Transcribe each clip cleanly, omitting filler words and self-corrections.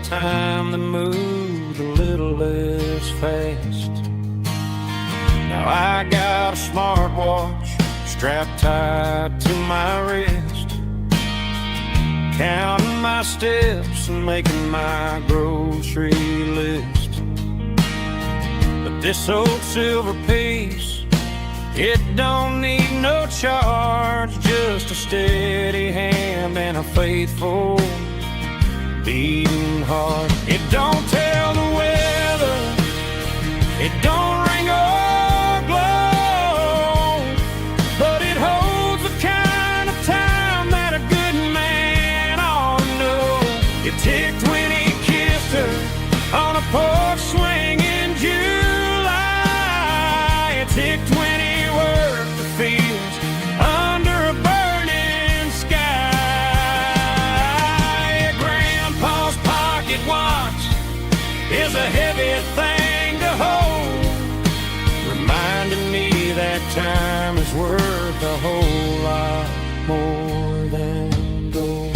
time that moved a little less fast. Now I got a smartwatch strapped tight to my wrist, counting my steps and making my grocery list. But this old silver piece, it don't need no charge, just a steady hand and a faithful beating heart. It don't tell the weather, it don't ring or glow, but it holds the kind of time that a good man ought to know. It ticked when he kissed her on a porch swing in July. It ticked when he worked the fields under a burning sky. Grandpa's pocket watch is a heavy thing to hold, reminding me that time is worth a whole lot more than gold.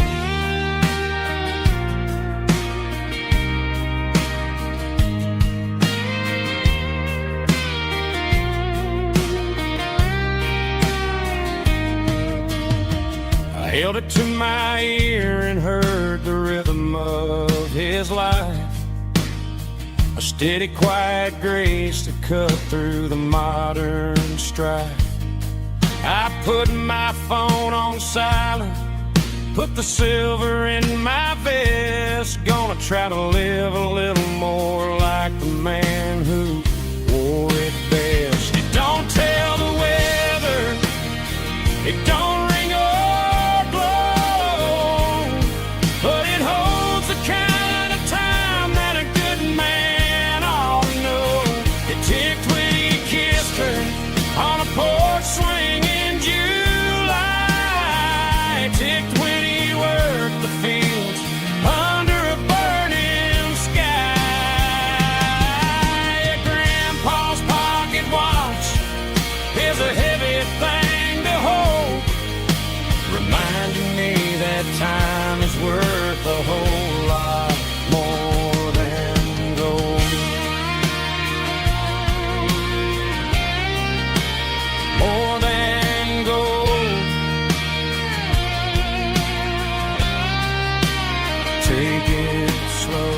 I held it to my ear and heard the rhythm of his life, a steady, quiet grace that cut through the modern strife. I put my phone on silent, put the silver in my vest, gonna try to live a little more like the man who wore it best. It don't tell the weather, it don't ring or blow, but it holds the kind of time that a good man ought to know. It ticked when he kissed her on a porch swing in July. It ticked when he worked the fields under a burning sky. Grandpa's pocket watch is a heavy thing to hold, reminding me that time is worth a whole lot more than gold. More than gold. Take it slow.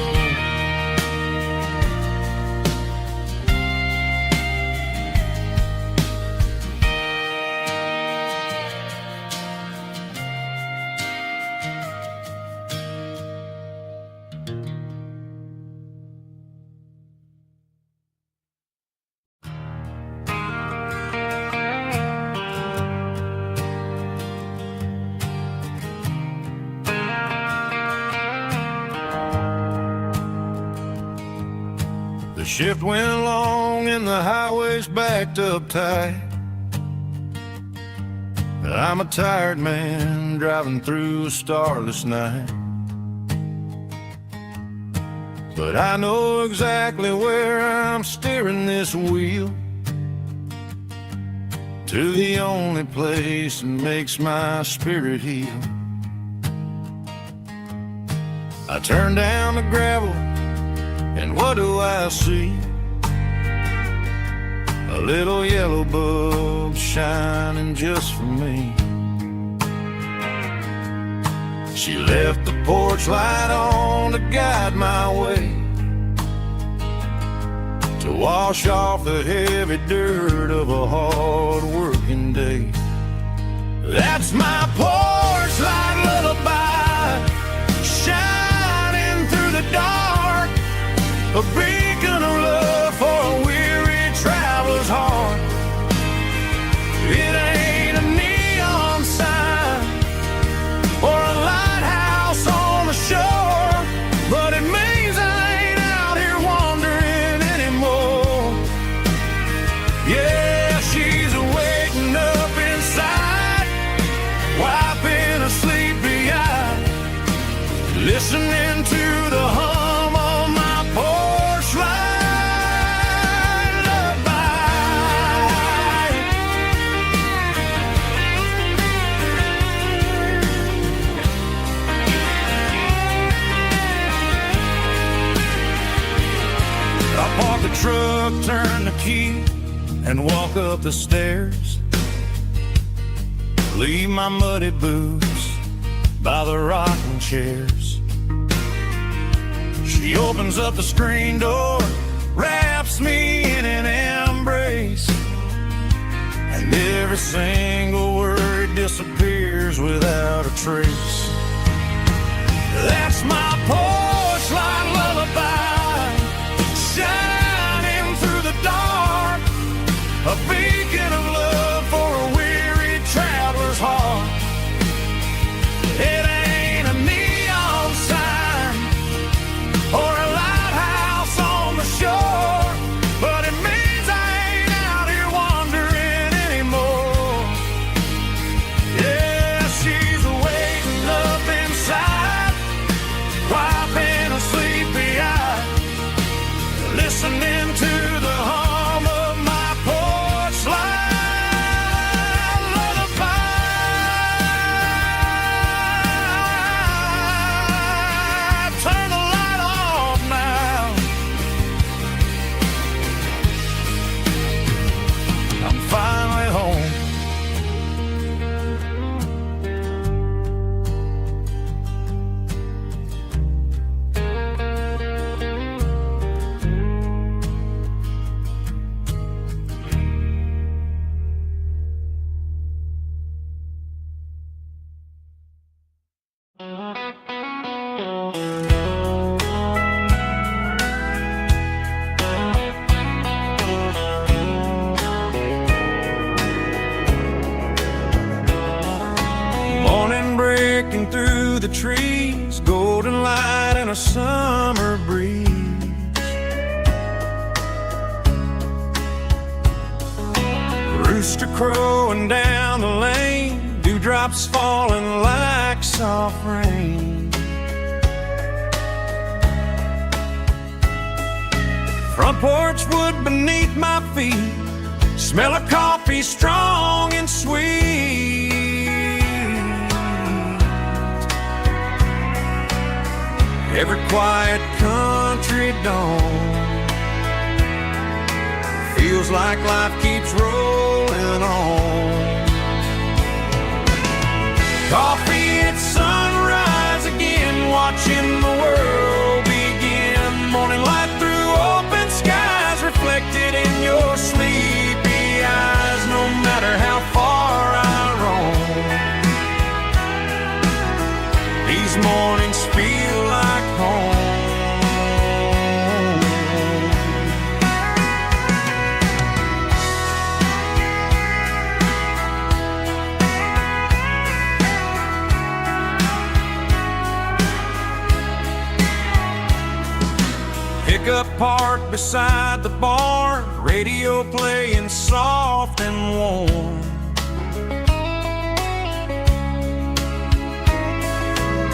The shift went along and the highway's backed up tight. I'm a tired man driving through a starless night, but I know exactly where I'm steering this wheel, to the only place that makes my spirit heal. I turn down the gravel, and what do I see? A little yellow bulb shining just for me. She left the porch light on to guide my way, to wash off the heavy dirt of a hard working day. That's my porch light lullaby, shining through the dark, a beacon of love for a weary traveler's heart. It ain't a neon sign or a lighthouse on the shore, but it means I ain't out here wandering anymore. Yeah, she's waking up inside, wiping her sleep the truck, turn the key, and walk up the stairs. Leave my muddy boots by the rocking chairs. She opens up the screen door, wraps me in an embrace, and every single word disappears without a trace. That's my porch light lullaby, shining through the dark, a beacon of love for a weary traveler's heart. It ain't a neon sign or a lighthouse on the shore, but it means I ain't out here wandering anymore. Yeah, she's waiting up inside, wiping a sleepy eye, listening to the hum of my porch light lullaby. Turn the light off now. I'm finally home. Morning breaking through the trees, golden light and a summer breeze. Rooster crowing down the lane, dewdrops falling like soft rain. Front porch wood beneath my feet, smell of coffee strong and sweet. Every quiet country dawn feels like life keeps rolling on. Coffee at sunrise again, watching the world begin. Morning light through open skies, reflected in your sleepy eyes. No matter how far I roam, these mornings feel like home. Pickup parked beside the barn, radio playing soft and warm.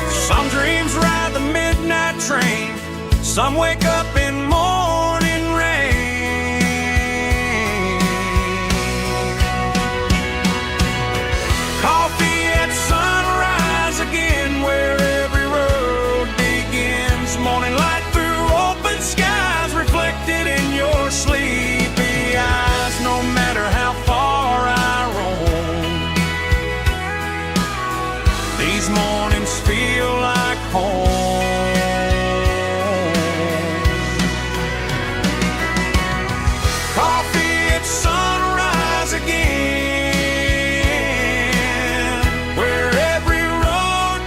Some dreams ride the midnight train, some wake up in morning rain. Coffee at sunrise again, where every road begins. Morning light through open skies, reflected in your sleepy eyes. No matter how far I roam, these mornings feel like home. Coffee at sunrise again, where every road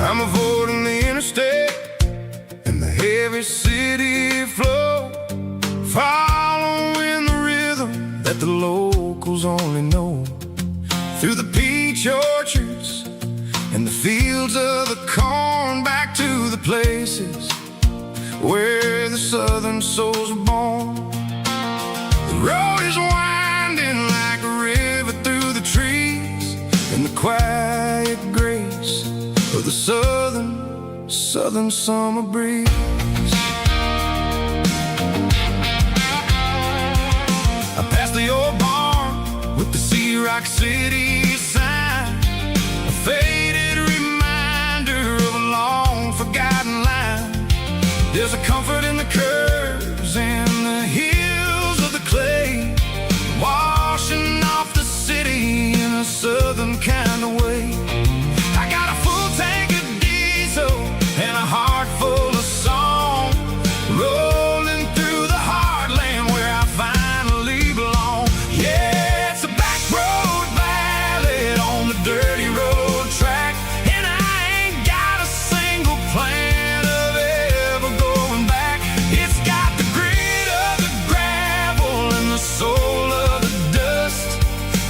I'm avoiding the interstate and the heavy city flow, following the rhythm that the locals only know, through the peach orchards and the fields of the corn, back to the places where the southern souls were born. The road is winding like a river through the trees, and the quiet grace of the southern summer breeze. I passed the old barn with the Sea Rock City sign, a faded reminder of a long forgotten line. There's a comfort in the curves and the hills of the clay, washing off the city in a southern kind of way. I got a full tank of diesel and a heart full of song, rolling through the heartland where I finally belong. Yeah, it's a back road ballad on the dirty road track, and I ain't got a single plan of ever going back. It's got the grit of the gravel and the soul of the dust,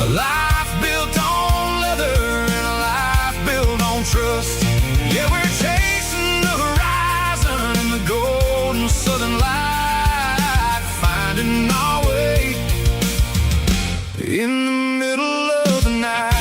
a life built on leather and a life built on trust. Yeah, we're chasing the horizon in the golden southern light, finding our way in the middle of the night.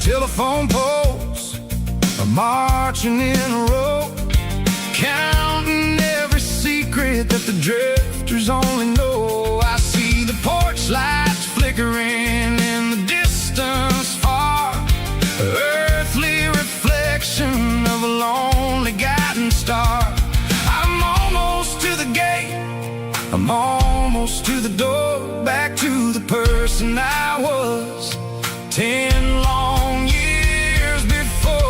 Telephone poles are marching in a row, counting every secret that the drifters only know. I see the porch lights flickering in the distance far, earthly reflection of a lonely guiding star. I'm almost to the gate, I'm almost to the door, back to the person I was 10 long years before.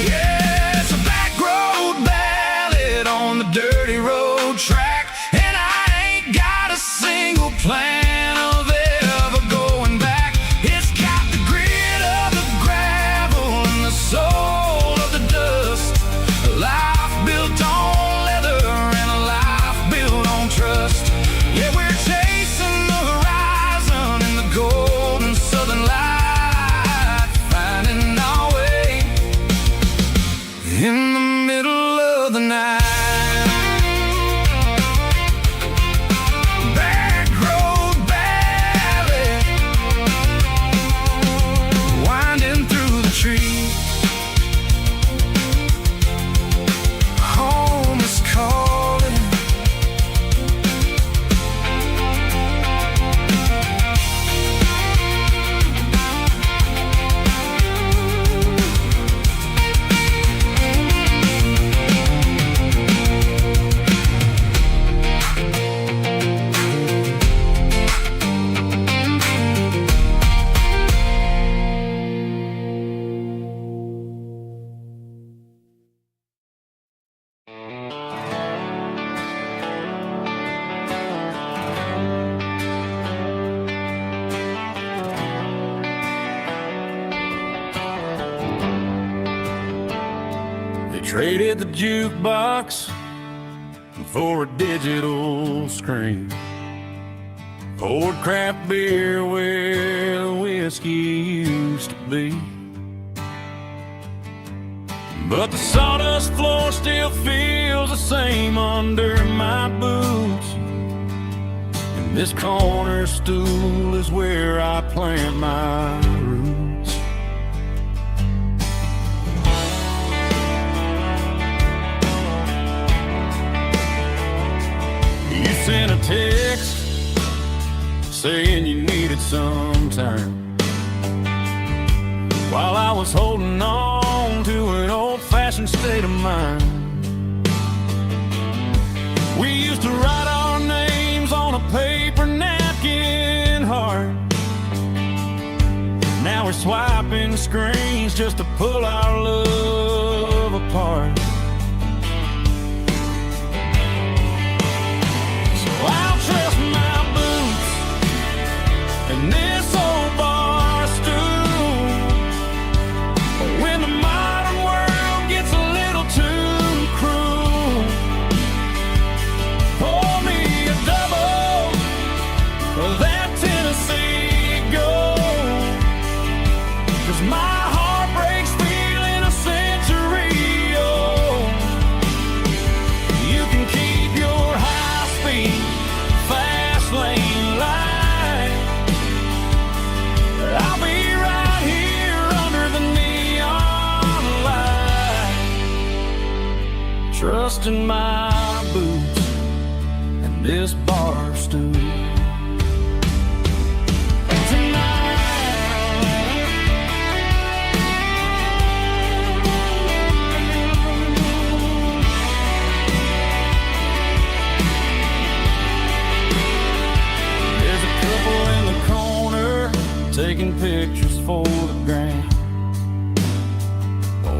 Yeah, it's a back road ballad on the dirty road track, and I ain't got a single plan of ever going back. It's got the grit of the gravel and the soul of the dust, a life built on leather and a life built on trust. Yeah, we're chasing the horizon in the golden southern light, finding our way in the middle of the night. Back road ballad, winding through the trees. Home is calling. They traded the jukebox for a digital screen, poured craft beer where the whiskey used to be. But the sawdust floor still feels the same under my boots, and this corner stool is where I plant my roots. You sent a text saying you needed some time, while I was holding on to an old-fashioned state of mind. We used to write our names on a paper napkin hard. Now we're swiping screens just to pull our love apart. So I'll trust my boots and this old bar stool. When the modern world gets a little too cruel, pour me a double of that Tennessee Gold, 'cause my heart breaks feeling a century old. You can keep your high-speed, fast lane light, but I'll be right here under the neon light, trusting my boots and this bar stool. Taking pictures for the gram,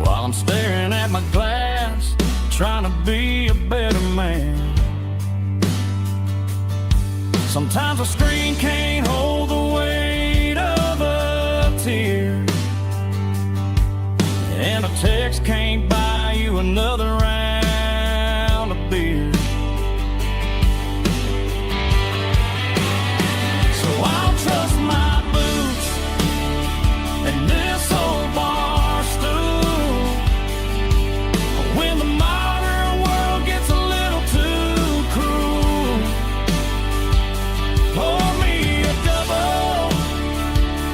while I'm staring at my glass, trying to be a better man. Sometimes a screen can't hold the weight of a tear, and a text can't buy you another round of beer. So I'll trust my and this old bar stool. When the modern world gets a little too cruel, pour me a double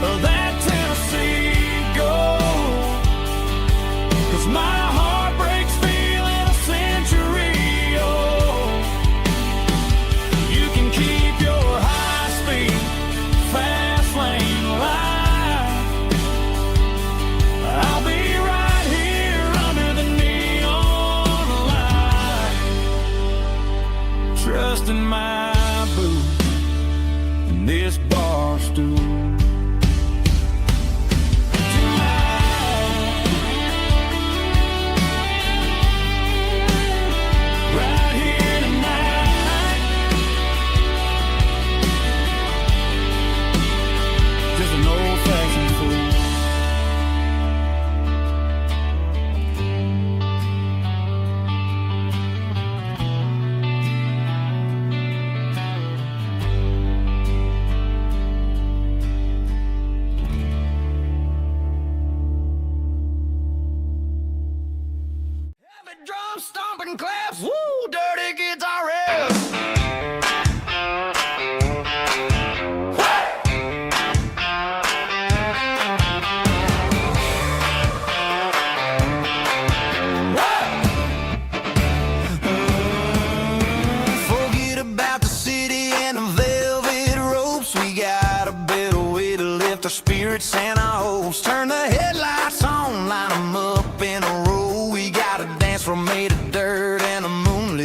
of that Tennessee Gold, 'cause my heart breaks feeling a century old. You can keep your high-speed, fast lane light, I'll be right here under the neon light, trusting my boots and this bar stool. Right here tonight, just an old-fashioned fool. Drum stomping claps, woo, dirty guitar riffs. Forget about the city and the velvet ropes. We got a better way to lift our spirits and our hopes. Turn the headlights on, line them up in a row. We got a dance floor made of dirt and a moonlit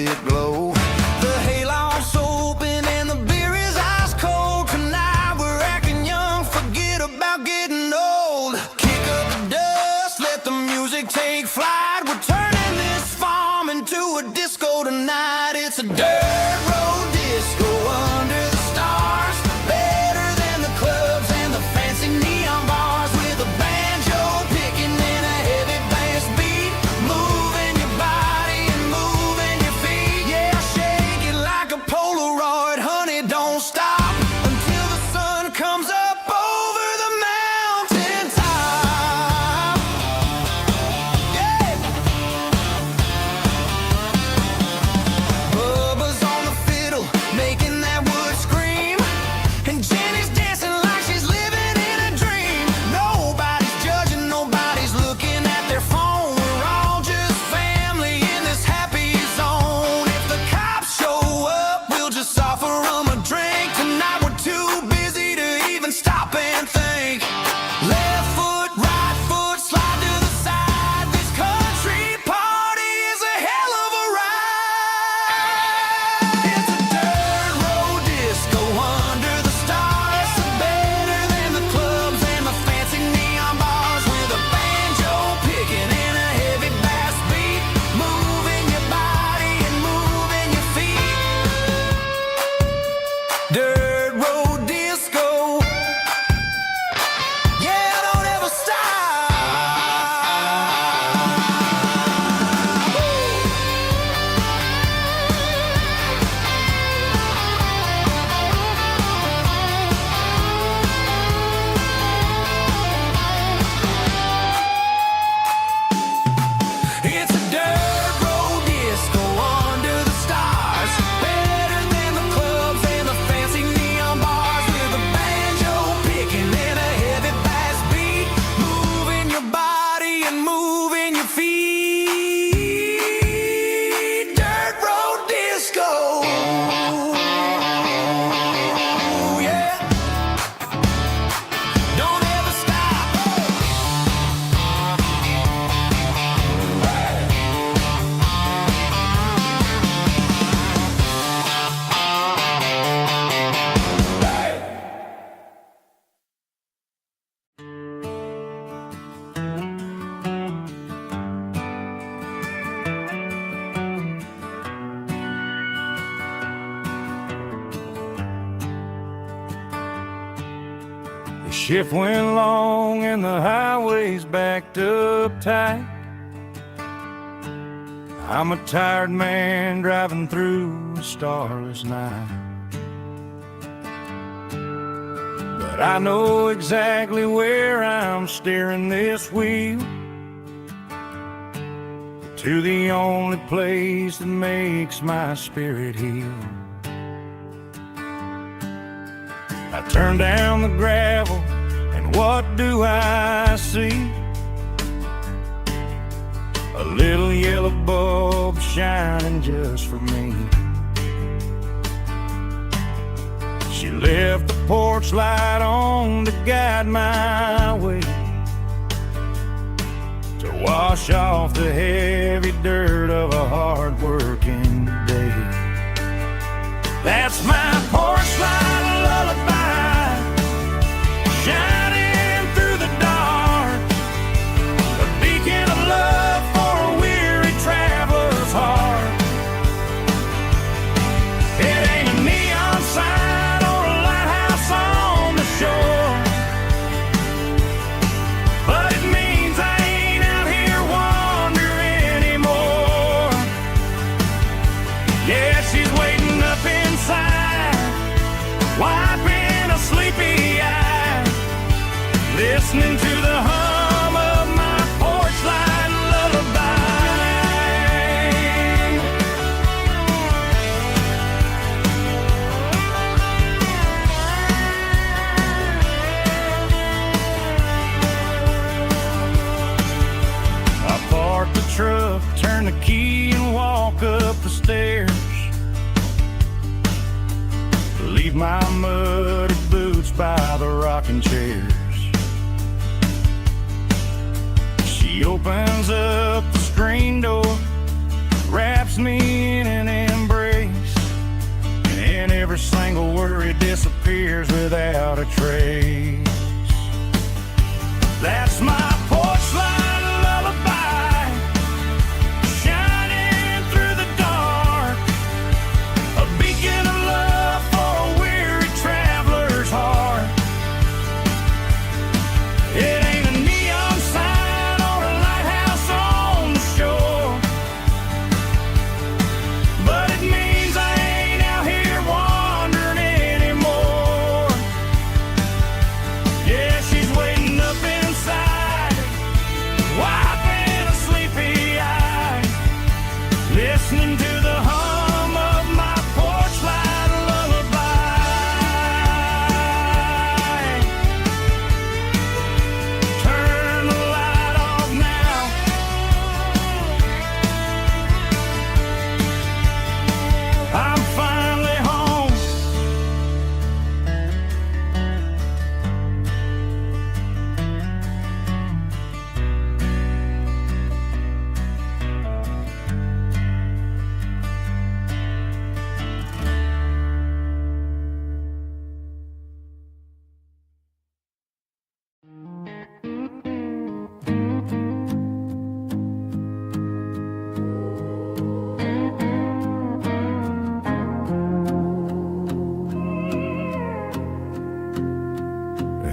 shift went long and the highway's backed up tight. I'm a tired man driving through a starless night. But I know exactly where I'm steering this wheel, to the only place that makes my spirit heal. I turn down the gravel, and what do I see? A little yellow bulb shining just for me. She left the porch light on to guide my way, to wash off the heavy dirt of a hard-working day. That's my porch light lullaby, shining through the dark, a beacon of love for a weary traveler's heart. It ain't a neon sign or a lighthouse on the shore, but it means I ain't out here wandering anymore. Yeah, she's waiting up inside, wiping a sleepy eye, listening to the hum of my porch light lullaby. I park the truck, turn the key and walk up the stairs, leave my muddy boots by the rocking chairs. She opens up the screen door, wraps me in an embrace, and every single worry disappears without a trace. That's my porch light lullaby, shining through the dark, a beacon of love for a weary traveler's heart. It ain't a neon sign or a lighthouse on the shore, but it means I ain't out here wandering anymore. Yeah, she's waiting up inside, wiping a sleepy eye, listening to the hum of my porch light lullaby. Turn the light off now, I'm finally home.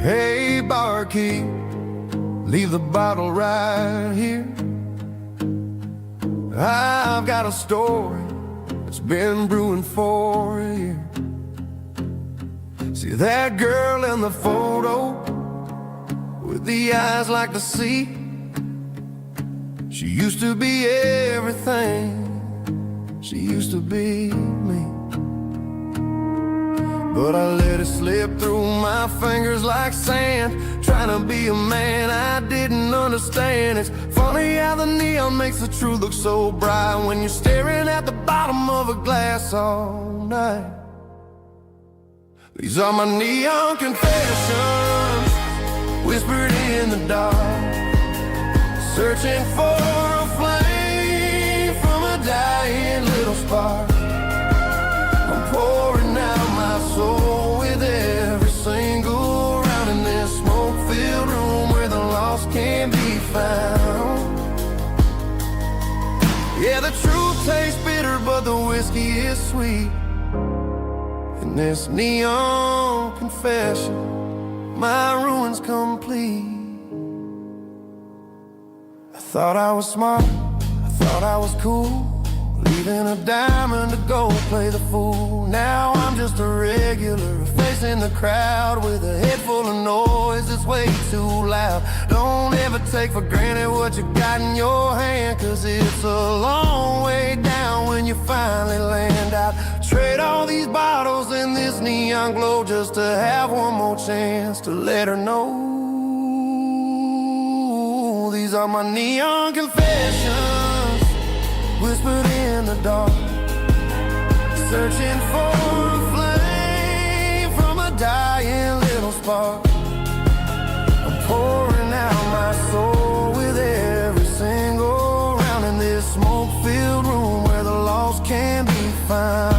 Hey, barkeep, leave the bottle right here. I've got a story that's been brewing for a year. See that girl in the photo with the eyes like the sea? She used to be everything, she used to be me. But I let it slip through my fingers like sand, trying to be a man I didn't understand. It's funny how the neon makes the truth look so bright when you're staring at the bottom of a glass all night. These are my neon confessions, whispered in the dark, searching for a flame from a dying little spark. I'm pouring out my soul with every single round in this smoke-filled room where the lost can be found. Yeah, the truth tastes bitter, but the whiskey is sweet. And this neon confession my ruin's complete. I thought I was smart, I thought I was cool, leaving a diamond to go play the fool. Now I'm just a regular, facing the crowd with a head full of noise that's way too loud. Don't ever take for granted what you got in your hand, cause it's a long way down when you finally land out. Trade all these bottles and this neon glow just to have one more chance to let her know. These are my neon confessions, whispered in the dark, searching for a flame from a dying little spark. I'm pouring out my soul with every single round in this smoke-filled room where the lost can be found.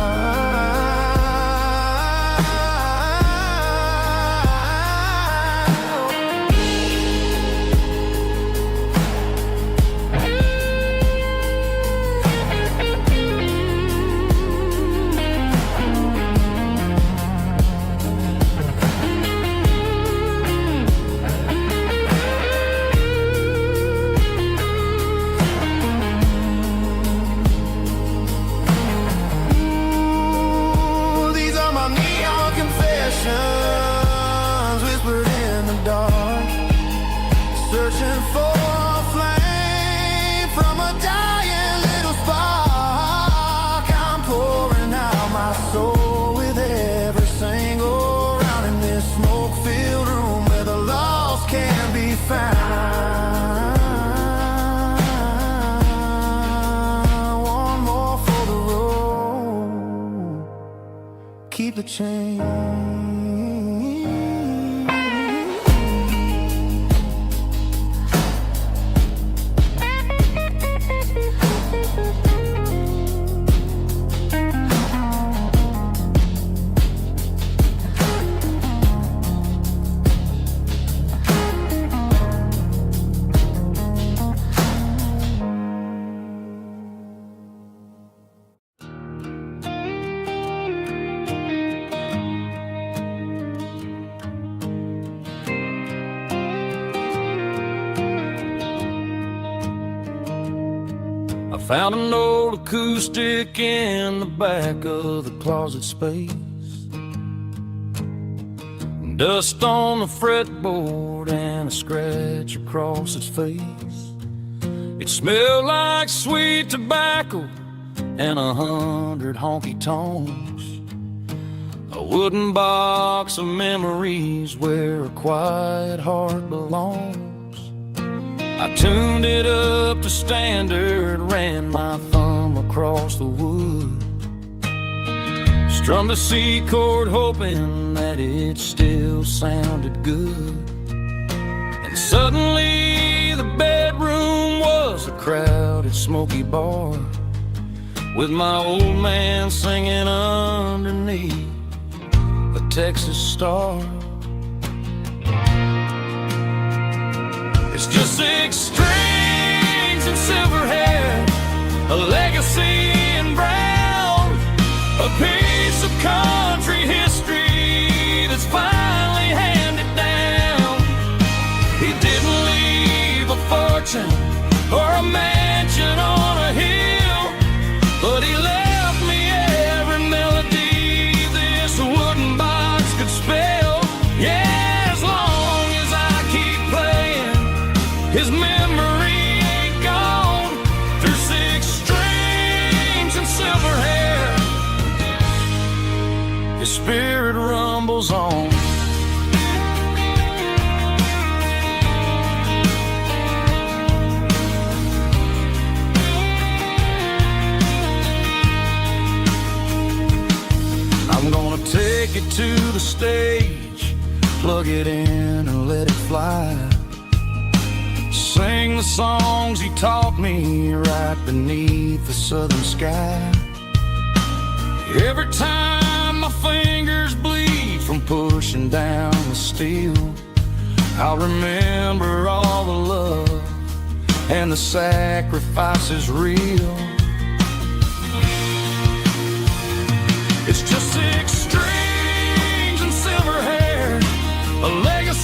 Whispered in the dark, searching for a flame from a dying little spark. I'm pouring out my soul with every single round in this smoke-filled room where the lost can be found. One more for the road, keep the change. Found an old acoustic in the back of the closet space. Dust on the fretboard and a scratch across its face. It smelled like sweet tobacco and 100 honky tonks. A wooden box of memories where a quiet heart belongs. I tuned it up to standard, ran my thumb across the wood, strummed a C chord hoping that it still sounded good. And suddenly the bedroom was a crowded smoky bar, with my old man singing underneath a Texas star. It's just 6 strings and silver hair, a legacy in brown, a piece of country history that's finally handed down. He didn't leave a fortune or a mansion on a hill, but he left me every melody this wooden box could spell. Yeah, as long as I keep playing, his memory ain't gone. Through 6 strings and silver hair, his spirit rumbles on. I'm gonna take it to the stage, plug it in and let it fly. Sing the songs he taught me right beneath the southern sky. Every time my fingers bleed from pushing down the steel, I'll remember all the love and the sacrifices real. It's just 6 strings and silver hair, a legacy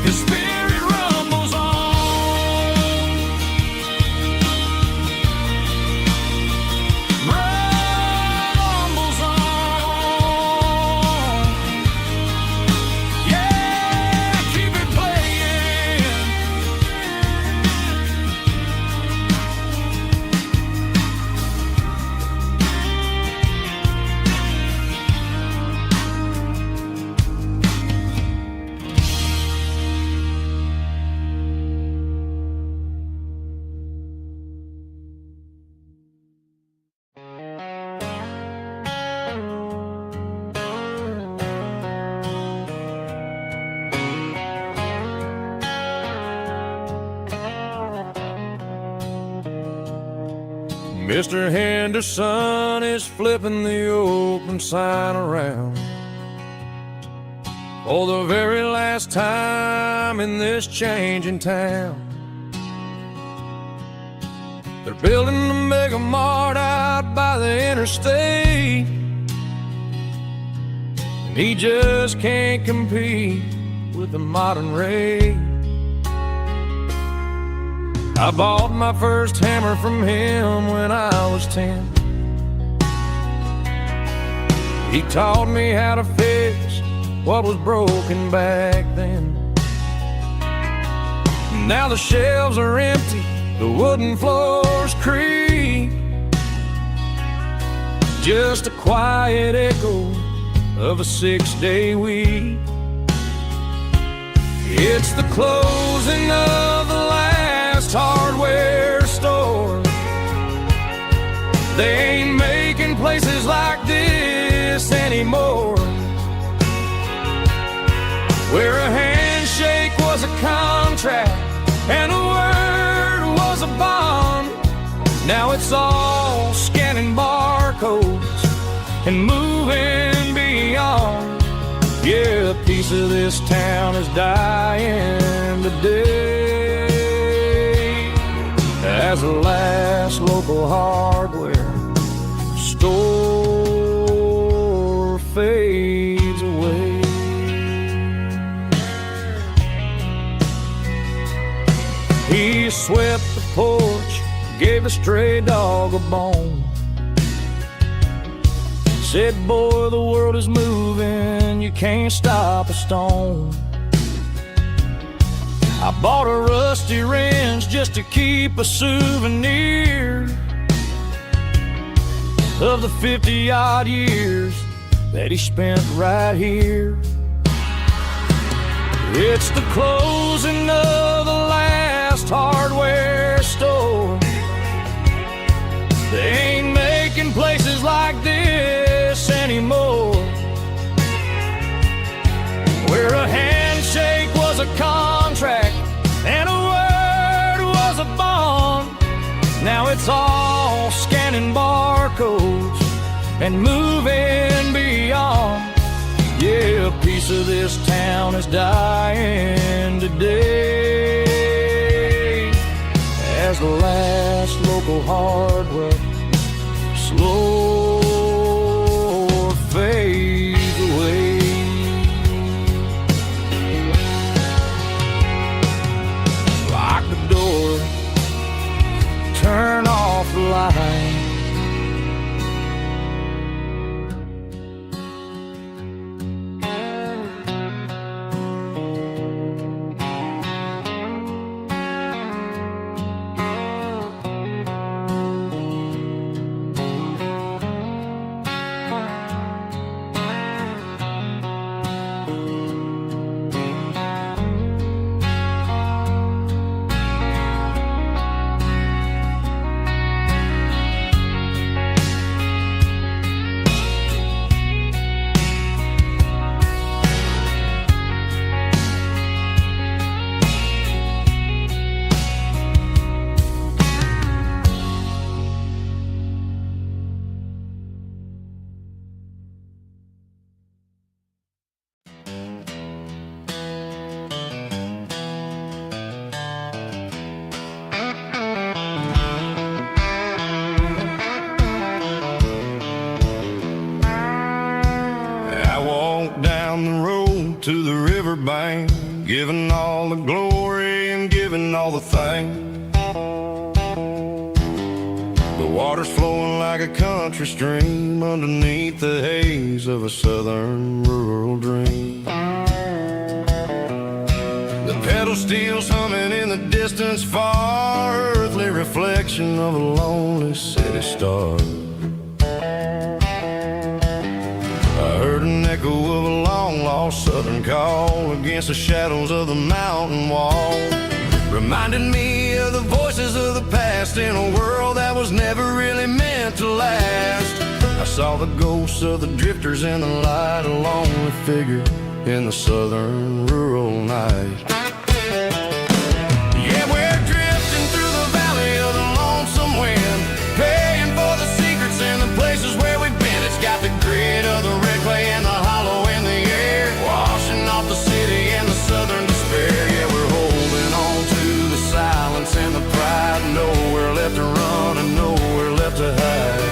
'cause spirit rumbles on. Rumbles on. Yeah, keep it playing. Mr. Henderson is flipping the open sign around for the very last time in this changing town. They're building the mega mart out by the interstate, and he just can't compete with the modern rate. I bought my first hammer from him when I was 10. He taught me how to fix what was broken back then. Now the shelves are empty, the wooden floors creak, just a quiet echo of a 6-day week. It's the closing of the last hardware store. They ain't making places like this anymore, where a handshake was a contract and a word was a bond. Now it's all scanning barcodes and moving beyond. Yeah, a piece of this town is dying today as the last local hardware store fades away. He swept the porch, gave a stray dog a bone, said, boy, the world is moving, you can't stop a stone. I bought a rusty wrench just to keep a souvenir of the 50-odd years that he spent right here. It's the closing of the last hardware store. They ain't making places like this anymore, where a handshake was a contract and a word was a bond. Now it's all scanning barcodes and moving beyond. Yeah, a piece of this town is dying today as the last local hardware slow fades away. Lock the door, turn off the light. giving all the glory and giving all the thanks. The water's flowing like a country stream underneath the haze of a southern rural dream. The pedal steel's humming in the distance far, earthly reflection of a lonely city star. I heard an echo of a long-lost southern call against the shadows of the mountain wall, reminding me of the voices of the past in a world that was never really meant to last. I saw the ghosts of the drifters in the light, a lonely figure in the southern rural night. Yeah, we're drifting through the valley of the lonesome wind, paying for the secrets and the places where we've been. It's got the grit of the red clay and the hollow in the air, washing off the city and the southern despair. Yeah, we're holding on to the silence and the pride, nowhere left to run and nowhere left to hide.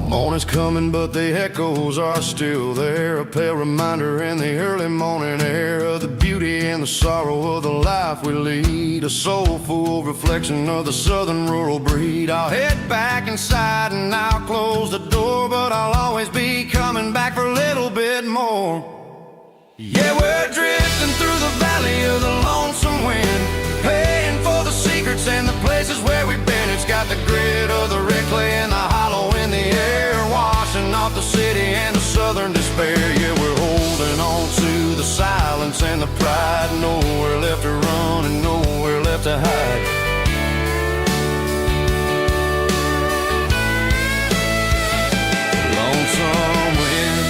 Morning's coming, but the echoes are still there, a pale reminder in the early morning air of the beauty and the sorrow of the life we lead, a soulful reflection of the southern rural breed. I'll head back inside and I'll close the door, but I'll always be coming back for a little bit more. Yeah, we're drifting through the valley of the lonesome wind, paying for the secrets and the places where we've been. It's got the grit of the red clay and the hollow in the air, washing off the city and the southern despair. Yeah, we're holding on to the silence and the pride, nowhere left to run and nowhere left to hide. Lonesome wind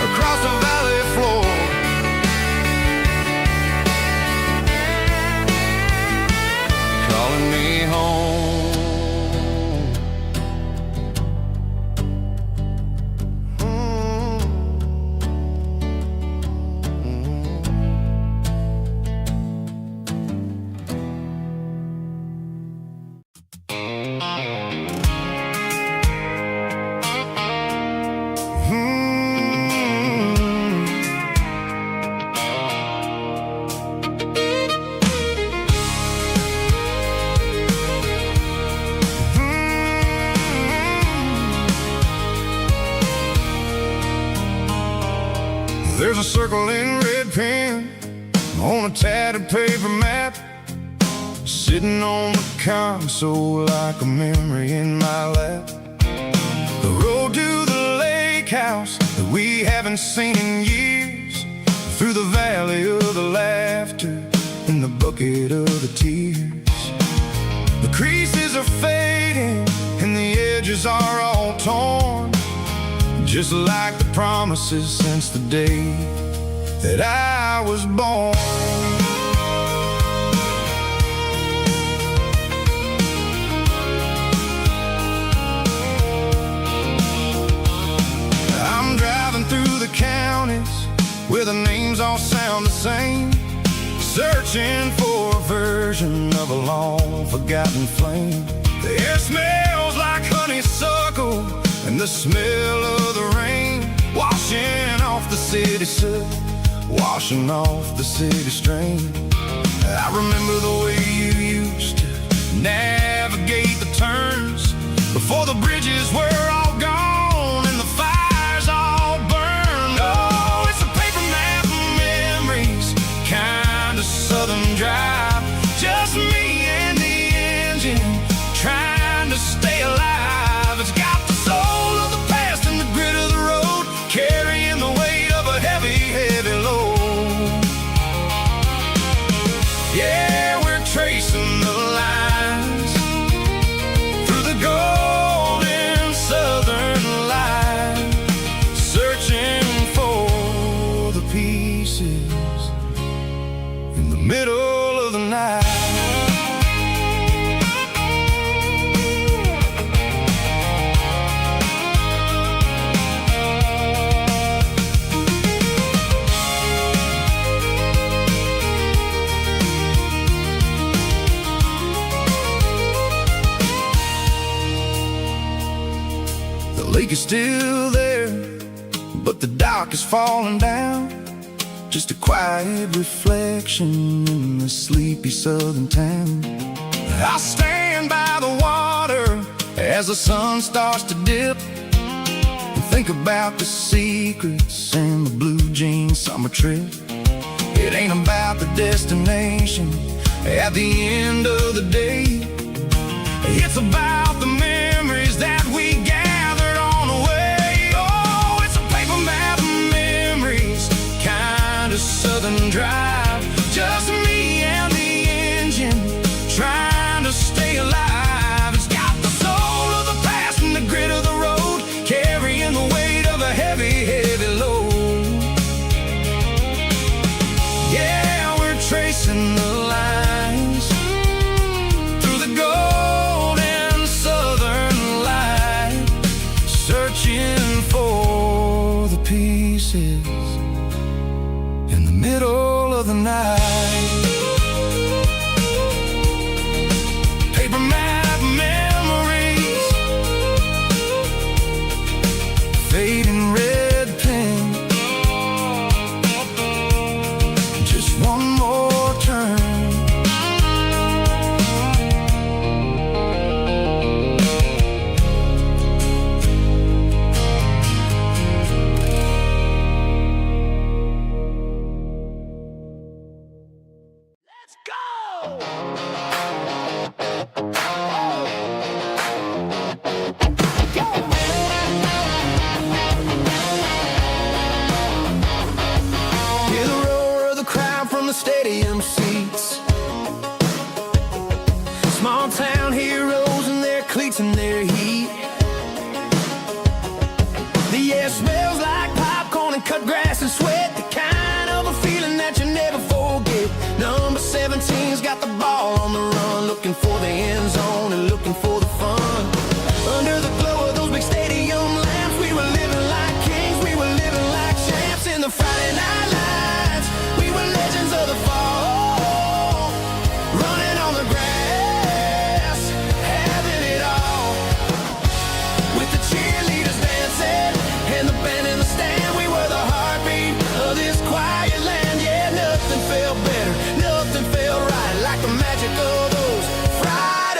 across the valley floor, calling me home. There's a circle in red pen on a tattered paper map, sitting on the console like a memory in my lap. The road to the lake house that we haven't seen in years, through the valley of the laughter and the bucket of the tears. The creases are fading and the edges are all torn, just like the promises since the day that I was born. I'm driving through the counties where the names all sound the same, searching for a version of a long forgotten flame. The air smells like honeysuckle and the smell of the rain, washing off the city soot, washing off the city strain. I remember the way you used to navigate the turns before the bridges were all gone and the fires all burned. Oh, it's a paper map of memories, kind of southern drive, just me and the engine trying to stay alive. It's got the soul of the past and the grit of the road, carrying the weight of a heavy, heavy load. Yeah, we're trading lake is still there, but the dock is falling down. Just a quiet reflection in the sleepy southern town. I stand by the water as the sun starts to dip, and think about the secrets and the blue jean summer trip. It ain't about the destination at the end of the day. It's about the memories that we gathered on the way. Oh, it's a paper map of memories, kind of southern drive. Just me and the engine, trying to stay alive. It's got the soul of the past and the grit of the road, carrying the weight of a heavy, heavy load. Yeah, we're tracing the lines through the golden southern light, searching for the pieces in the middle of the night. Paper map memories, fading red pen, just one more turn. Let's go! Hear the roar of the crowd from the stadium seats. Small town heroes in their cleats and their heat. The air smells like popcorn and cut grass and sweat, the kind of a feeling that you never forget. Number 17's got the ball on the run, looking for the end zone and looking for the fun. Under the glow of those big stadium lamps, we were living like kings, we were living like champs in the Friday night lights. We were legends of the fall, running on the grass, having it all. With the cheerleaders dancing and the band in the stand, we were the heartbeat of this quiet land. Yeah, nothing felt better, nothing felt right like the magic of those Friday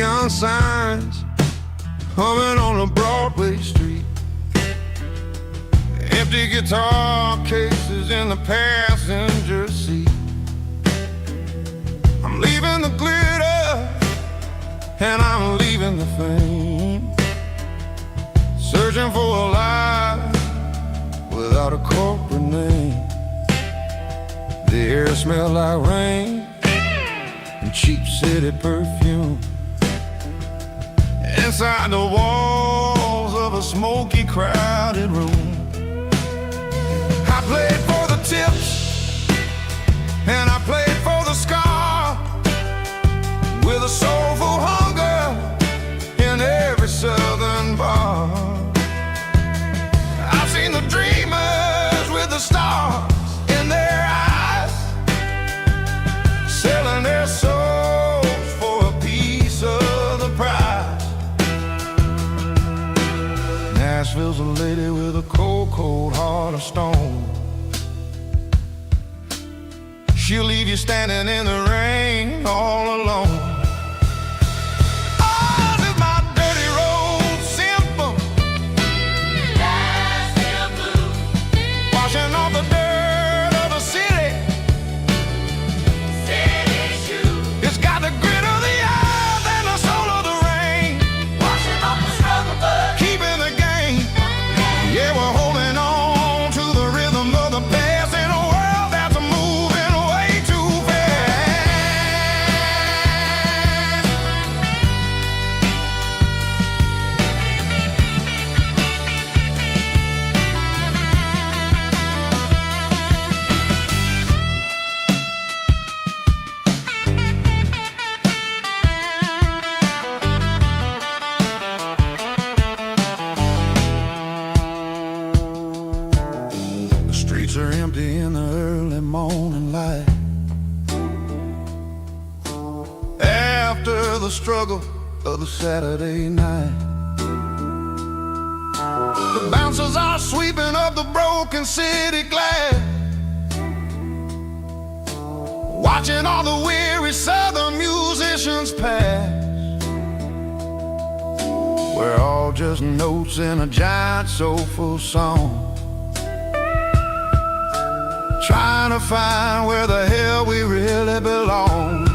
neon signs humming on a Broadway street. Empty guitar cases in the passenger seat. I'm leaving the glitter and I'm leaving the fame, searching for a life without a corporate name. The air smelled like rain and cheap city perfume. Inside the walls of a smoky, crowded room, I played for the tips and I played for the scar, with a soulful hunger in every southern bar. I've seen the dreamers with the stars in their eyes, selling their souls for a piece of the prize. Nashville's a lady with a cold, cold heart of stone. She'll leave you standing in the rain all alone. Oh, this is my dirty road symphony, Nashville blues, washing off the dirt of the city, city shoes. It's got the grit of the earth and the soul of the rain, washing off the struggle but keeping the game. Yeah, we're holding on to the rhythm of the past in a world that's moving way too fast. The streets are empty in the early morning light, after the struggle of the Saturday night. The bouncers are sweeping up the broken city glass, watching all the weary southern musicians pass. We're all just notes in a giant soulful song, trying to find where the hell we really belong.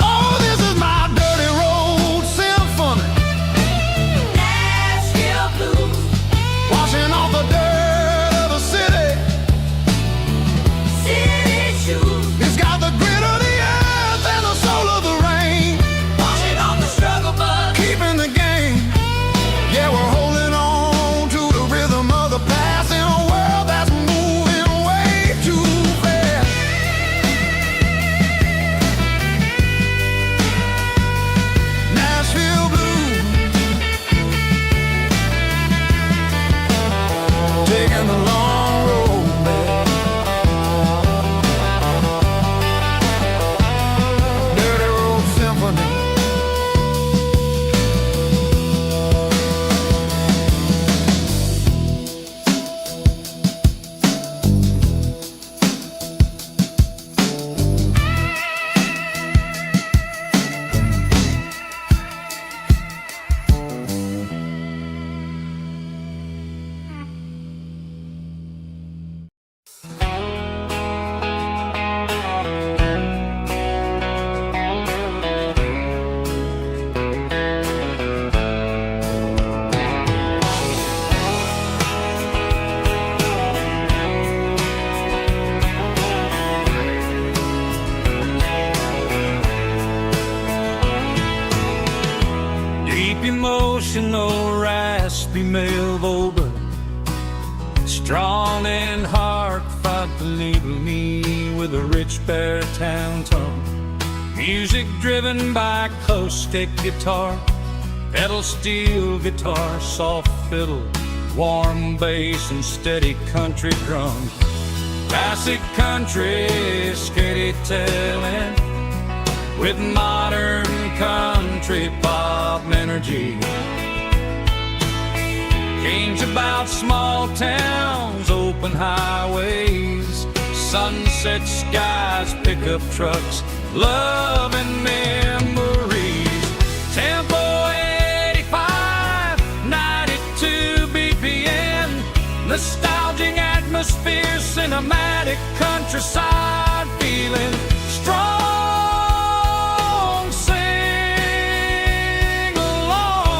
Oh, this is my dirty road symphony, Nashville blues, washing off the dirt of the city, city shoes. It's got the grit of the earth and the soul of the rain, washing off the struggle but keeping the game. Yeah, we're holding on to the rhythm of the past in a world that's moving way too fast. Nashville blues, taking the long road back. Dirty road symphony. Deep emotional, raspy male vocal, strong and heart fought to label me with a rich baritone tone. Music driven by acoustic guitar, pedal steel guitar, soft fiddle, warm bass and steady country drums. Classic country storytelling with modern country pop energy. Kane's about small towns, open highways, sunset skies, pickup trucks, love and memories. cinematic countryside, feeling strong. Sing along.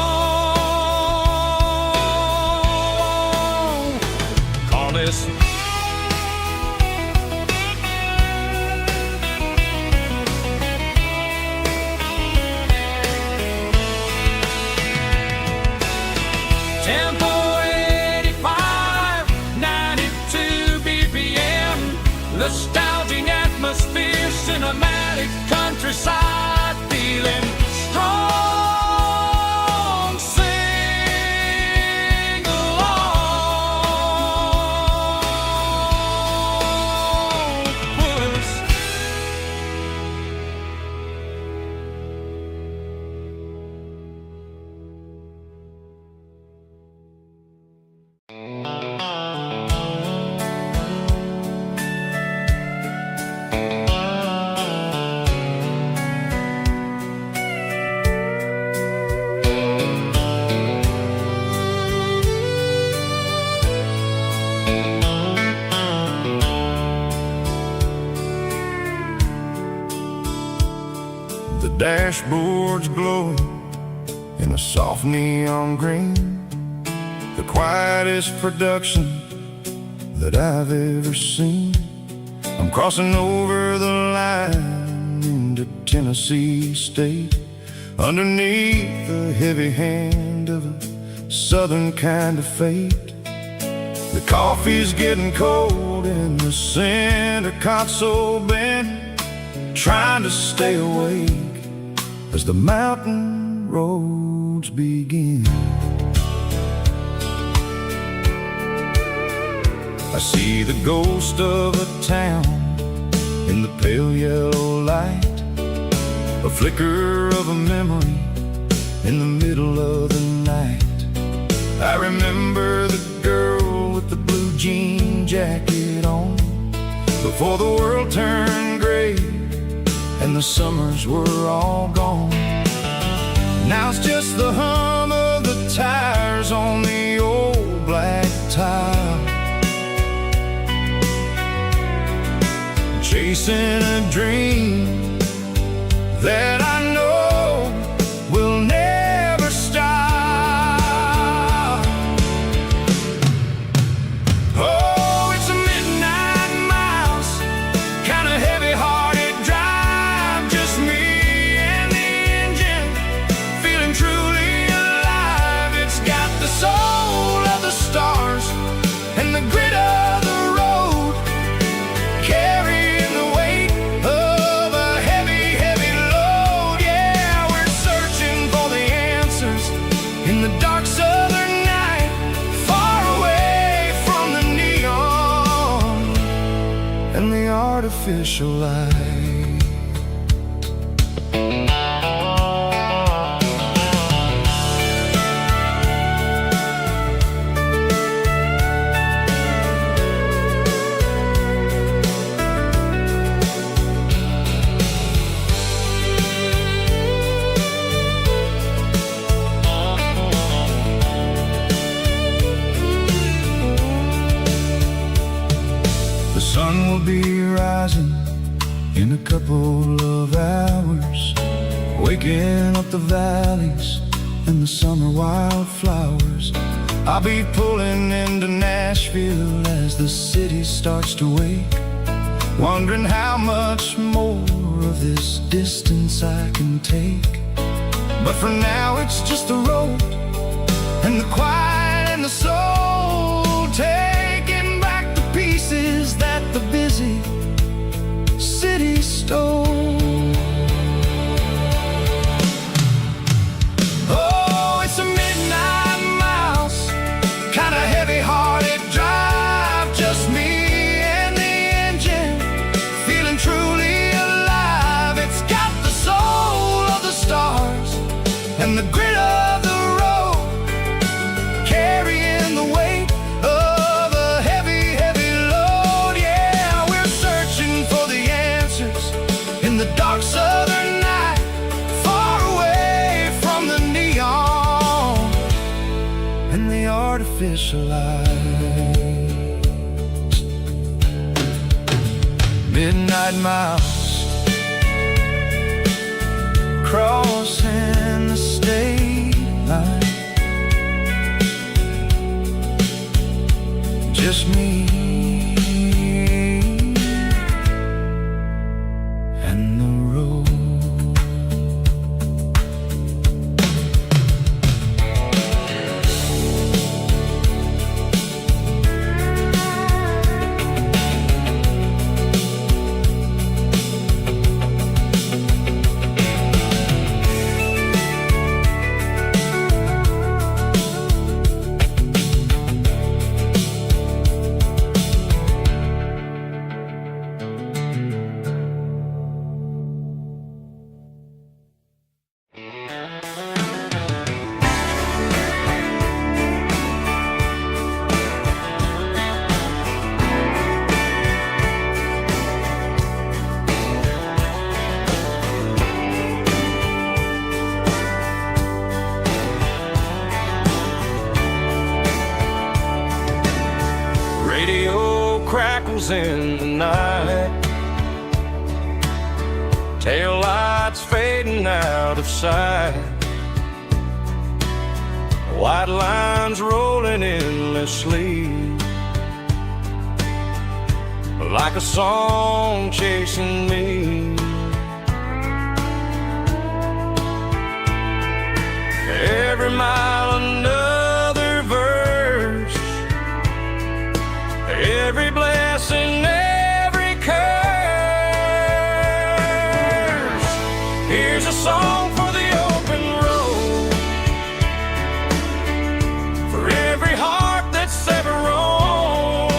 Call this tempo 85, 92 BPM, nostalgic atmosphere, cinematic countryside, feeling strong. Sing along. Puss. The dashboard's glowing in a soft neon green, the quietest production that I've ever seen. I'm crossing over the line into Tennessee State, underneath the heavy hand of a southern kind of fate. The coffee's getting cold in the center console bin, trying to stay awake as the mountain roads begin. I see the ghost of a town in the pale yellow light, a flicker of a memory in the middle of the night. I remember the girl with the blue jean jacket on, before the world turned gray and the summers were all gone. Now it's just the hum of the tires on the old black tile, chasing a dream that I know will never stop. Oh, it's a midnight mouse, kind of heavy-hearted drive, just me and the engine, feeling truly alive. It's got the soul of the stars and the grit of the road, carrying the weight of a heavy, heavy load. Yeah, we're searching for the answers in the dark southern night, far away from the neon and the artificial light. The sun will be rising in a couple of hours, waking up the valleys and the summer wildflowers. I'll be pulling into Nashville as the city starts to wake, wondering how much more of this distance I can take. But for now it's just the road and the quiet and the soul, taking back the pieces that the busy city stole. Oh, it's a midnight mouse, kind of heavy-hearted drive, just me and the engine, feeling truly alive. It's got the soul of the stars and the grit of the road, carrying the weight of a heavy, heavy load. Yeah, we're searching for the answers in the dark southern night, far away from the neon and the artificial light. midnight miles, crossing the state line. Just me and the road. Crackles in the night, tail lights fading out of sight, white lines rolling endlessly, like a song chasing me. Every mile another verse, every blessing, every curse. Here's a song for the open road, for every heart that's ever roamed,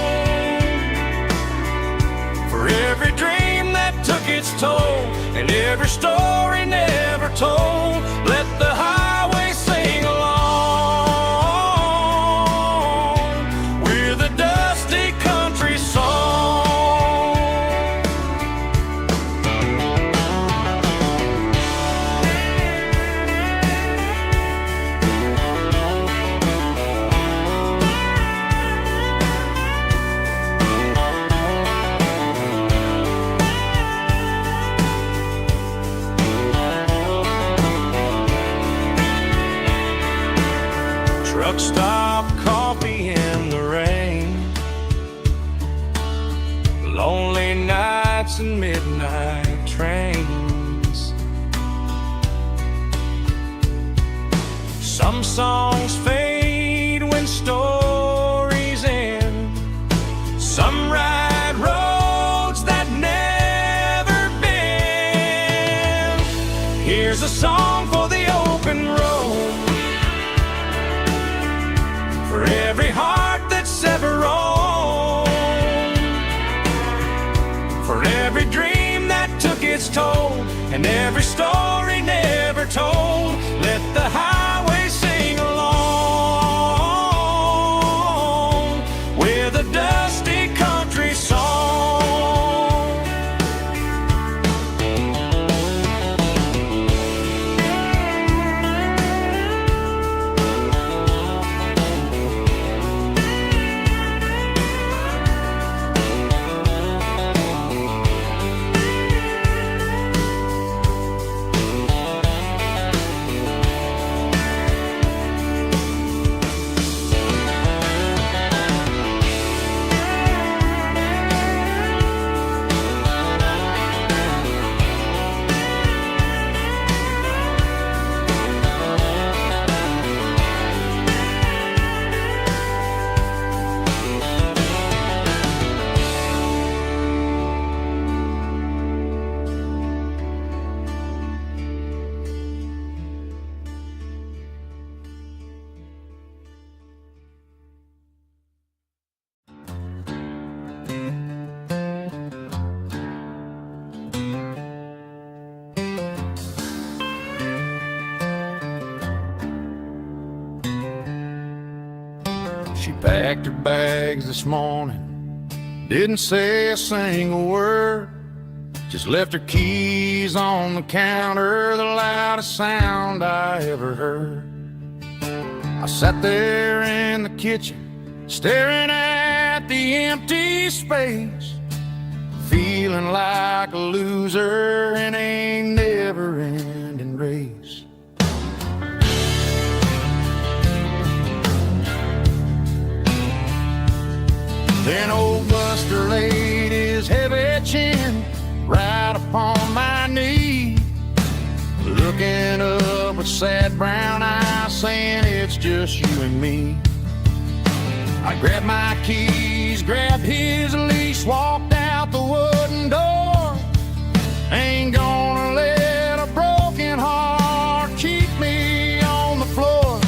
for every dream that took its toll, and every story never told. Let the highway sing along with a dusty country song. Truck stop, coffee in the rain, lonely nights and midnight trains. Some songs fade when stories end, some ride roads that never bend. Here's a song for the open road, for every heart that's ever roamed, for every dream that took its toll, and every story never told. Let the highway sing along with a dusty country song. She packed her bags this morning, didn't say a single word, just left her keys on the counter, the loudest sound I ever heard. I sat there in the kitchen, staring at the empty space, feeling like a loser in a never-ending race. Then old Buster laid his heavy chin right upon my knee, looking up with sad brown eyes, saying it's just you and me. I grabbed my keys, grabbed his leash, walked out the wooden door. Ain't gonna let a broken heart keep me on the floor.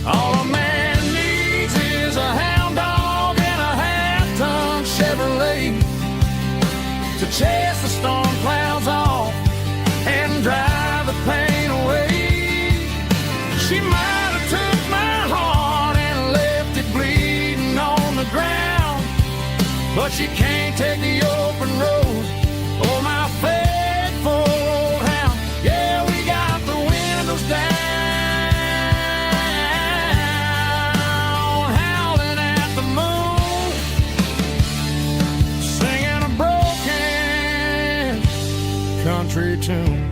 All a man needs is a hound dog and a half-ton Chevrolet to chase the storm clouds off and drive the pain away. She might have took my heart and left it bleeding on the ground, but she can't take the open road or my faithful old hound. Yeah, we got the windows down, howling at the moon, singing a broken country tune.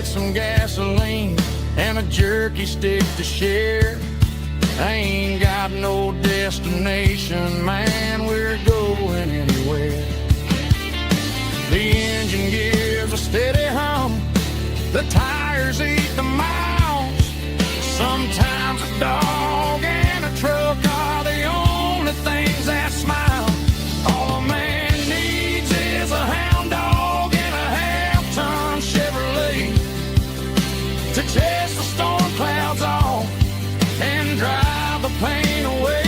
Some gasoline and a jerky stick to share. I ain't got no destination, man, we're going anywhere. The engine gives a steady hum, the tires eat the miles. Sometimes a dog and a truck are the only things that smile. All a man needs is a hound dog and a half-ton Chevrolet to chase the storm clouds off and drive the pain away.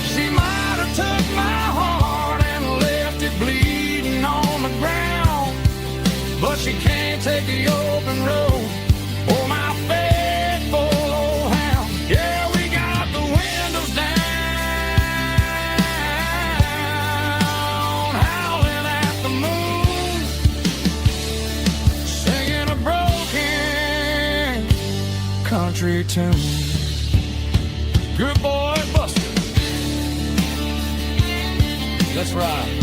She might have took my heart and left it bleeding on the ground, but she can't take the open road or my faithful old hound. Yeah, we got the windows down, howling at the moon, singing a broken country tune. Good boy, Buster. Let's ride.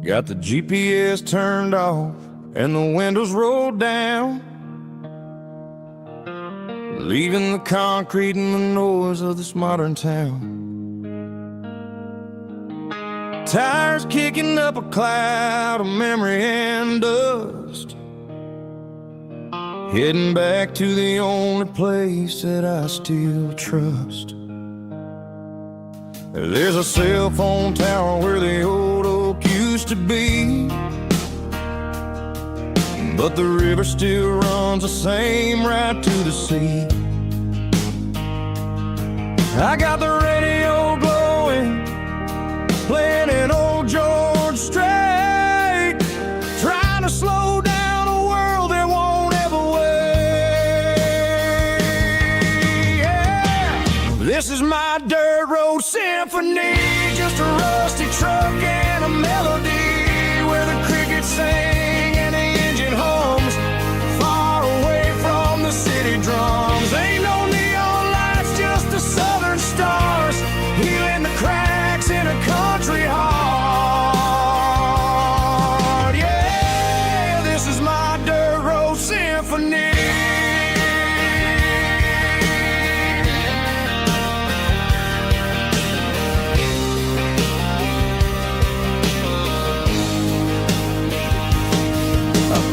Got the GPS turned off and the windows rolled down, leaving the concrete and the noise of this modern town. Tires kicking up a cloud of memory and dust, heading back to the only place that I still trust. There's a cell phone tower where the old oak used to be, but the river still runs the same right to the sea. I got the radio glowing, playing an old George Strait, trying to slow down a world that won't ever wait. Yeah. This is my dirt road symphony, just a rusty truck and a melody where the crickets sing and the engine hums, far away from the city drums. Ain't no neon lights, just the southern stars, healing the cracks in a country heart. Yeah, this is my dirt road symphony.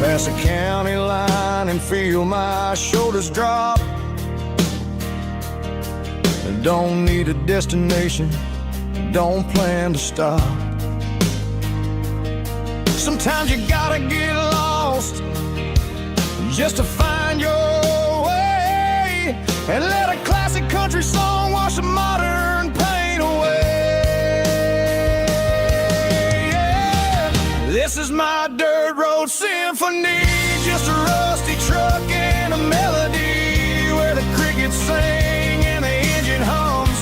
Pass a county line and feel my shoulders drop. I don't need a destination, don't plan to stop. Sometimes you gotta get lost just to find your way, and let a classic country song wash the modern pain away. Yeah. This is my dirt road symphony, just a rusty truck and a melody where the crickets sing and the engine hums,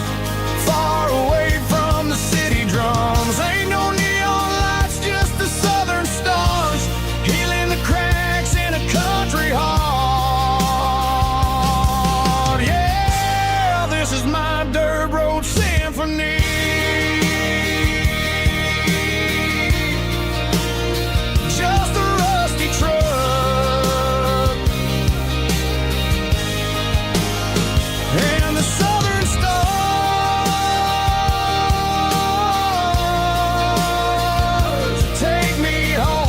far away from the city drums. Ain't no neon lights, just the southern stars, healing the cracks in a country heart. Yeah, this is my dirt road symphony. Just a rusty truck and the southern stars take me home.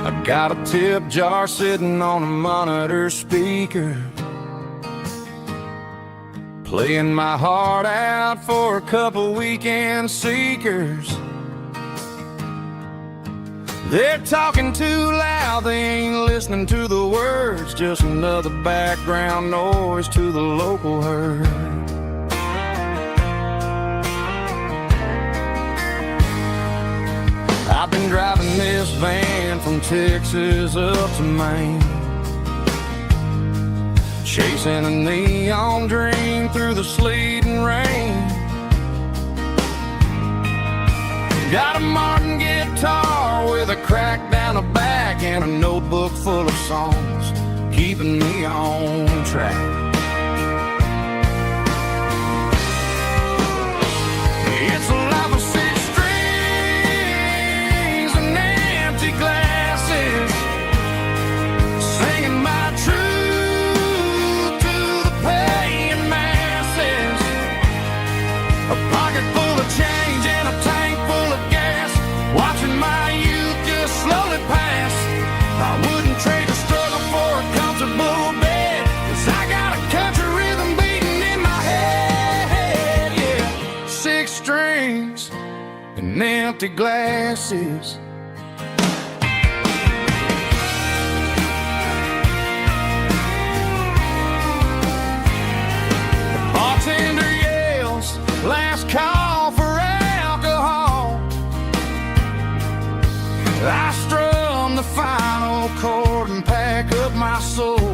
I got a tip jar sitting on a monitor speaker, playing my heart out for a couple weekend seekers. They're talking too loud, they ain't listening to the words, just another background noise to the local herd. I've been driving this van from Texas up to Maine, chasing a neon dream through the sleet and rain. Got a Martin guitar with a crack down the back and a notebook full of songs, keeping me on track. It's a life of six strings and empty glasses, singing my truth to the paying masses. A pocket full of change and a tank full of gas, watching my youth just slowly pass. I wouldn't trade the struggle for a comfortable bed, 'cause I got a country rhythm beating in my head. Yeah, six strings and empty glasses. The bartender yells, last call for alcohol. I strum the final chord and pack up my soul.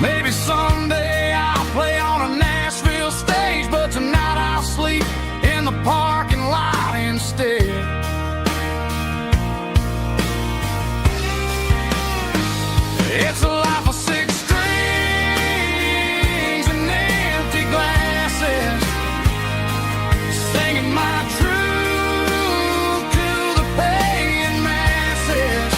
Maybe someday I'll play on a Nashville stage, but tonight I'll sleep in the parking lot instead. It's a life of six strings and empty glasses, singing my truth to the paying masses.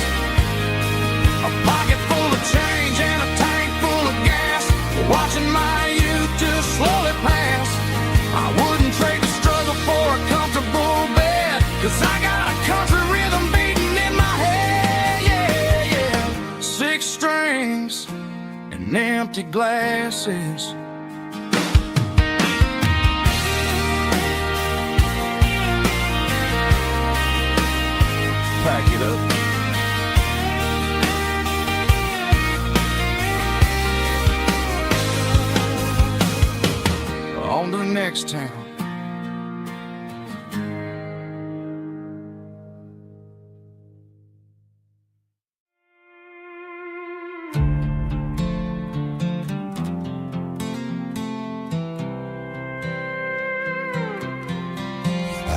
A pocket full of change and a tank full of gas, watching my youth just slowly pass. I wouldn't trade the struggle for a comfortable bed, 'cause I got a country rhythm beating in my head. Yeah, yeah. Six strings and empty glasses. Pack it up. On to the next town.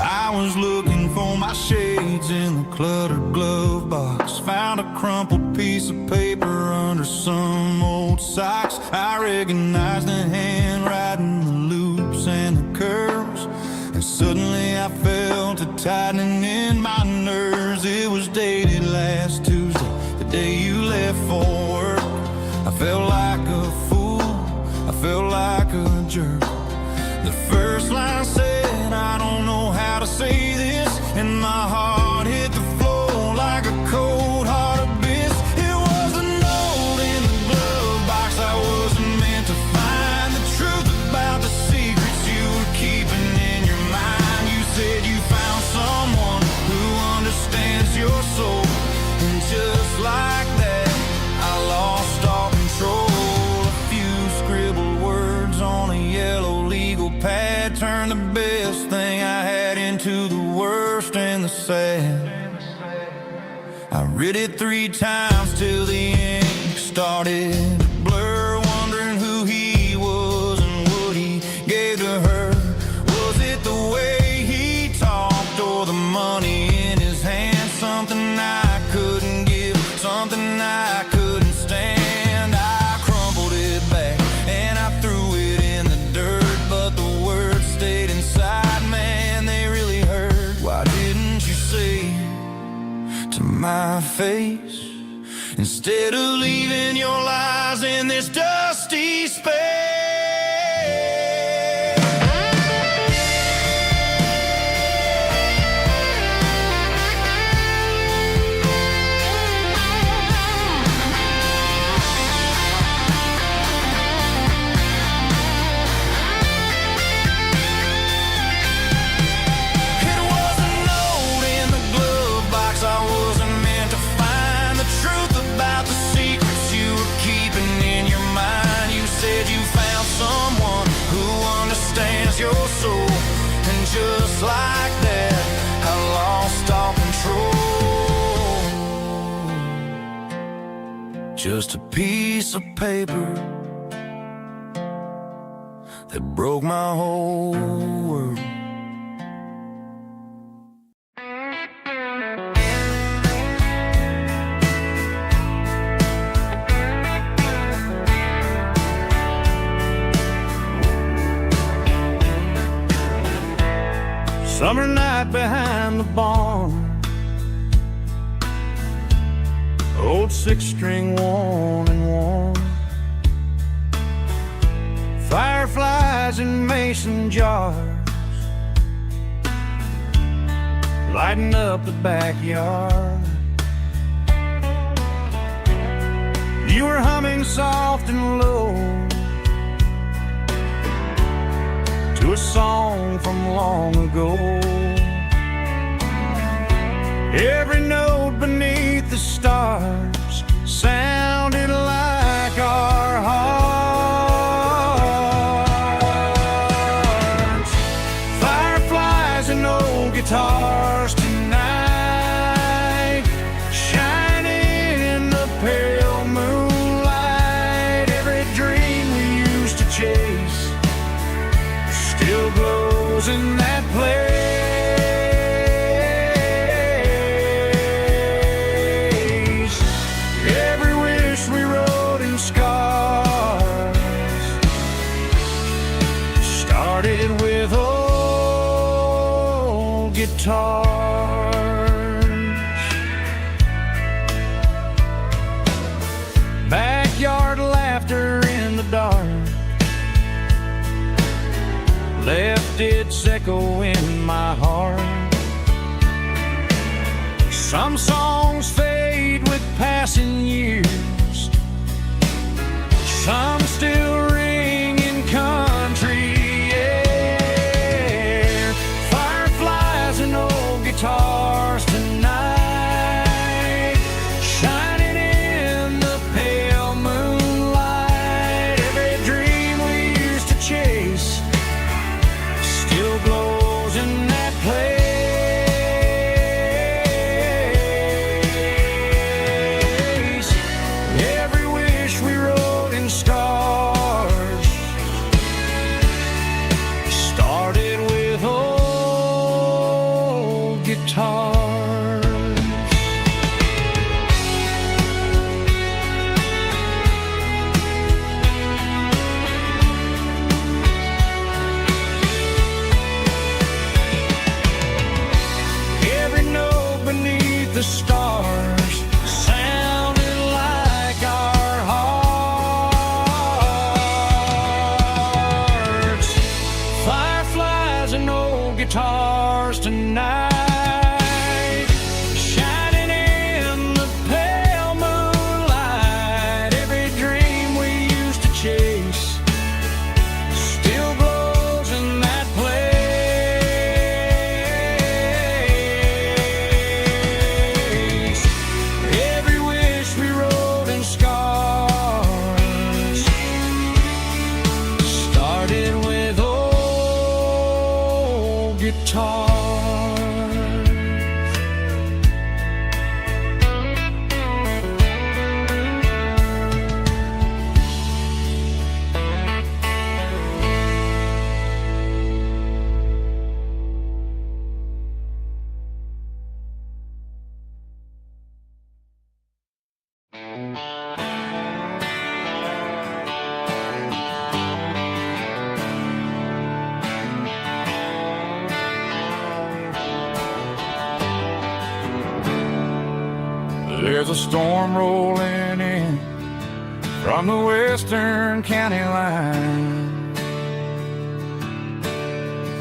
I was looking for my shades in the cluttered glove box, found a crumpled piece of paper under some old socks. I recognized the handwriting, the loops and the curves, and suddenly I felt a tightening in my nerves. It was dated like a jerk. The first line said, I don't know how to say this, and my heart hit the floor like a cold heart abyss. It was a note in the glove box I wasn't meant to find. The truth about the secrets you were keeping in your mind. You said you found someone who understands your soul, and just like that I lost all control. A few scribbled words on a yellow legal pad turned the best thing I had into the worst and the sad. I read it 3 times till the ink started to blur, wondering who he was and what he gave to her. Was it the way he talked or the money in his hand? Something I couldn't give, something I couldn't stand. I crumpled it back and I threw it in the dirt, but the words stayed inside, man, they really hurt. Why didn't you say to my face, instead of leaving your lies in this dusty space? It was a note in the glove box I wasn't meant to find. The truth about the secrets you were keeping in your mind. You said you found someone who understands your soul, and just like that I lost all control. Just a piece of paper that broke my whole world. Summer night behind the barn, old 6-string worn and worn, fireflies in mason jars lighting up the backyard. You were humming soft and low to a song from long ago. Every note beneath the stars sounded like our hearts. Fireflies and old guitars tonight, shining in the pale moonlight. Every dream we used to chase still glows in that place. Every wish we wrote in scars started with old guitars. Backyard laughter in the dark left its echo in my heart. Some songs fade with passing years, some still ring in country air. Fireflies and old guitars tonight, shining in the pale moonlight. Every dream we used to chase still glows in that place. Every wish we wrote in stars started with old guitars. Every note beneath the stars sounded like our hearts. guitars. There's a storm rolling in from the western county line.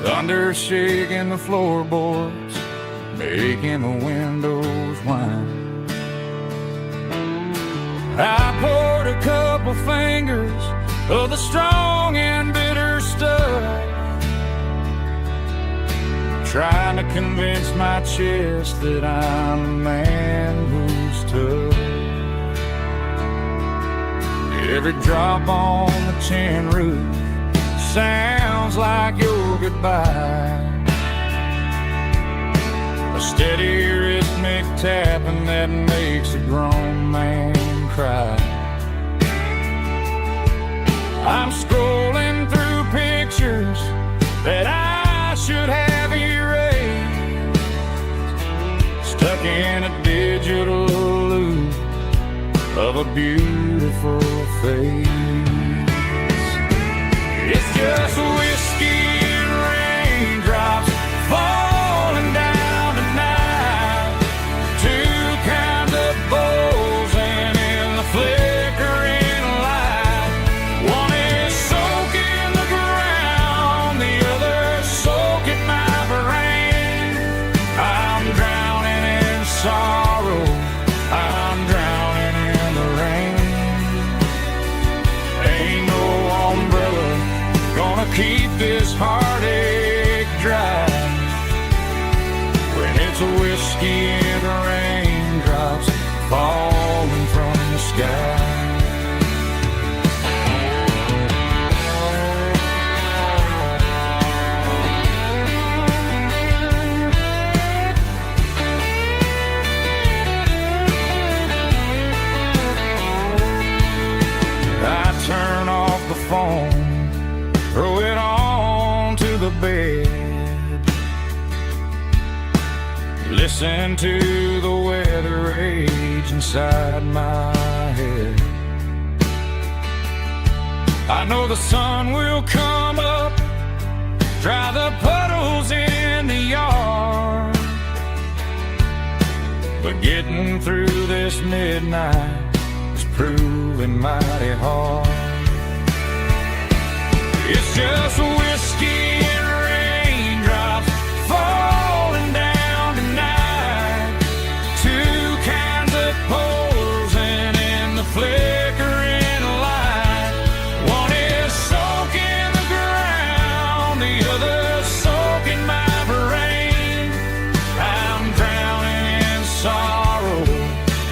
Thunder shaking the floorboards, making the windows whine. I poured a couple fingers of the strong and bitter stuff, trying to convince my chest that I'm a man who's tough. Every drop on the tin roof sounds like your goodbye, a steady rhythmic tapping that makes a grown man cry. I'm scrolling through pictures that I should have erased, stuck in a digital loop of a beautiful face. It's just whiskey and raindrops falling down tonight, two kinds of bowls and in the flickering light. One is soaking the ground, the other soaking my brain. I'm drowning in sorrow, I'm drowning in the rain. Ain't no umbrella gonna keep this heartache dry when it's a whiskey and raindrops falling from the sky. Turn off the phone, throw it on to the bed, listen to the weather rage inside my head. I know the sun will come up, dry the puddles in the yard, but getting through this midnight is proving mighty hard. It's just whiskey and raindrops falling down tonight, two kinds of poles and in the flickering light. One is soaking the ground, the other soaking my brain. I'm drowning in sorrow,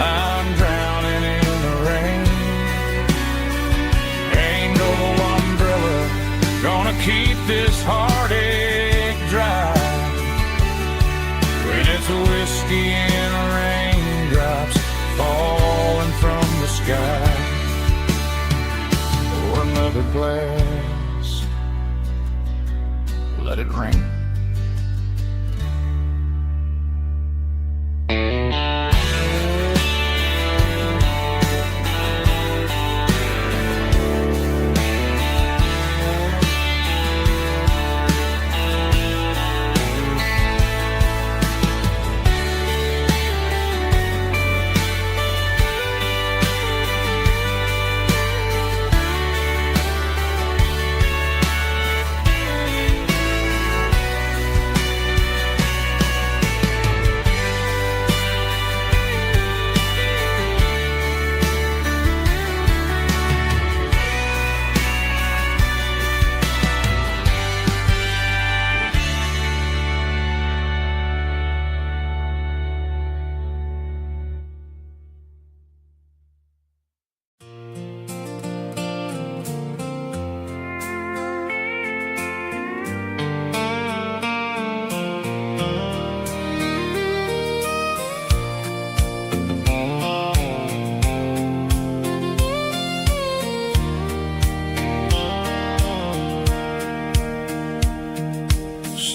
I'm drowning in the rain. Ain't no umbrella gonna keep this heartache dry when it's a whiskey and raindrops falling from the sky. Pour another glass, let it rain.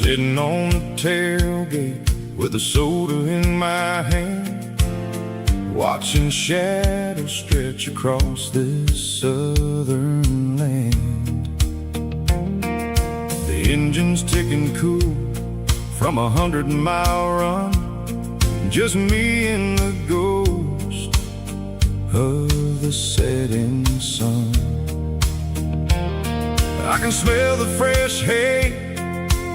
Sitting on the tailgate with a soda in my hand, watching shadows stretch across this southern land. The engine's ticking cool from 100-mile run, just me and the ghost of the setting sun. I can smell the fresh hay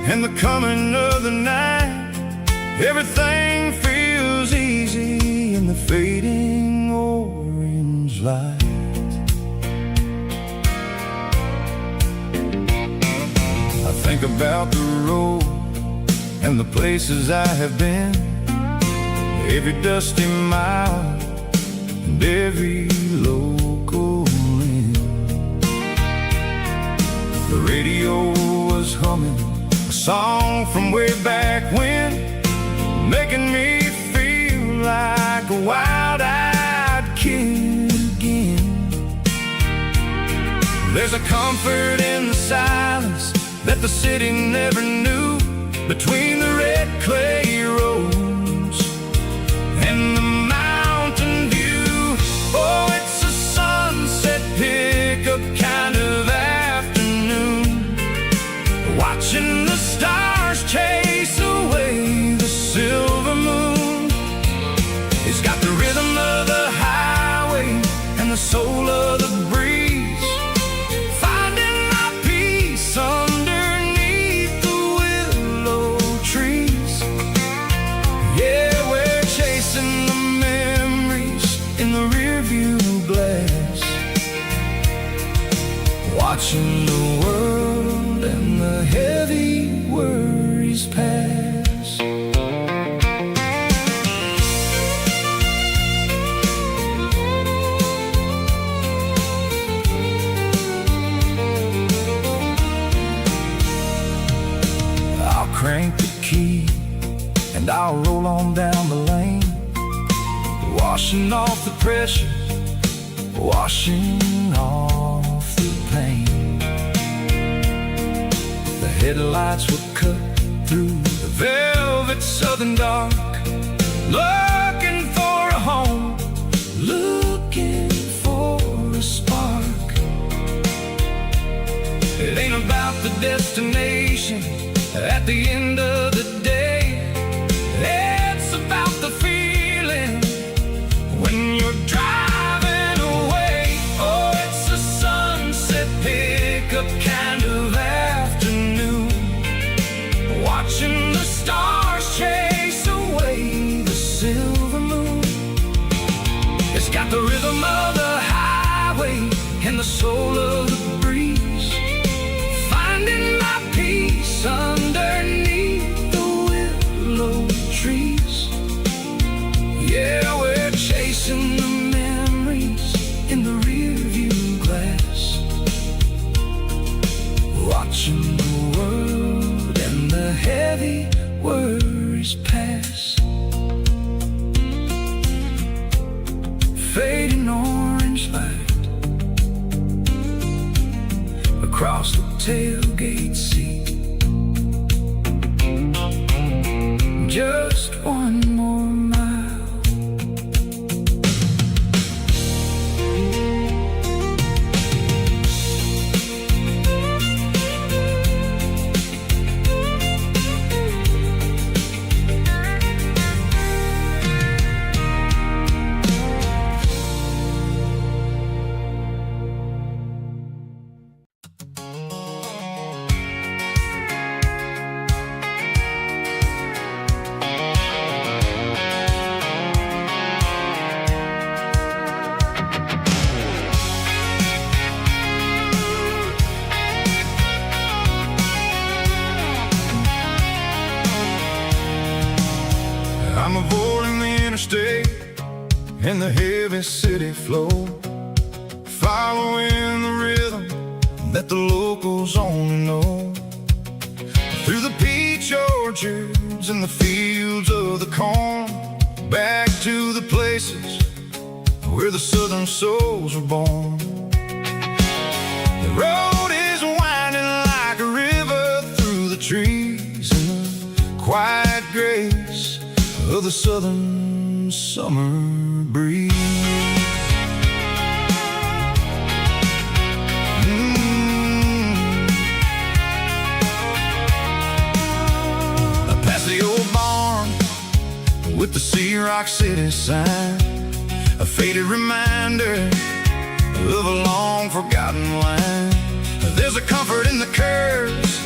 and the coming of the night. Everything feels easy in the fading orange light. I think about the road and the places I have been, every dusty mile and every local inn. The radio was humming a song from way back when, making me feel like a wild-eyed kid again. There's a comfort in the silence that the city never knew, between the red clay roads and the mountain view. Oh, it's a sunset pickup kind of afternoon, watching the stars chase away the silver moon. It's got the rhythm of the highway and the soul of the breeze, finding my peace underneath the willow trees. Yeah, we're chasing the memories in the rearview glass, watching the world and the heavy worries pass. I'll crank the key and I'll roll on down the lane, washing off the pressure, washing off the pain. The headlights will cut through the velvet southern dark, looking for a home, looking for a spark. It ain't about the destination at the end of the day, it's about the feeling when you're driving away. Oh, it's a sunset pickup kind of afternoon, watching the stars chase away the silver moon. It's got the rhythm of the highway and the soul of the breeze, finding my peace underneath the willow trees. Yeah, we're chasing the memories in the rearview glass, watching the world and the heavy worries pass. Fading orange light across the tailgate seat. Just one more mile. I'm avoiding the interstate and the heavy city flow, following the rhythm that the locals only know. Through the peach orchards and the fields of the corn, back to the places where the southern souls were born. The road is winding like a river through the trees, and of the southern summer breeze. Past the old barn with the Sea Rock City sign, a faded reminder of a long forgotten line. There's a comfort in the curves,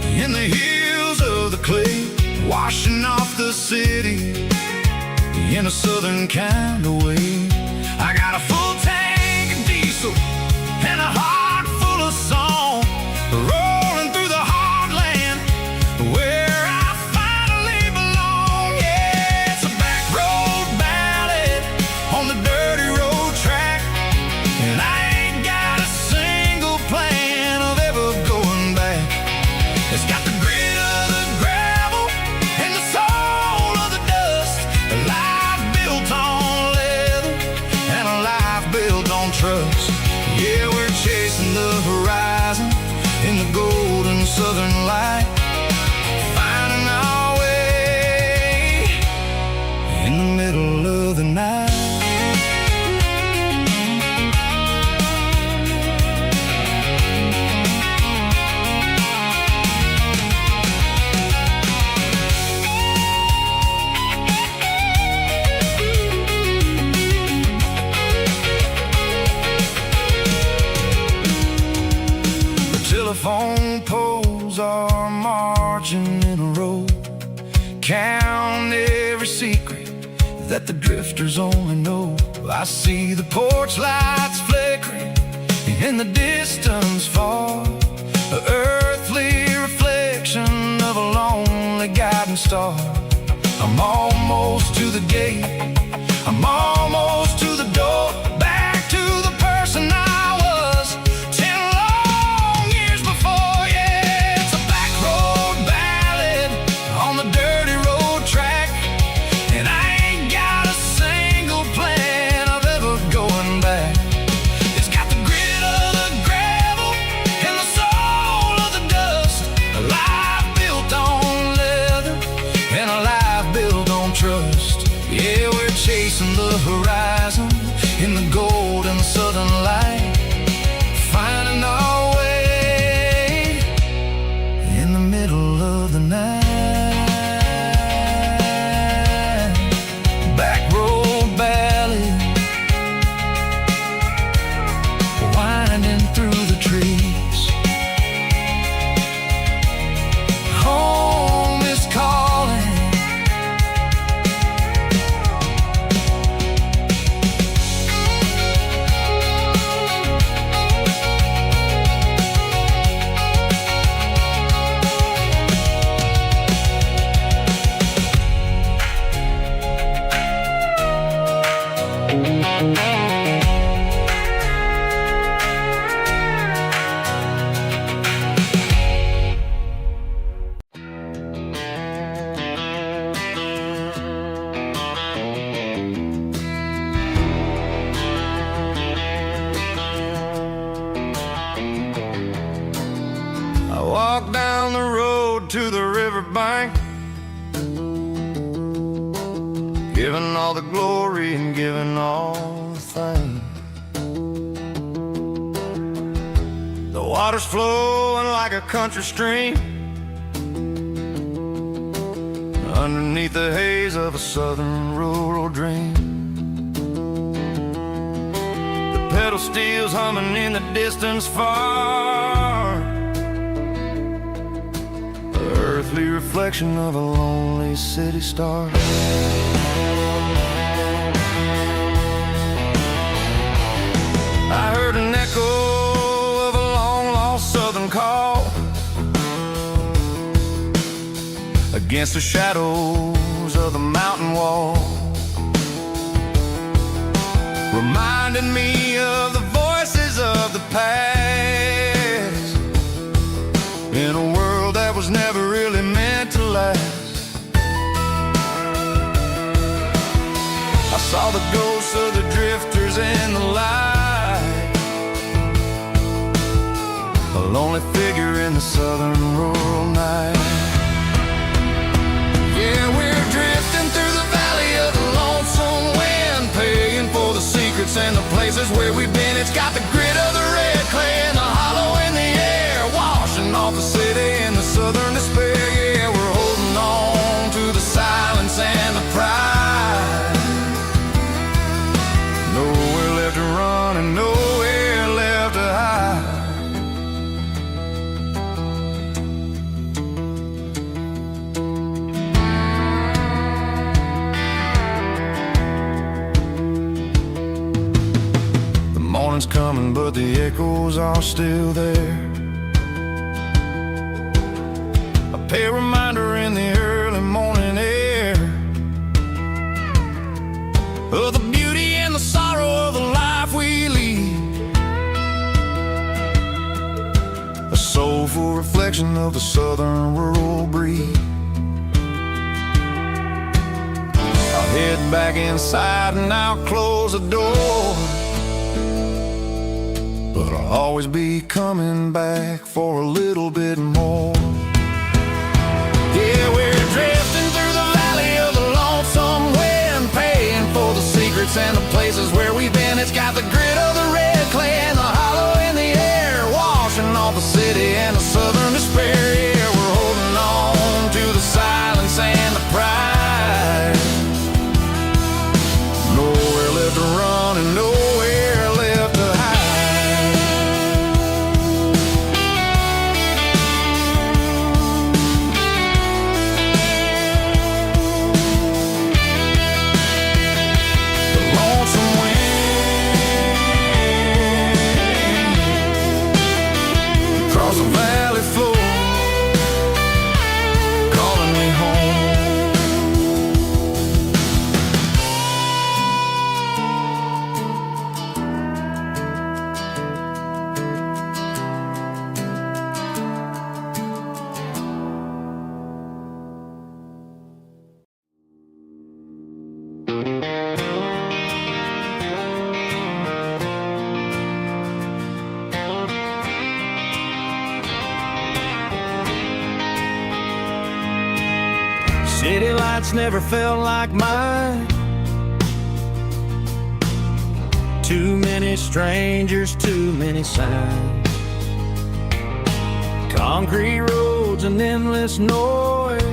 in the hills of the clay, washing off the city in a southern kind of way. I got a full tank of diesel and a heart full of song, rolling through the heartland where I finally belong. Yeah, it's a back road ballad on the dirty road track, and I ain't got a single plan of ever going back. It's got the grit of the gravel and the soul of the dust, a life built on leather and a life built on trust. Yeah, we're chasing the horizon in the golden southern light, finding our way in the middle of the night. Telephone poles are marching in a row, count every secret that the drifters only know. I see the porch lights flickering in the distance far, an earthly reflection of a lonely guiding star. I'm almost to the gate, I'm almost to the door, back to the person I was 10 long years before. Yeah, it's a back road ballad on the dirty road track, and I ain't got a single plan of ever going back. It's got the grit of the gravel and the soul of the dust, a life built on leather and a life built on trust. Yeah, we're chasing the horizon in the golden southern light, finding our way in the middle of the night. Back road ballad, winding through the trees. Home is calling. I walk down the road to the riverbank, giving all the glory and giving all the thanks. The water's flowing like a country stream underneath the haze of a southern rural dream. The pedal steel's humming in the distance far, the earthly reflection of a lonely city star. I heard an echo of a long-lost southern call against the shadows of the mountain wall, reminding me of the voices of the past in a world that was never really meant to last. I saw the ghosts of the drifters in the light, a lonely figure in the southern rural night. Yeah, we're drifting through the echoes are still there. A pale reminder in the early morning air of the beauty and the sorrow of the life we lead. A soulful reflection of the southern rural breed. I'll head back inside and I'll close the door, but I'll always be coming back for a little bit more. Yeah, we're drifting through the valley of the lonesome wind, paying for the secrets and the places where we've been. It's got the grit of the red clay and the hollow in the air, washing off the city and the southern despair. Yeah, we're holding on to the silence and the pride. Nowhere left to run and nowhere left to hide. The lonesome wind across the valley floor, calling me home. City lights never felt like mine. Too many strangers, too many signs. Concrete roads and endless noise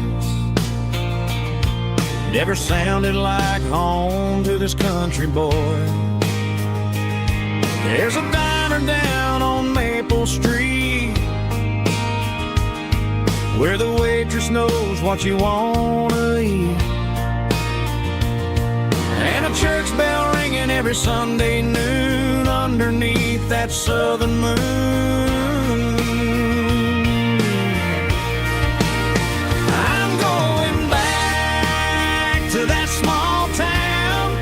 never sounded like home to this country boy. There's a diner down on Maple Street where the waitress knows what you wanna eat, and a church bell ringing every Sunday noon underneath that southern moon. I'm going back to that small town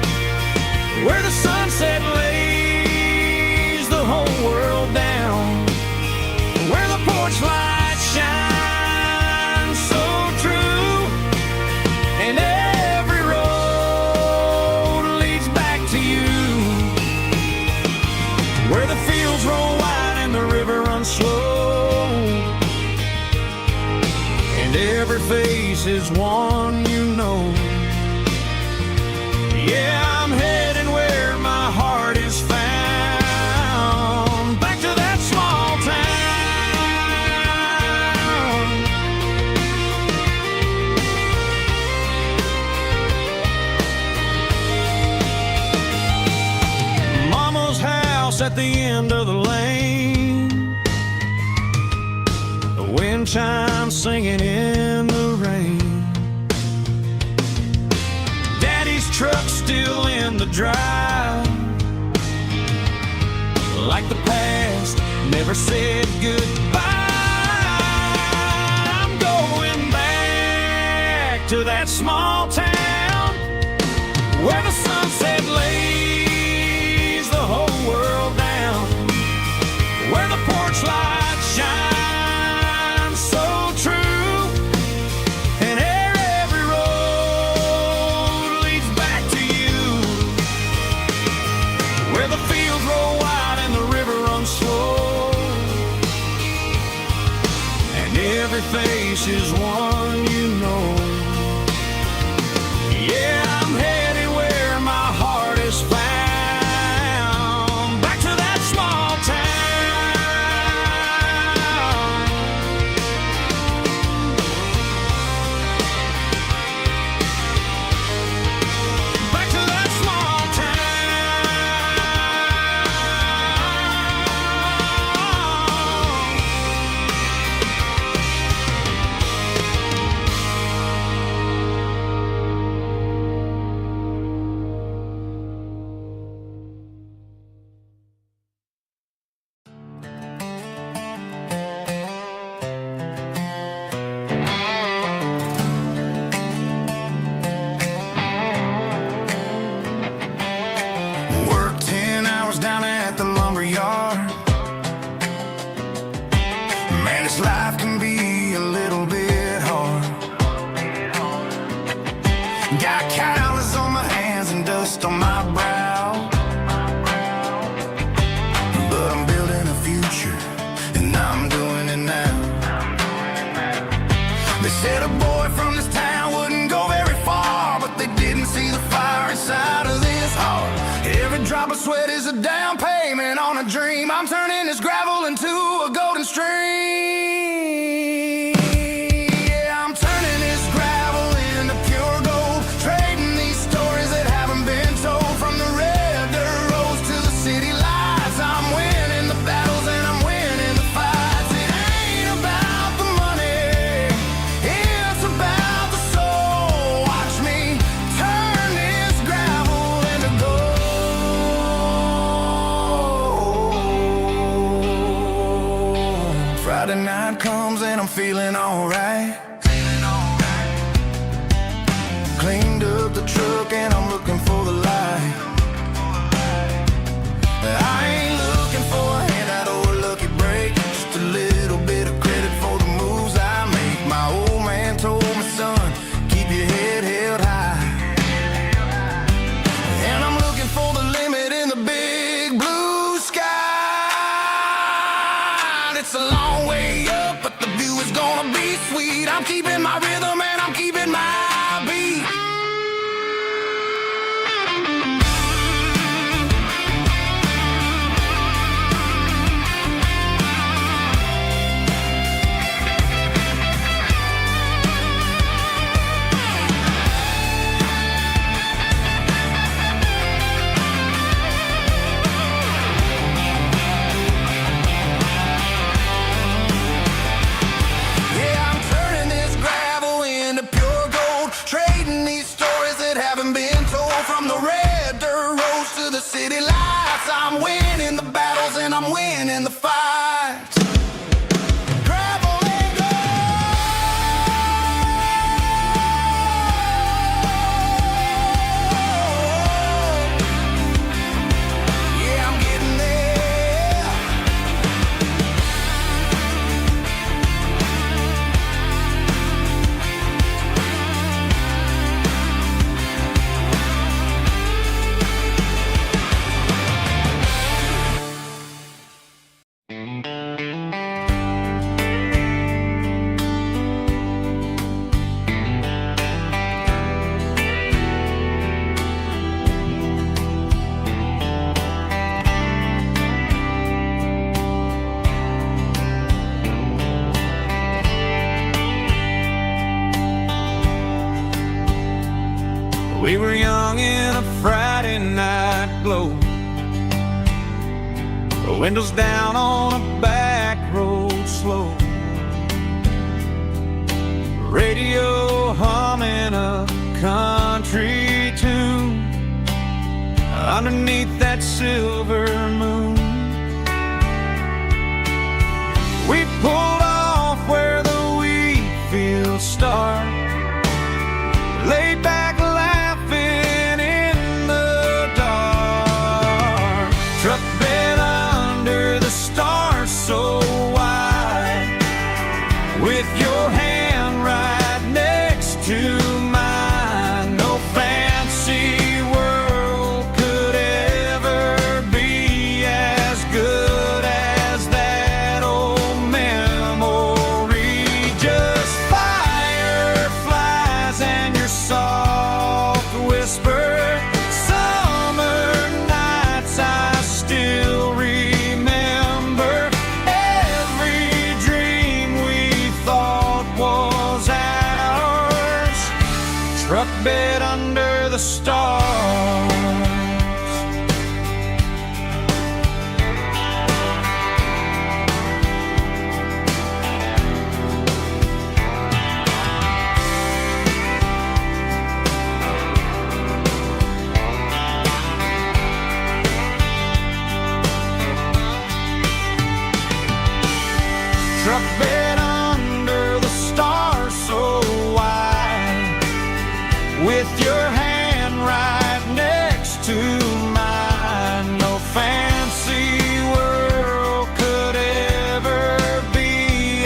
where the sunset lays the whole world down, where the porch lights shine and every road leads back to you, where the fields roll wide and the river runs slow, and every face is one you know. Yeah, I'm heading where my heart is found, back to that small town. At the end of the lane, the wind chimes singing in the rain, Daddy's truck still in the drive, like the past never said goodbye. I'm going back to that small town where the sunset lays the whole world down, where the porch lights shine so true, and every road leads back to you, where the fields roll wide and the river runs slow, and every face is one you know. Yeah, I'm headed where my heart is found, back to that small town. Back to that small town. this life can be a little bit hard. Got calluses on my hands and dust on my brow, but I'm building a future, and I'm doing it now. They said a boy from this town wouldn't go very far, but they didn't see the fire inside of this heart. Every drop of sweat is a down payment on a dream. I'm turning this gravel into a golden stream. Yeah, I'm turning this gravel into pure gold, trading these stories that haven't been told. From the red dirt roads to the city lights, I'm winning the battles and I'm winning the fights. It ain't about the money, it's about the soul. Watch me turn this gravel into gold. Friday night comes and I'm feeling alright. Cleaned up the truck and I'm looking for the light. I ain't looking for a handout or a lucky break, just a little bit of credit for the moves I make. My old man told me, son, keep your head held high. And I'm looking for the limit in the big blue sky. It's a long way up, but the view is gonna be sweet. I'm keeping my rhythm and I'm keeping my beat. Yeah, I'm turning this gravel into pure gold, trading these stories that haven't been told. From the red dirt roads to the city lights, I'm winning the battles and I'm winning the fights. Gravel and gold. Yeah, I'm getting there. We were young in a Friday night glow, the windows down on a back road slow, radio humming a country tune underneath that silver moon. We pulled off where the wheat fields start, laid back laughing in the dark. Truck bed under the stars so wide, with your hand right next to mine. No fancy world could ever be as good as that old memory. Just fireflies and your soft whisper. Summer nights I still remember. Every dream we thought was ours. Truck bed under the stars. Truck bed under the stars so wide, with your hand right next to mine. No fancy world could ever be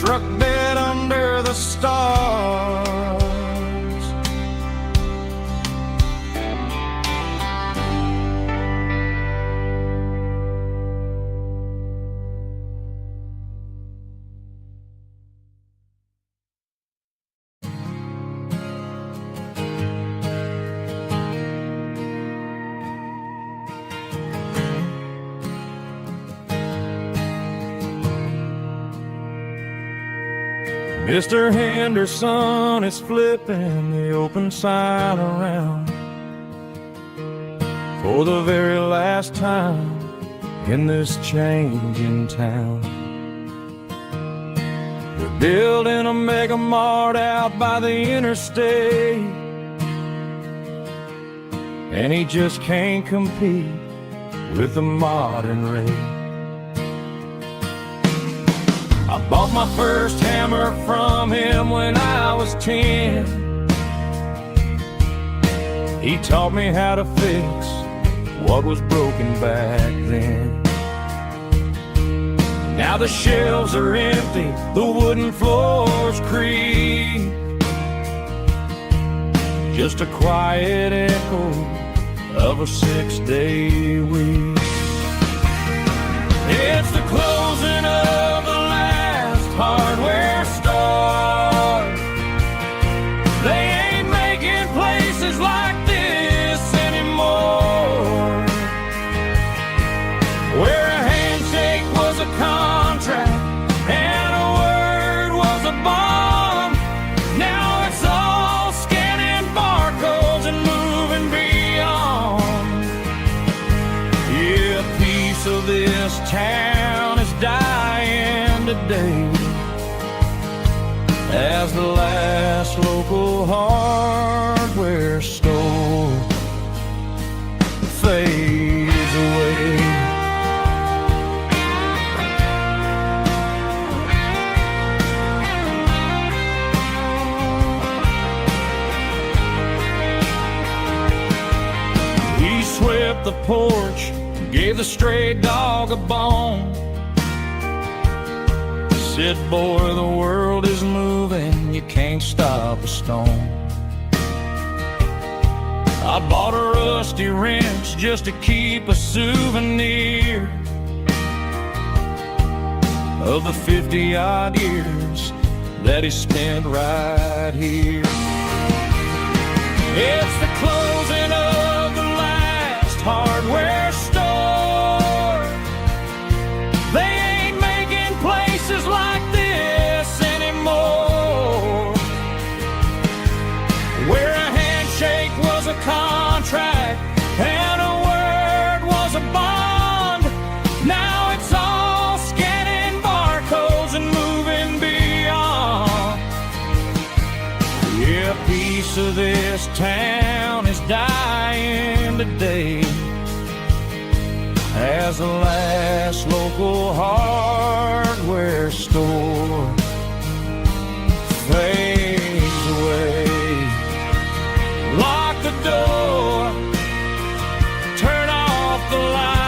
truck bed under the stars. Mr. Henderson is flipping the open sign around for the very last time in this changing town. They're building a mega mart out by the interstate, and he just can't compete with the modern rate. I bought my first hammer from him when I was 10. He taught me how to fix what was broken back then. Now the shelves are empty, the wooden floors creak, just a quiet echo of a 6-day week. It's the closing of the hardware store. They ain't making places like this anymore, where a handshake was a contract and a word was a bond. Now it's all scanning barcodes and moving beyond. Yeah, a piece of this town is dying today as the last local hardware store fades away. He swept the porch, gave the stray dog a bone, said, boy, the world is moving, you can't stop a stone. I bought a rusty wrench just to keep a souvenir of the 50-odd years that he spent right here. It's the closing of the last hardware store. They ain't making places like this anymore, where a handshake was a contract and a word was a bond. Now it's all scanning barcodes and moving beyond. Yeah, a piece of this town is dying today as the last local hardware store fades away. Lock the door, turn off the light.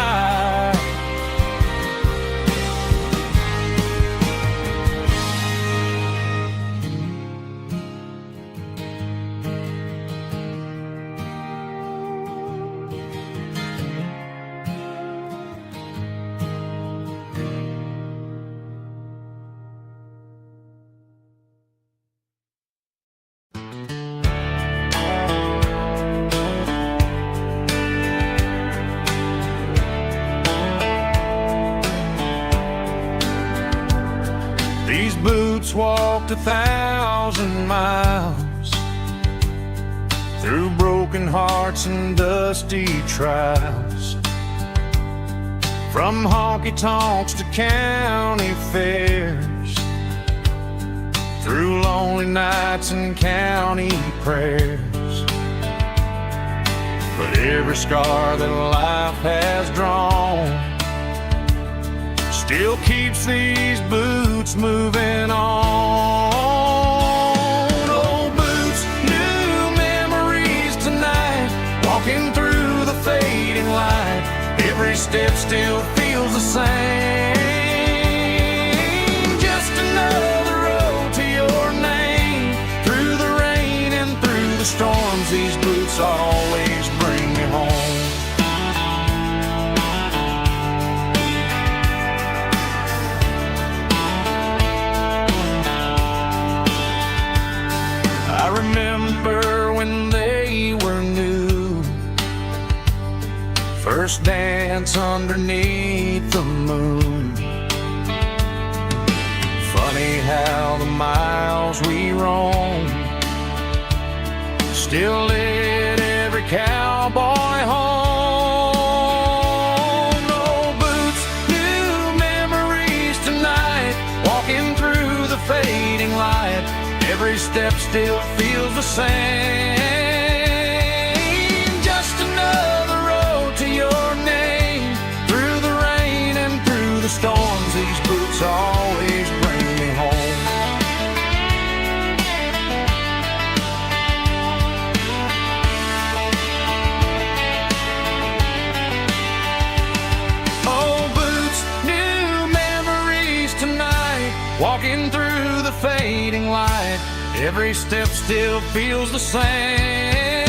These boots walked 1,000 miles through broken hearts and dusty trials, from honky-tonks to county fairs, through lonely nights and county prayers. But every scar that life has drawn still keeps these boots moving on. Old boots, new memories tonight, walking through the fading light. Every step still feels the same, just another underneath the moon. Funny how the miles we roam still lit every cowboy home. No boots, new memories tonight, walking through the fading light. Every step still feels the same. Just another road to your name, through the rain and through the storms. These boots always bring me home. Oh, boots, new memories tonight, walking through the fading light. Every step still feels the same.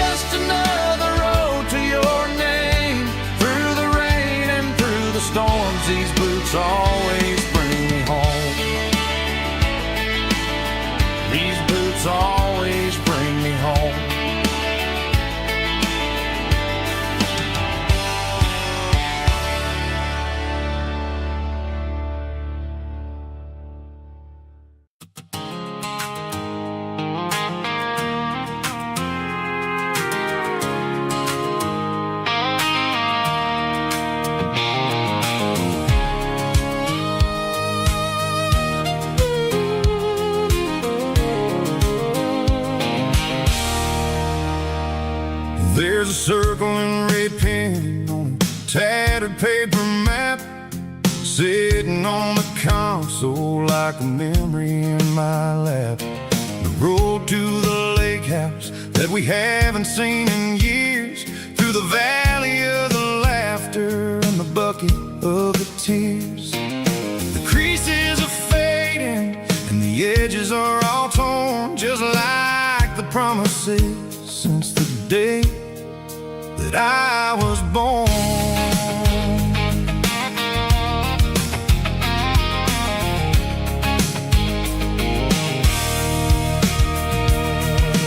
Just another road to your name, through the rain and through the storms. These boots always bring me home. These boots always bring me home. There's a circle and red pen on a tattered paper map, sitting on the console like a memory in my lap. The road to the lake house that we haven't seen in years, through the valley of the laughter and the bucket of the tears. The creases are fading and the edges are all torn, just like the promises since the day that I was born.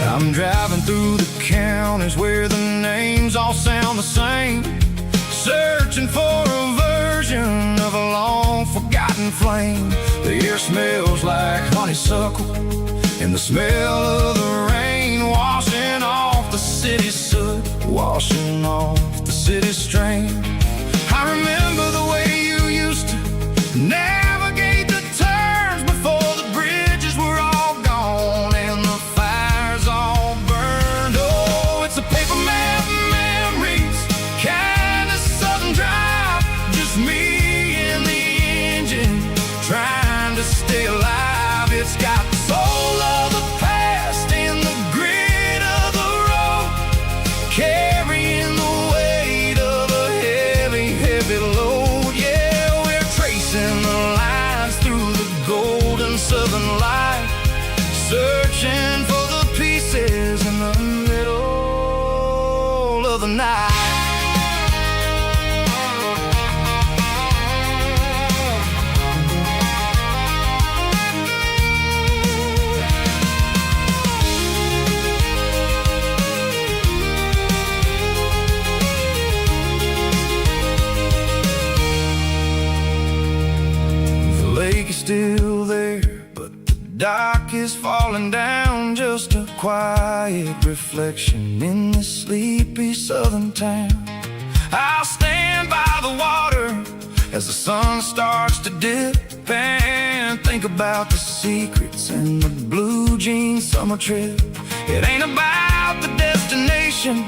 I'm driving through the counties where the names all sound the same, searching for a version of a long forgotten flame. The air smells like honeysuckle and the smell of the rain, washing off the city's soot, washing off the city's strain. I remember the way you used to navigate the turns before the bridges were all gone and the fires all burned. Oh, it's a paper map memories, kind of southern drive, just me and the engine trying to stay alive. It's got the soul of the past and the grit of the road, carrying the weight of a heavy, heavy load. Yeah, we're tracing the lines through the golden southern light, searching for the pieces in the middle of the night. The lake is still there, but the dock is falling down, just a quiet reflection in this sleepy southern town. I'll stand by the water as the sun starts to dip and think about the secrets and the blue jean summer trip. It ain't about the destination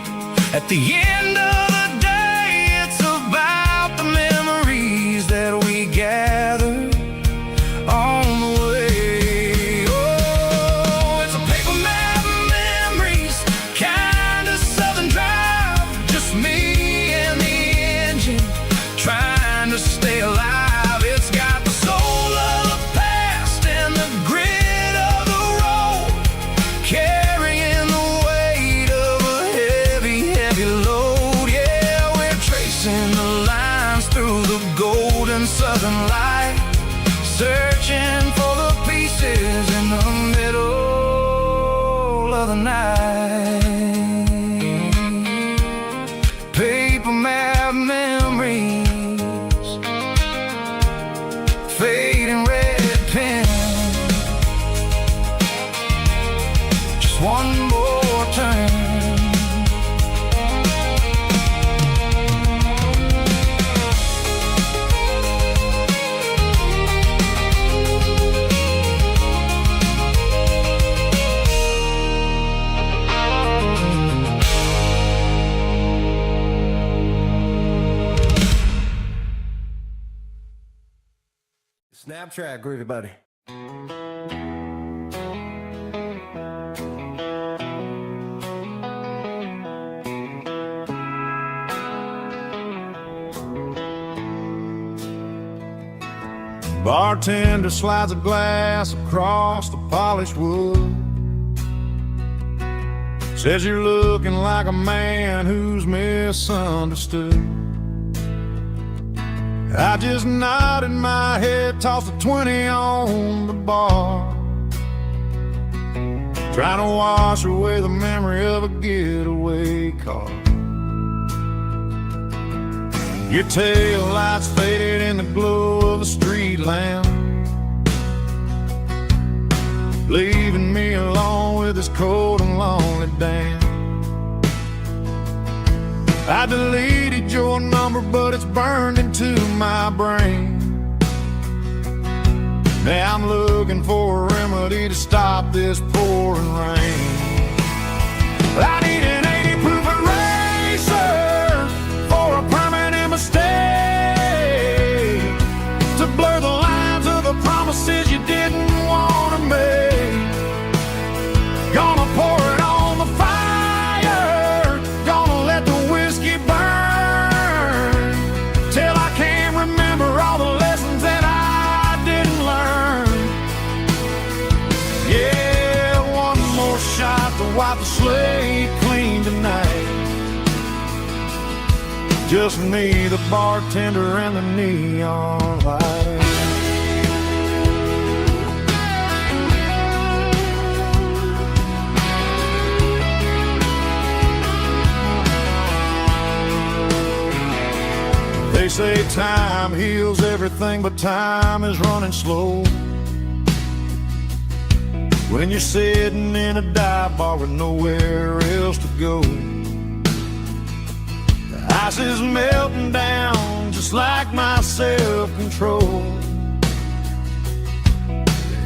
at the end of the day, it's about the memories that we gather on the way. Oh, it's a paper map memories, kind of southern drive, just me and the engine trying to stay alive. It's got the soul of the past and the grit of the road, carrying the weight of a heavy, heavy load. Yeah, we're tracing the lines through the golden southern light, searching for the pieces in the middle of the night. Paper map have memories, fading red pen. Just one more turn. Snap track, groovy buddy. Bartender slides a glass across the polished wood. Says you're looking like a man who's misunderstood. I just nodded my head, tossed a 20 on the bar, trying to wash away the memory of a getaway car. Your tail lights faded in the glow of a street lamp, leaving me alone with this cold and lonely damn. I deleted your number, but it's burned into my brain. Now I'm looking for a remedy to stop this pouring rain. I need an 80 proof eraser for a permanent mistake, to blur the lines of the promises you didn't want to make. Gonna pour it on the fire, gonna let the whiskey burn, till I can't remember all the lessons that I didn't learn. Yeah, one more shot to wipe the slate clean tonight. Just me, the bartender, and the neon light. They say time heals everything, but time is running slow when you're sitting in a dive bar with nowhere else to go. The ice is melting down just like my self-control.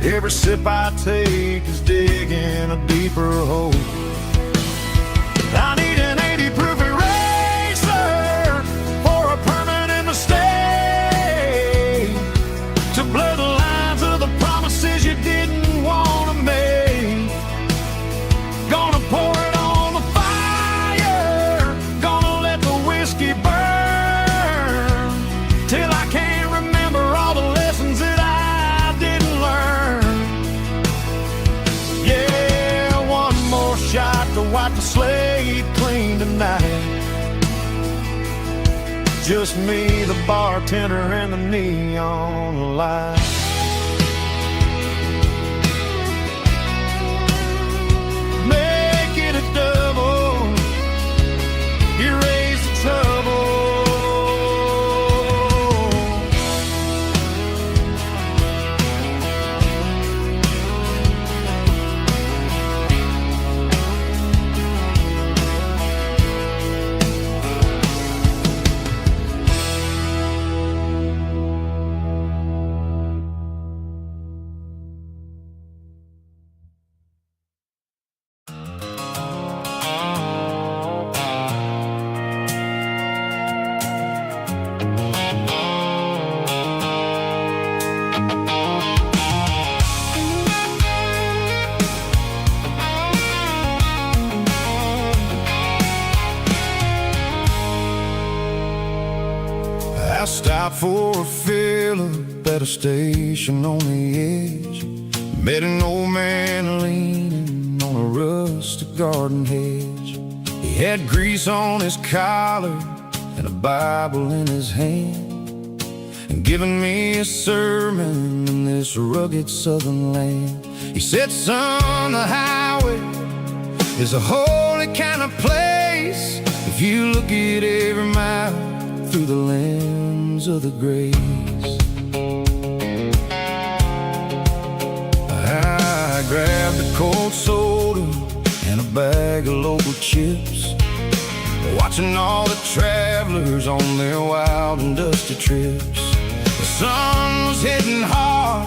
Every sip I take is digging a deeper hole. I need an 80 proof eraser for a permanent mistake, to blur the lines of the promises you didn't want to make. Gonna pour it on the fire, gonna let the whiskey burn, till I can't remember all the lessons that I didn't learn. Yeah, one more shot to wipe the slate clean tonight. Just me, the bartender, and the neon light. Make it a double, erase the trouble. I stopped for a fill-up at a station on the edge. Met an old man leaning on a rustic garden hedge. He had grease on his collar and a Bible in his hand, and giving me a sermon in this rugged southern land. He said, son, the highway is a holy kind of place. If you look at every mile, through the lens of the grace. I grabbed a cold soda and a bag of local chips, watching all the travelers on their wild and dusty trips. The sun was hitting hard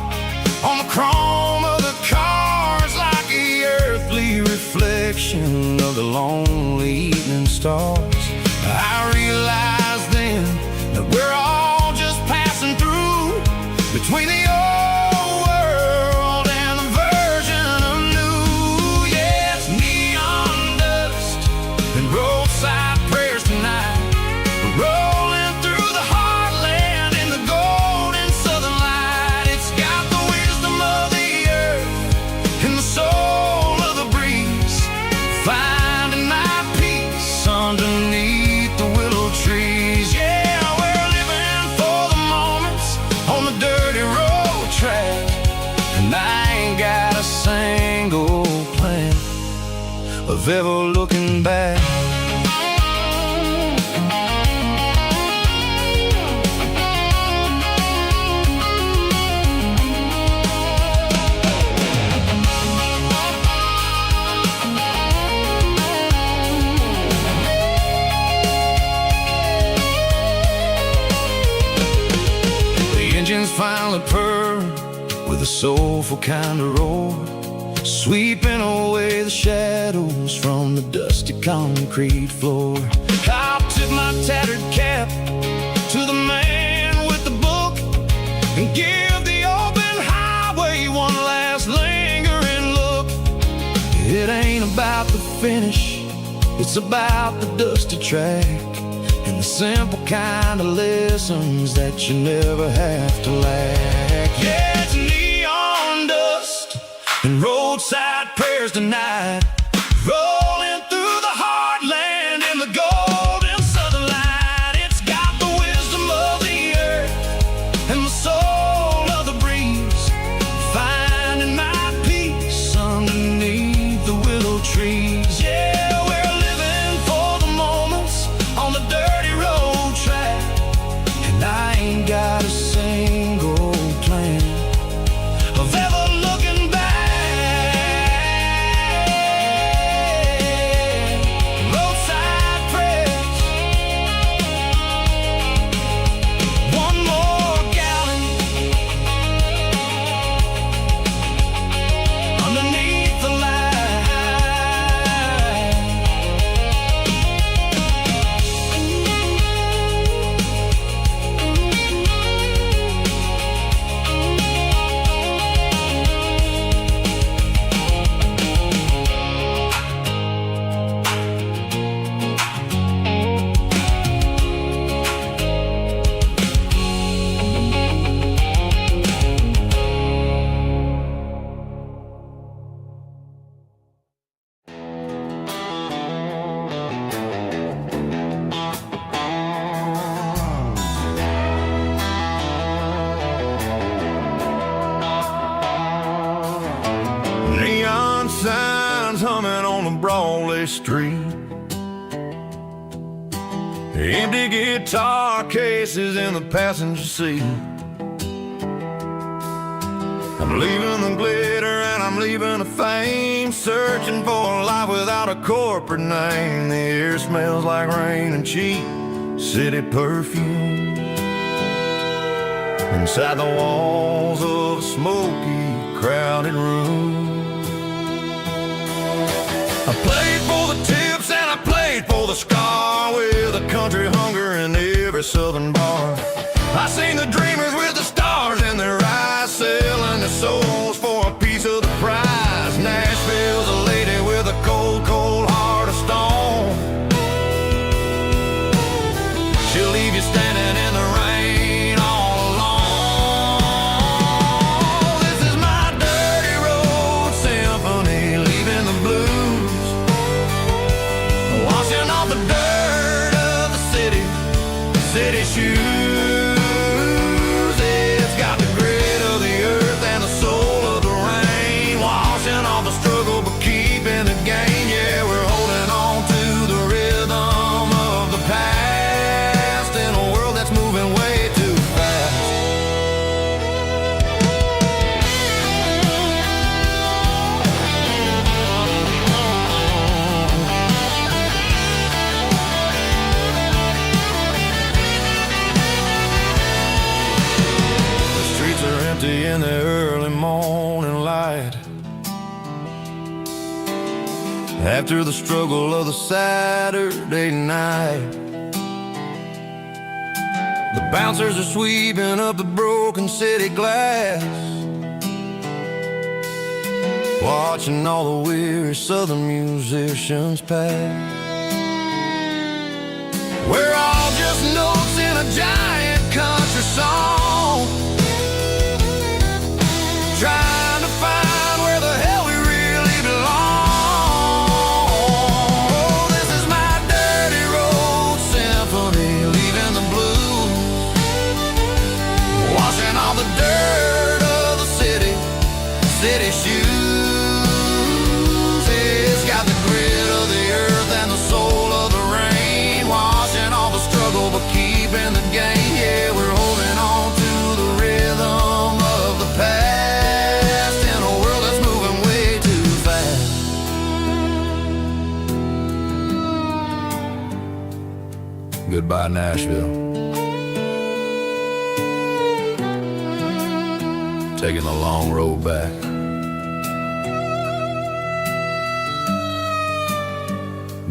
on the chrome of the cars, like the earthly reflection of the lonely evening stars. I realized then that we're all just passing through between the old world and the version of new. Yeah, it's neon dust and roadside prayers tonight, rolling through the heartland in the golden southern light. It's got the wisdom of the earth and the soul of the breeze, finding my peace underneath the willow trees. Yeah, we're living for the moments on the dirty road track, and I ain't got a single plan of ever looking back. Engines finally purr with a soulful kind of roar, sweeping away the shadows from the dusty concrete floor. I'll tip my tattered cap to the man with the book and give the open highway one last lingering look. It ain't about the finish, it's about the dusty track and the simple kind of lessons that you never have to lack. Yeah, it's neon dust and roadside prayers tonight, rolling through the heartland in the golden southern light. It's got the wisdom of the earth and the soul of the breeze, finding my peace underneath the willow trees. Yeah, we're living for the moments on the dirty road track, and I ain't got a single plan of ever looking back. Roadside prayers, one more gallon underneath the light. Neon signs humming on the Broadway street, empty guitar cases in the passenger seat. I'm leaving the glitter and I'm leaving the fame, searching for a life without a corporate name. The air smells like rain and cheap city perfume inside the walls of a smoky, crowded room. I played for the tips and I played for the scar, with a country hunger in every southern bar. I seen the dreamers with the stars in their eyes, selling their souls for a piece of the prize. Nashville's a lady with a cold, cold heart of stone. She'll leave you standing in the rain all alone. This is my dirty road symphony, leaving the blues, washing off the dirt of the city shoes. It's got the grit of the earth and the soul of the rain, washing off the struggle but keeping the gain. Yeah, we're holding on to the rhythm of the past in a world empty in the early morning light. After the struggle of the Saturday night, the bouncers are sweeping up the broken city glass, watching all the weary southern musicians pass. We're all just notes in a giant country song, trying to find where the hell we really belong. Oh, this is my dirty road symphony, leaving the blues, washing all the dirt of the city shoes. It's got the grit of the earth and the soul of the rain, washing all the struggle but keeping the game. Yeah, we're holding on to the rhythm of the past in a world that's moving way too fast. Goodbye, Nashville. Taking the long road back.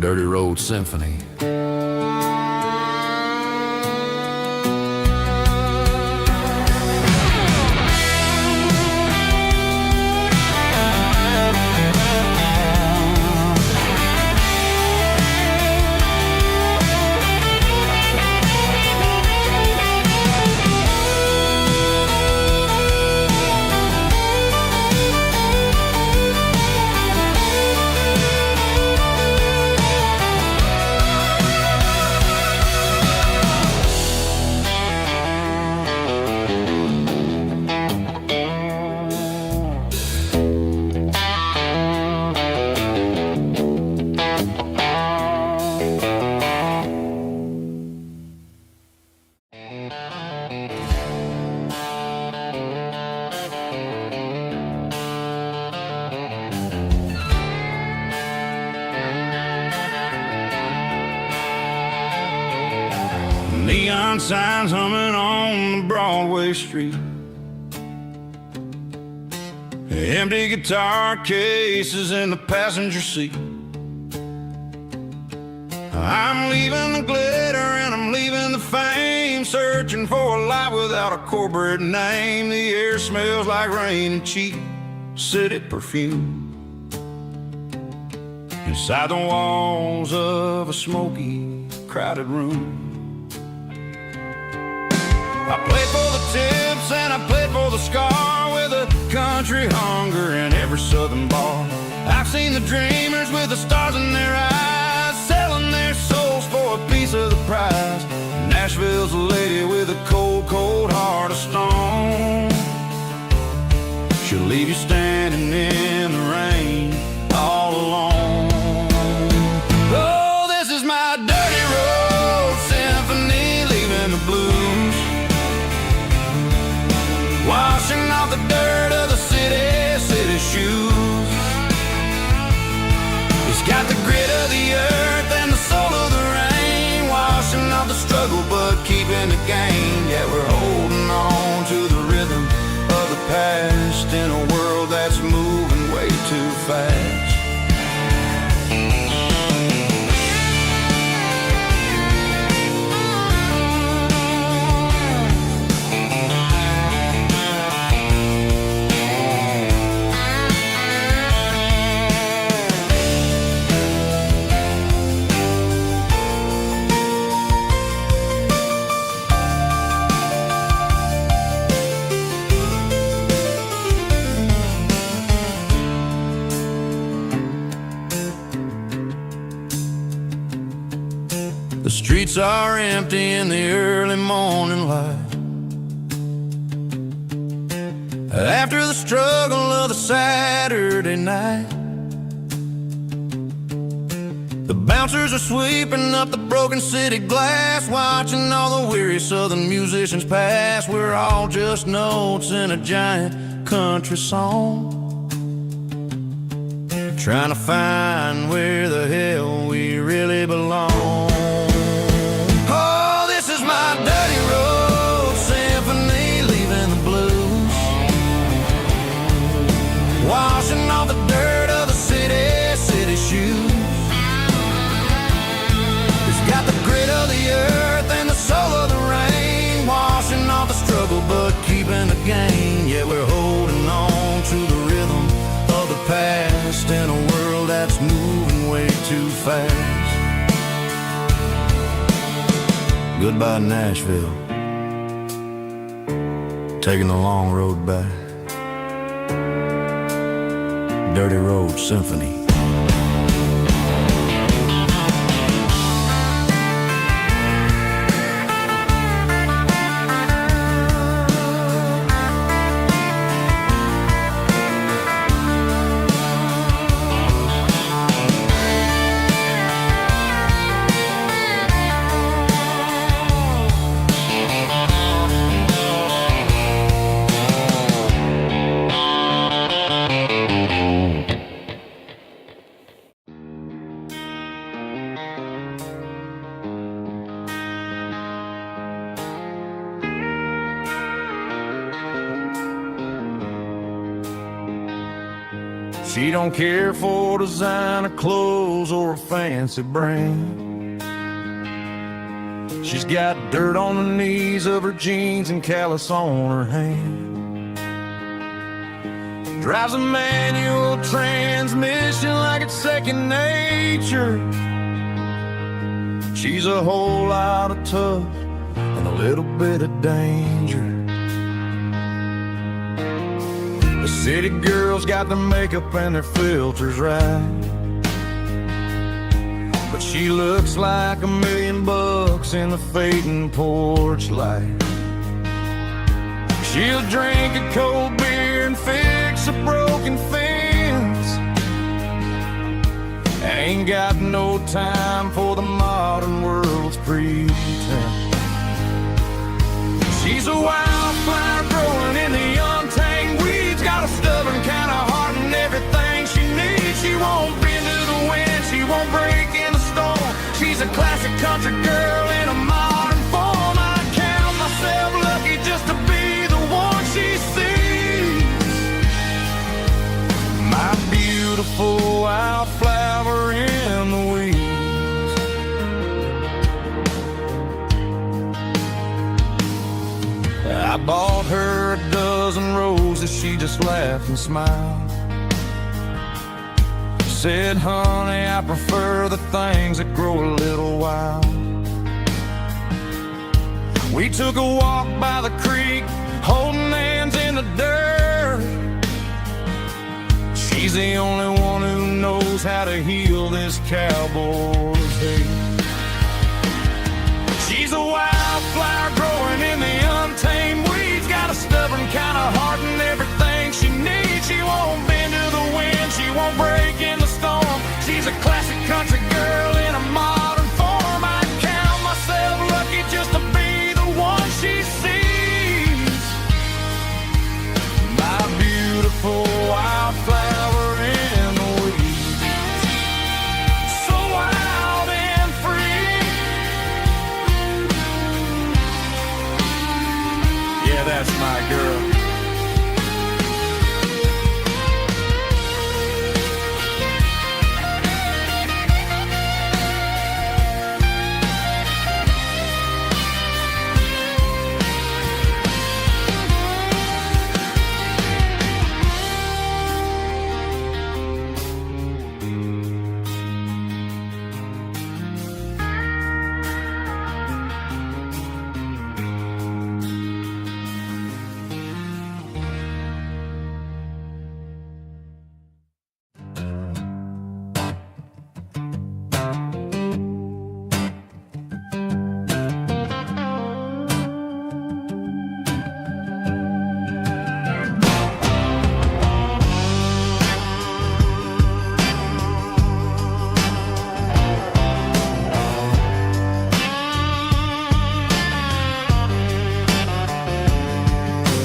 Dirty Road Symphony. Neon signs humming on the Broadway street, empty guitar cases in the passenger seat. I'm leaving the glitter and I'm leaving the fame, searching for a life without a corporate name. The air smells like rain and cheap city perfume inside the walls of a smoky, crowded room. I played for the tips and I played for the scar, with a country hunger in every southern bar. I've seen the dreamers with the stars in their eyes, selling their souls for a piece of the prize. Nashville's a lady with a cold, cold heart of stone. She'll leave you standing in the rain all alone. Oh, this is my dirty road symphony, leaving the blues, washing off the dirt of the city shoes. It's got the grit of the earth and the soul of the rain, washing off the struggle but keeping the game. Yeah, we're holding on to the rhythm of the past in a world that's moving way too fast. The streets are empty in the early morning light, after the struggle of the Saturday night. The bouncers are sweeping up the broken city glass, watching all the weary southern musicians pass. We're all just notes in a giant country song, trying to find where the hell we really belong. Oh, this is my dirty road symphony, leaving the blues, Goodbye Nashville, taking the long road back. Dirty Road Symphony. She don't care for designer clothes or a fancy brand. She's got dirt on the knees of her jeans and callus on her hand. Drives a manual transmission like it's second nature. She's a whole lot of tough and a little bit of danger. The city girls got their makeup and their filters right, but she looks like $1 million in the fading porch light. She'll drink a cold beer and fix a broken fence. Ain't got no time for the modern world's pretense. She's a wildflower growing in the untamed weeds. Got a stubborn kind of heart and everything she needs. She won't bend to the wind, she won't break in the storm. She's a classic country girl in a modern form. I count myself lucky just to be the one she sees. My beautiful wildflower in the weeds. I bought her a dozen roses, she just laughed and smiled. Said, honey, I prefer the things that grow a little wild. We took a walk by the creek, holding hands in the dirt. She's the only one who knows how to heal this cowboy's hate. She's a wildflower growing in the untamed weeds. Got a stubborn kind of heart and everything she needs. She won't bend to the wind, she won't break in the storm. She's a classic country girl in a modern form. I count myself lucky just to be the one she sees. My beautiful wildflower in the weeds. So wild and free. Yeah, that's my girl.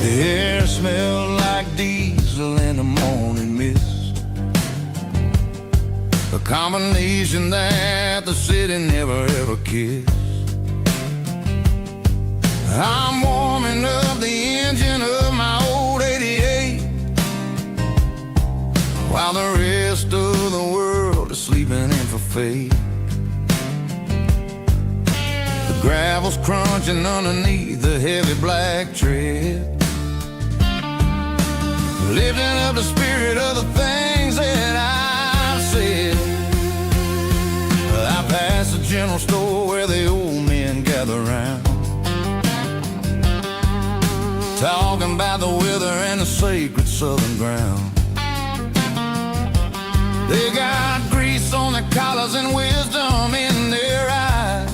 The air smelled like diesel in the morning mist, a combination that the city never ever kissed. I'm warming up the engine of my old 88, while the rest of the world is sleeping in for fate. The gravel's crunching underneath the heavy black tread, lifting up the spirit of the things that I've said. I passed the general store where the old men gather round. talking about the weather and the sacred southern ground. They got grease on their collars and wisdom in their eyes,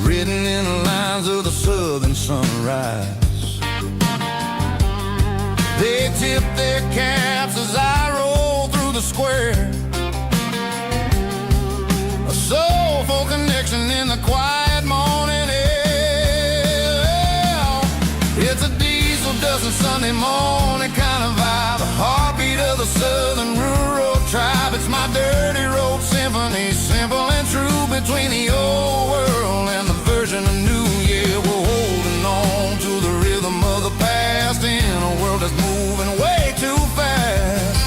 written in the lines of the southern sunrise. They tip their caps as I roll through the square, a soulful connection in the quiet morning air. It's a diesel dusting Sunday morning kind of vibe, the heartbeat of the southern rural tribe. It's my dirty road symphony, simple and true, between the old world and the version of new. Yeah, we're holding on to the rhythm of the past in a world that's moving way too fast.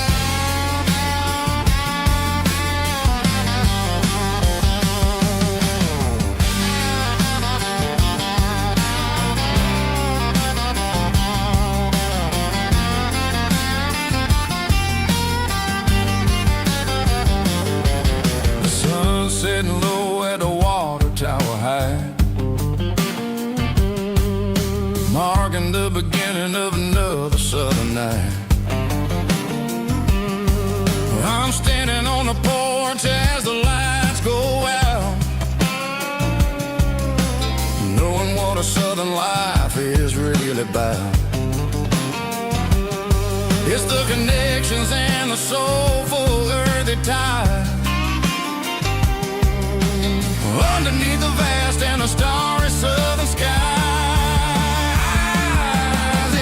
The sun setting low at the water tower high, marking the beginning of another southern night. I'm standing on the porch as the lights go out, knowing what a southern life is really about. It's the connections and the soulful earthy ties, underneath the vast and the starry southern skies.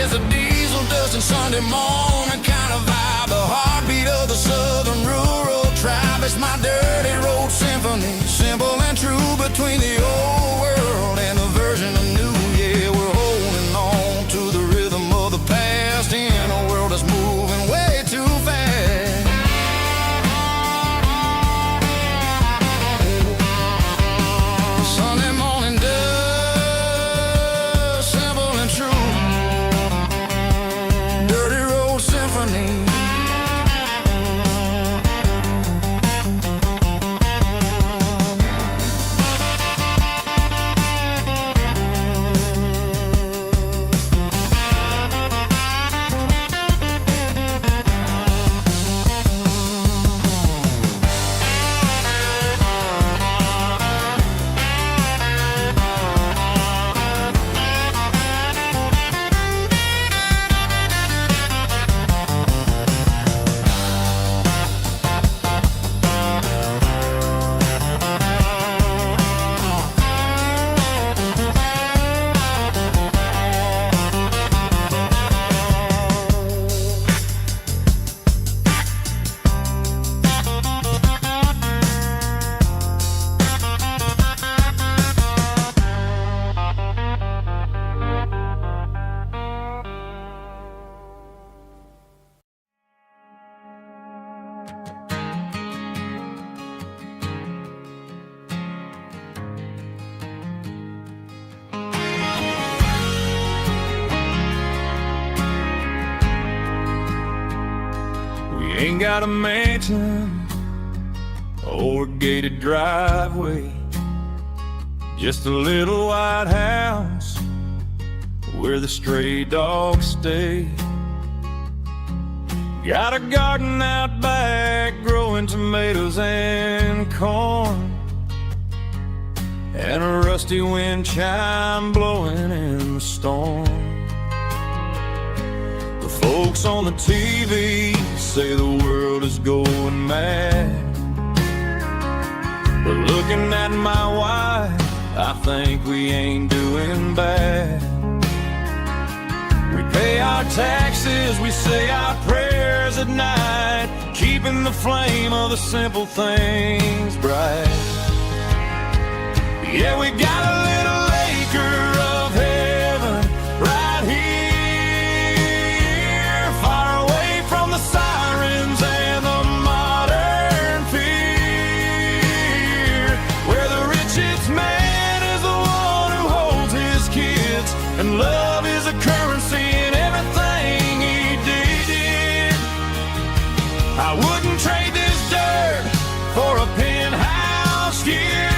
It's a diesel dusting Sunday morning kind of vibe, the heartbeat of the southern rural tribe. It's my dirty road symphony, simple and true, between the old world and the version of new. Yeah, we're holding on to the rhythm of the past in a world that's moving way too fast. Sunday morning dust, simple and true, dirty road symphony. Ain't got a mansion or a gated driveway, just a little white house where the stray dogs stay. Got a garden out back growing tomatoes and corn, and a rusty wind chime blowing in the storm. The folks on the TV say the world is going mad, but looking at my wife, I think we ain't doing bad. We pay our taxes, we say our prayers at night, keeping the flame of the simple things bright. Yeah, we got a little acre of heaven right here, far away from the sirens and the modern fear, where the richest man is the one who holds his kids, and love is a currency in everything he did. I wouldn't trade this dirt for a penthouse here.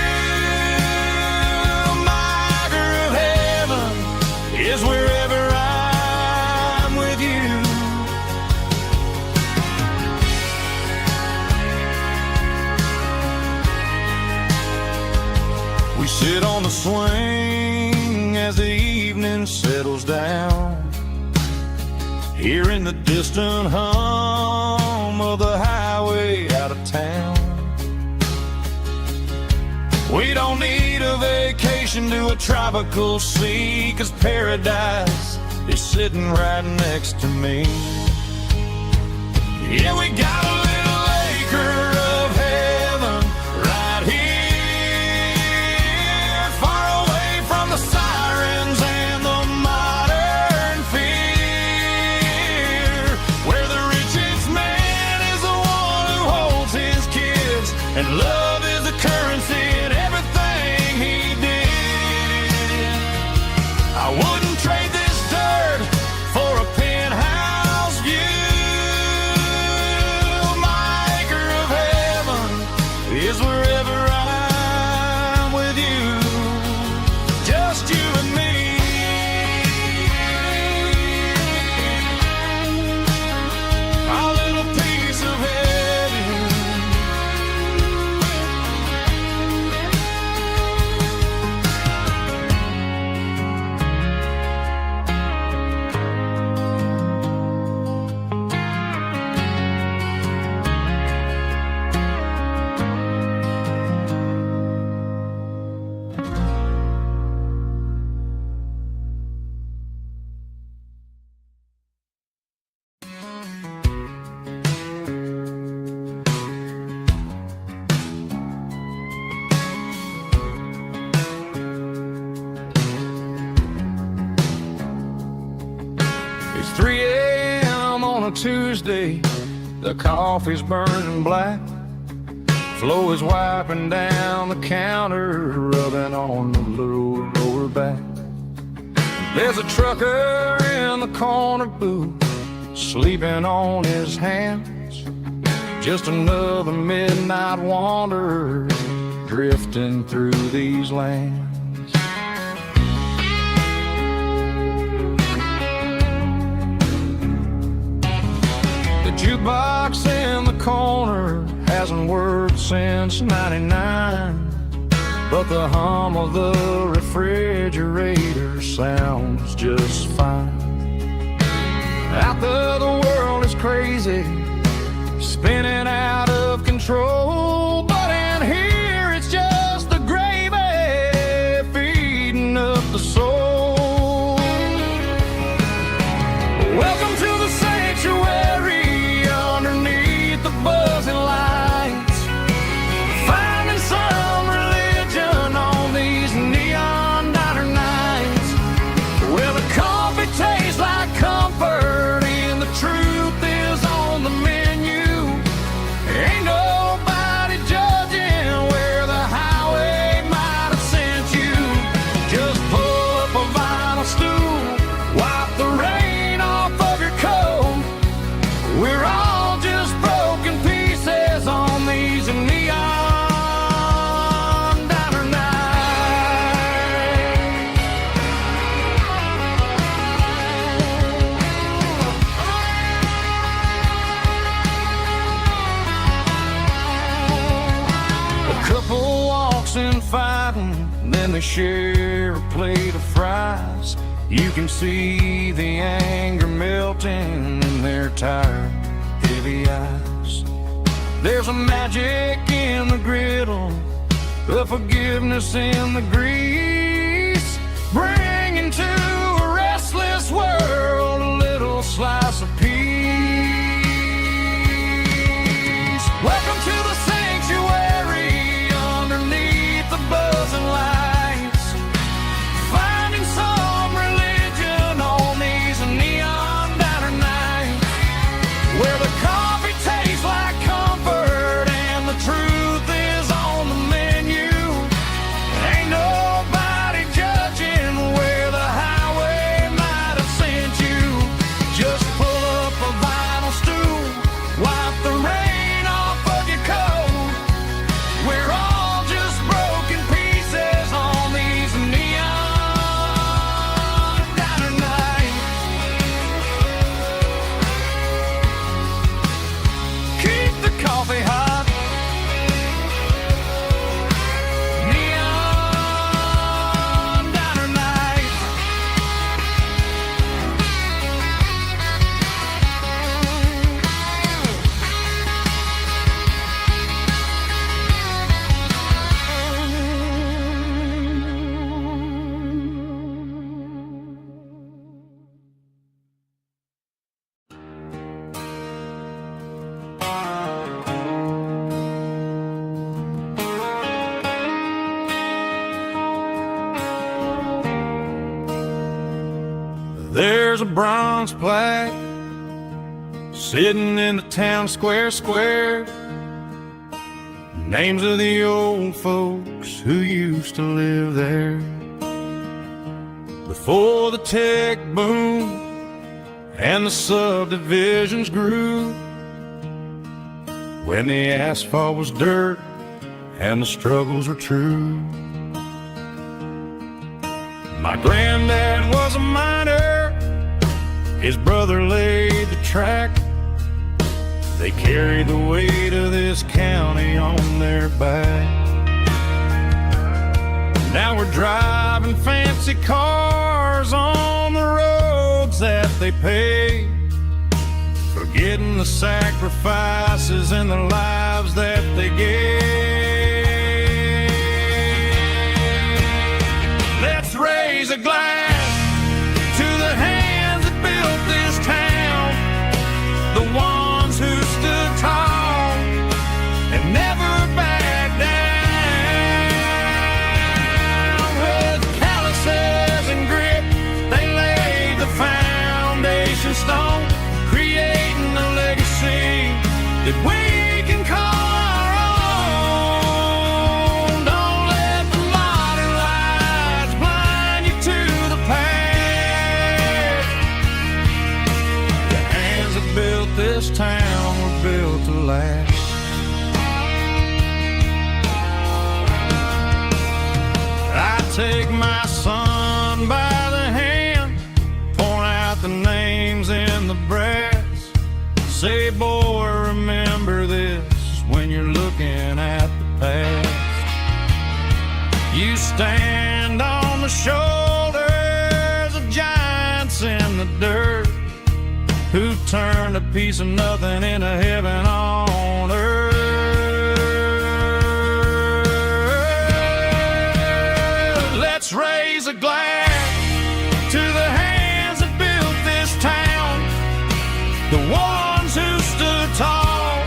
morning settles down, hearing the distant hum of the highway out of town. We don't need a vacation to a tropical sea, 'cause paradise is sitting right next to me. Yeah, we got a little acre of heaven right here, far away from the sirens and the modern fear, where the richest man is the one who holds his kids, and love is the currency in everything he did. I wouldn't trade this dirt for a penthouse view. My acre of heaven is wherever I'm with you, just you and me. Our little piece of heaven. It's 3 a.m. on a Tuesday, the coffee's burning black, Flo is wiping down the counter, rubbing on the little lower back. There's a trucker in the corner booth, sleeping on his hands, just another midnight wanderer drifting through these lands. The jukebox in the corner hasn't worked since '99, but the hum of the refrigerator sounds just fine. Out there the world is crazy, spinning out of control, but in here it's just the gravy feeding up the soul. Welcome to the sanctuary underneath the buzzing lights, finding some religion on these neon diner nights, where the coffee tastes like comfort and the truth is on the menu. Ain't nobody judging where the highway might have sent you. Just pull up a vinyl stool, wipe the rain off of your coat. We're all just broken pieces on these neon diner nights. A couple walks in fighting, then they share a plate of fries. You can see the anger melting in their tired, heavy eyes. There's a magic in the griddle, a forgiveness in the grease, bringing to a restless world a little slice of peace. Welcome to the sanctuary underneath the buzzing lights, finding some religion on these neon diner nights, where the coffee tastes like comfort and the truth is on the menu. Ain't nobody There's a bronze plaque sitting in the town square. Names of the old folks who used to live there. Before the tech boom and the subdivisions grew, when the asphalt was dirt and the struggles were true. My granddad was a miner, his brother laid the track. They carried the weight of this county on their back. Now we're driving fancy cars on the roads that they paved, forgetting the sacrifices and the lives that they gave. Let's raise a glass to the hands that built this town, the ones who stood tall and never backed down. With calluses and grit, they laid the foundation stone, creating a legacy that we can call our own. Don't let the modern lights blind you to the past. The hands that built this town were built to last. I take my son by the hand, point out the names in the brass. Say, boy, remember this when you're looking at the past. You stand on the shoulders of giants in the dirt, who turned a piece of nothing into heaven on earth. Let's raise a glass to the hands that built this town, the ones who stood tall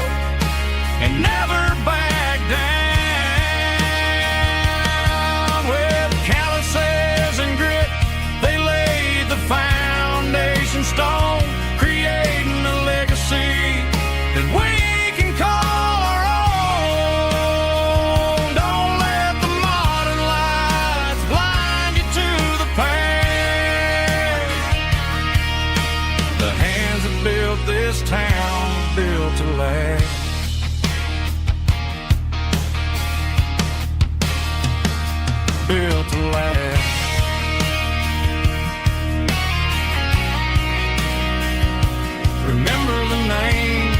and never backed down. With calluses and grit, they laid the foundation stone, creating a legacy that we can call our own. Don't let the modern lights blind you to the past. The hands that built this town built to last. Built to last. Remember the names.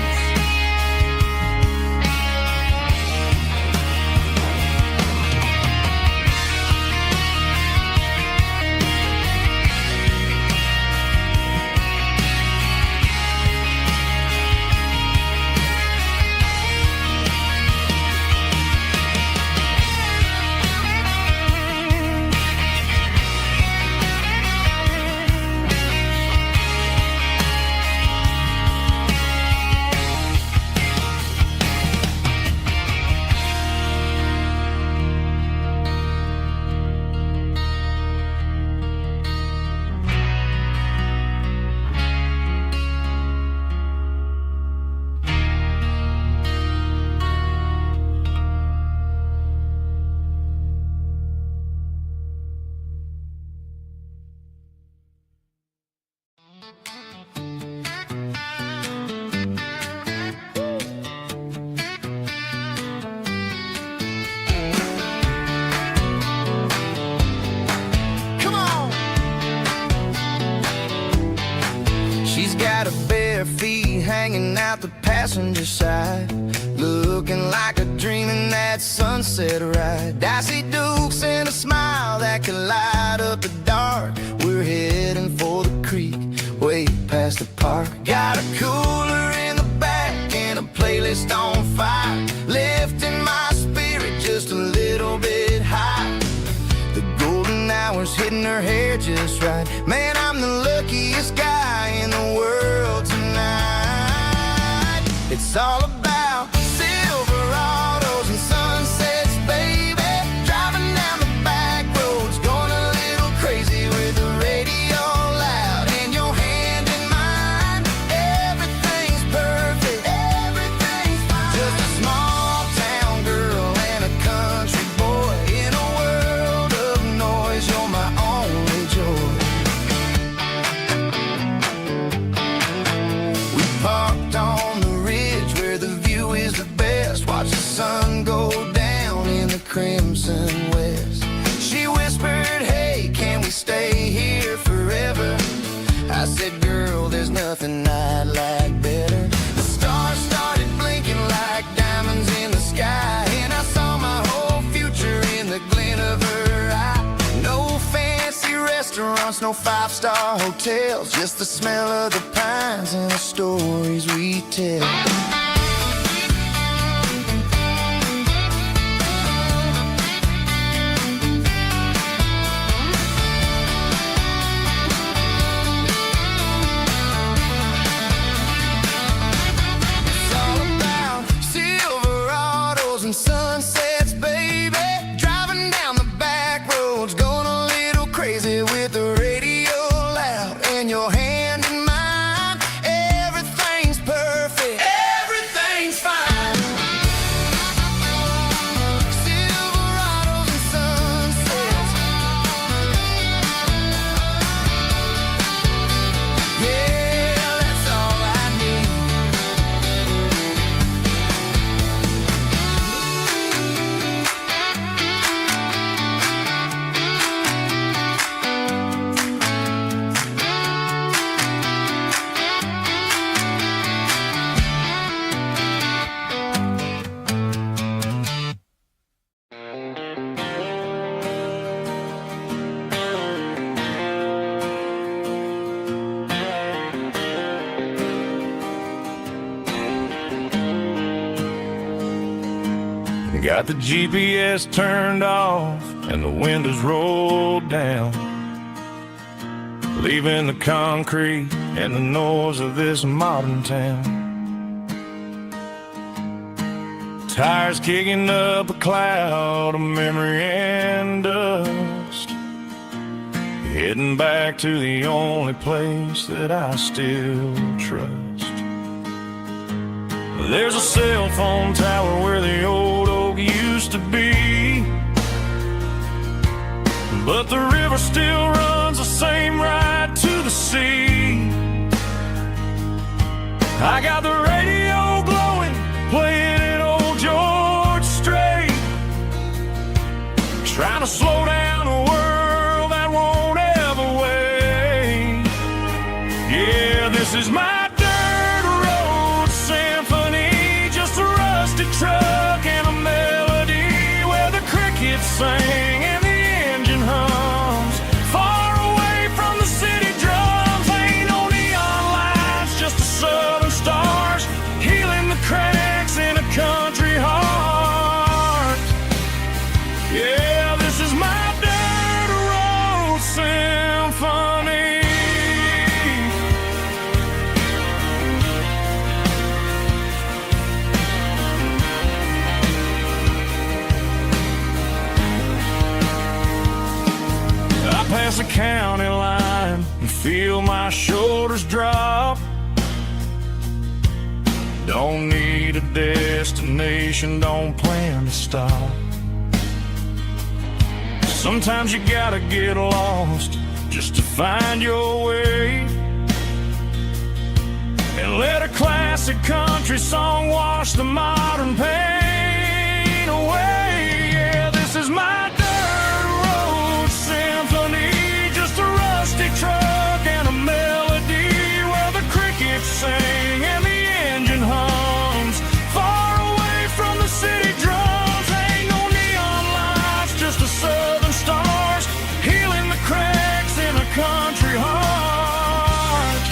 Come on. She's got her bare feet hanging out the passenger side, looking like a dream in that sunset ride. Dicey dukes and a smile that can light up the dark. We're heading for the creek, way past the park. Got a cooler in the back and a playlist on fire, lifting my spirit just a little bit high. The golden hours hitting her hair just right. Man, I'm the luckiest guy in the world tonight. It's all about Silverados and sunsets, baby. Driving down the back roads, going a little crazy with the radio loud. restaurants, no five-star hotels, just the smell of the pines and the stories we tell. It's all about Silverados and sunsets, baby. Driving down the back roads, going a little crazy with the radio loud and your hand in mine. Everything's perfect, everything's fine. Silverados and sunsets, yeah, that's all I need. Got the GPS turned off and the windows rolled down, leaving the concrete and the noise of this modern town. Tires kicking up a cloud of memory and dust, heading back to the only place that I still trust. There's a cell phone tower where the old oak used to be, but the river still runs the same right to the sea. I got the radio glowing, playing an old George Strait, trying to slow down a world that won't ever wait. Yeah, this is my dirt road symphony, just a rusty truck and a melody where the crickets sing and the engine hums. Far away from the city drums, ain't no neon lights, just the southern stars healing the cracks in a country heart. Yeah, this is my dirt road symphony. I pass the county line and feel my shoulders drop. Don't need a destination, don't plan to stop. Sometimes you gotta get lost just to find your way, and let a classic country song wash the modern pain away. Yeah, this is my dirt road symphony, just a rusty truck and a melody where the crickets sing and the engine hums. Far away from the city drums, ain't no neon lights, just the southern stars healing the cracks in a country heart.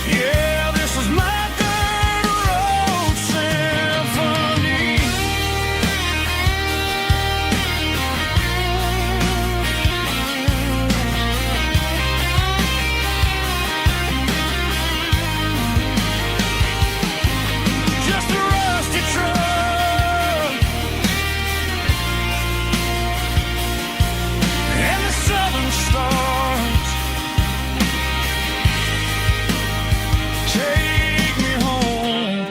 Yeah, this is my dirt road symphony. Just a rusty truck and the southern stars take me home.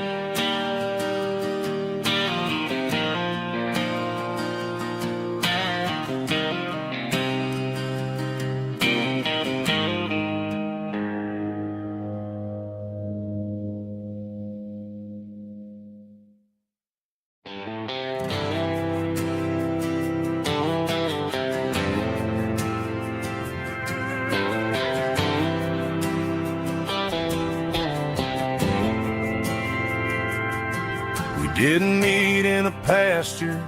We didn't meet in a pasture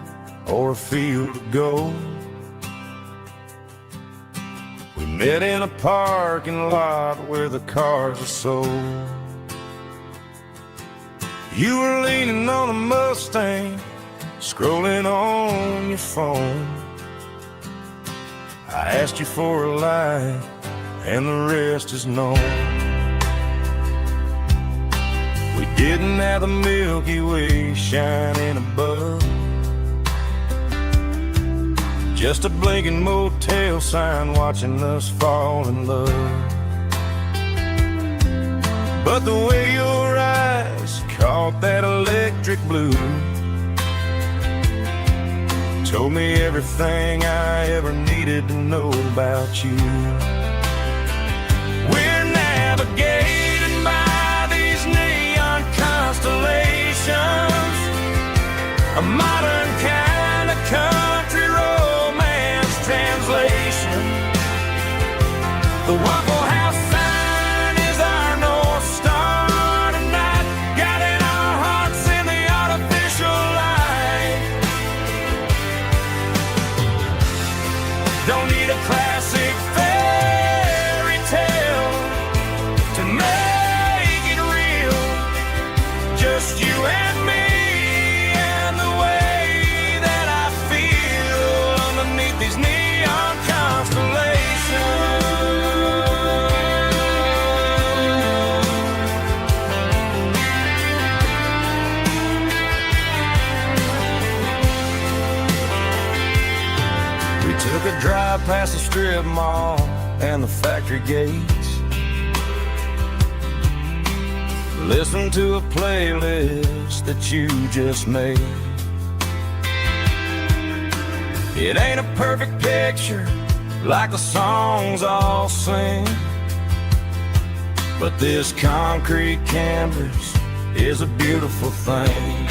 or a field of gold. We met in a parking lot where the cars are sold. You were leaning on a Mustang, scrolling on your phone. I asked you for a light, and the rest is known. We didn't have the Milky Way shining above, just a blinking motel sign watching us fall in love. But the way your eyes caught that electric blue told me everything I ever needed to know about you. We're navigating by these neon constellations, a modern kind of country romance translation. The Waffle House sign is our North Star tonight, guiding our hearts in the artificial light. Don't need a classic fairy tale to make it real. Just you and me and the way that I feel underneath these neon constellations. We took a drive past the strip mall and the factory gates, listened to a playlist that you just made. It ain't a perfect picture like the songs all sing, but this concrete canvas is a beautiful thing.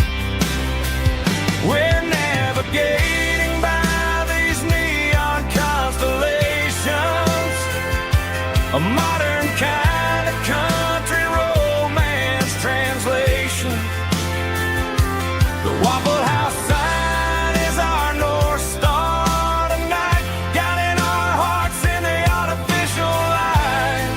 We're navigating by these neon constellations, a modern kind of country romance translation. The Waffle House sign is our North Star tonight, guiding our hearts in the artificial light.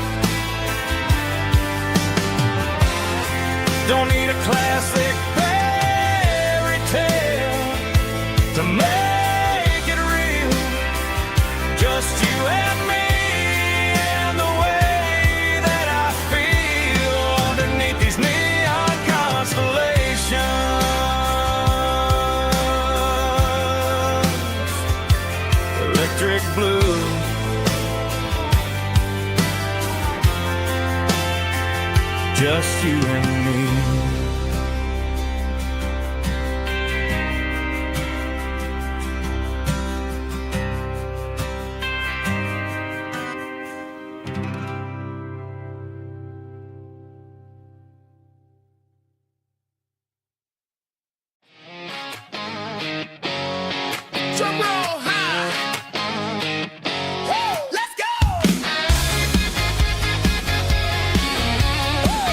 Don't need a classic fairy tale to make it real. Just you and me and the way that I feel underneath these neon constellations. Electric blue, just you and me. Drum roll high. Woo, let's go. Woo.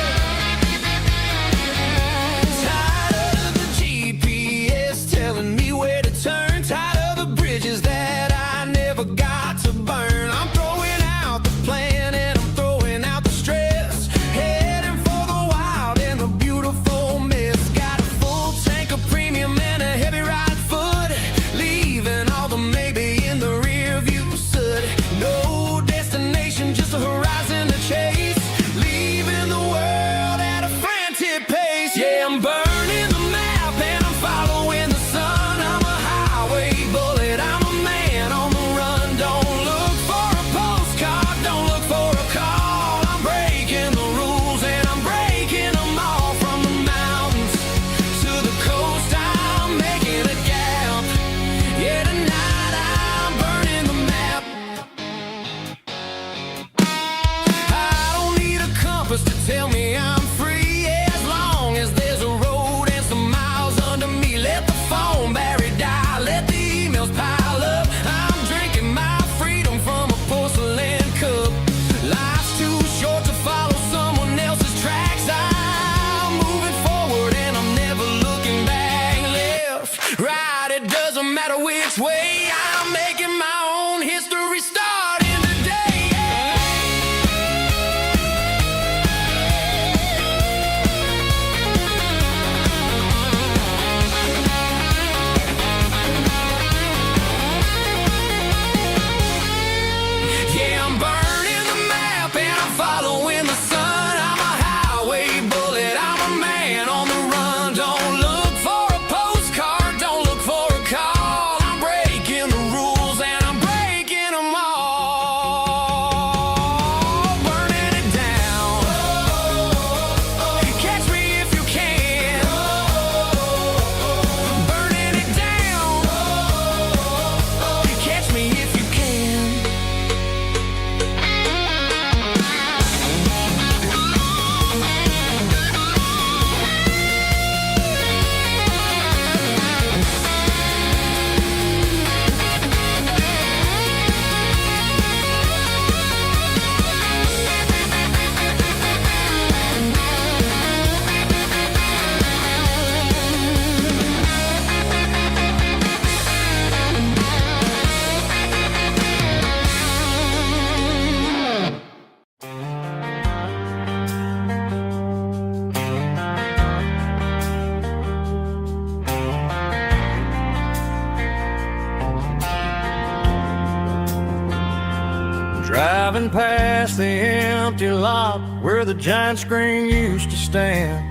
Driving past the empty lot where the giant screen used to stand.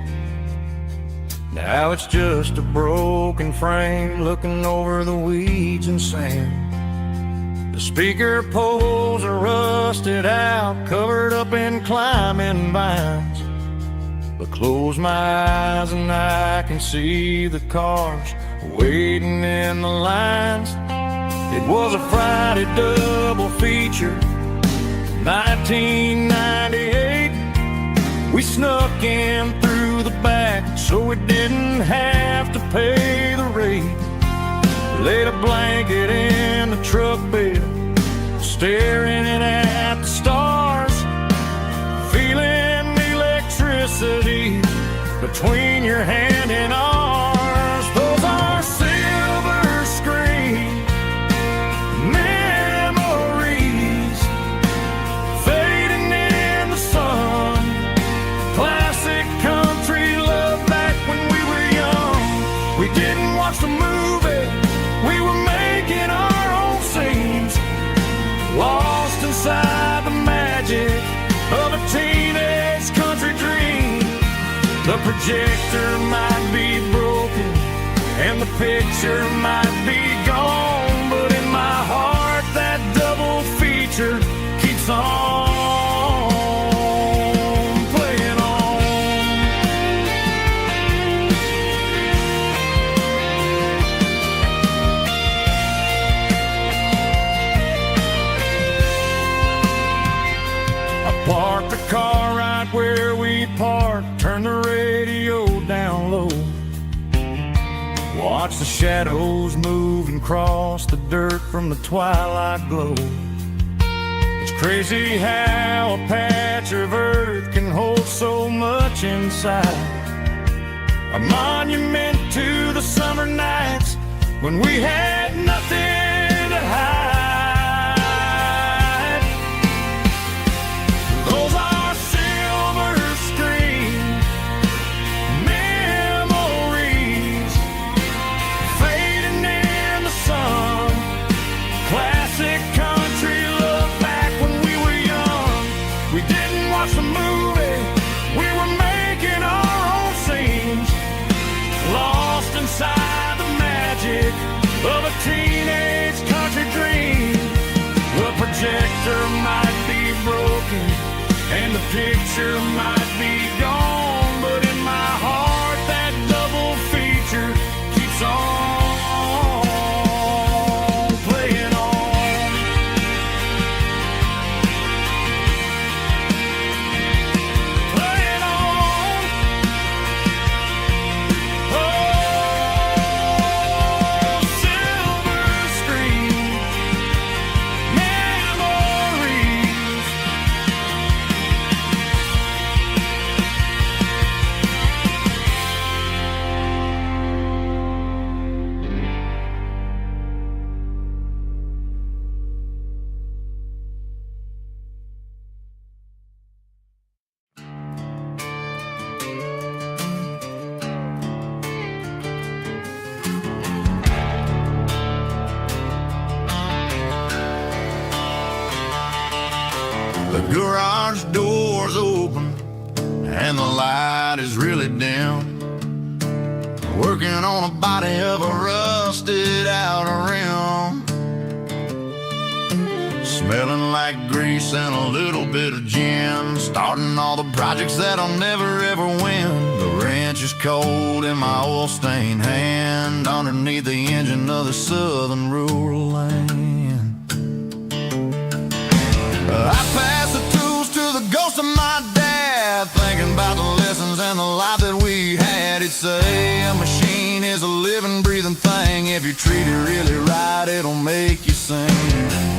Now it's just a broken frame looking over the weeds and sand. The speaker poles are rusted out, covered up in climbing vines. But close my eyes and I can see the cars waiting in the lines. It was a Friday double feature, 1998. We snuck in through the back so we didn't have to pay the rate. Laid a blanket in the truck bed, staring at the stars, feeling the electricity between your hand and ours. Those are silver screen memories fading in the sun. Classic country love back when we were young. We didn't watch the movie, we were making our own scenes, lost inside the magic of a teenage country dream. The projector might be broken and the picture might be gone, but in my heart that double feature keeps on playing on. I parked the car right where we parked, turned the radio down low, watch the shadows move and cross the dirt from the twilight glow. It's crazy how a patch of earth can hold so much inside. A monument to the summer nights when we had nothing to hide. Those are silver screen memories fading in the sun. Classic country love back when we were young. We didn't watch the movie, we were making our own scenes, lost inside the magic of a teenage country dream. The projector might be broken and the picture might be gone, but in my heart that double feature keeps on playing on. Playing on. Oh, silver screen memories. The garage door's open and the light is really dim. Working on a body of a rusted out rim, smelling like grease and a little bit of gin. Starting all the projects that I'll never ever win. The wrench is cold in my oil stained hand, underneath the engine of the southern rural land. I pass the tools to the ghost of my dad, thinking about the lessons and the life that we had. He'd say a machine is a living, breathing thing. If you treat it really right, it'll make you sing.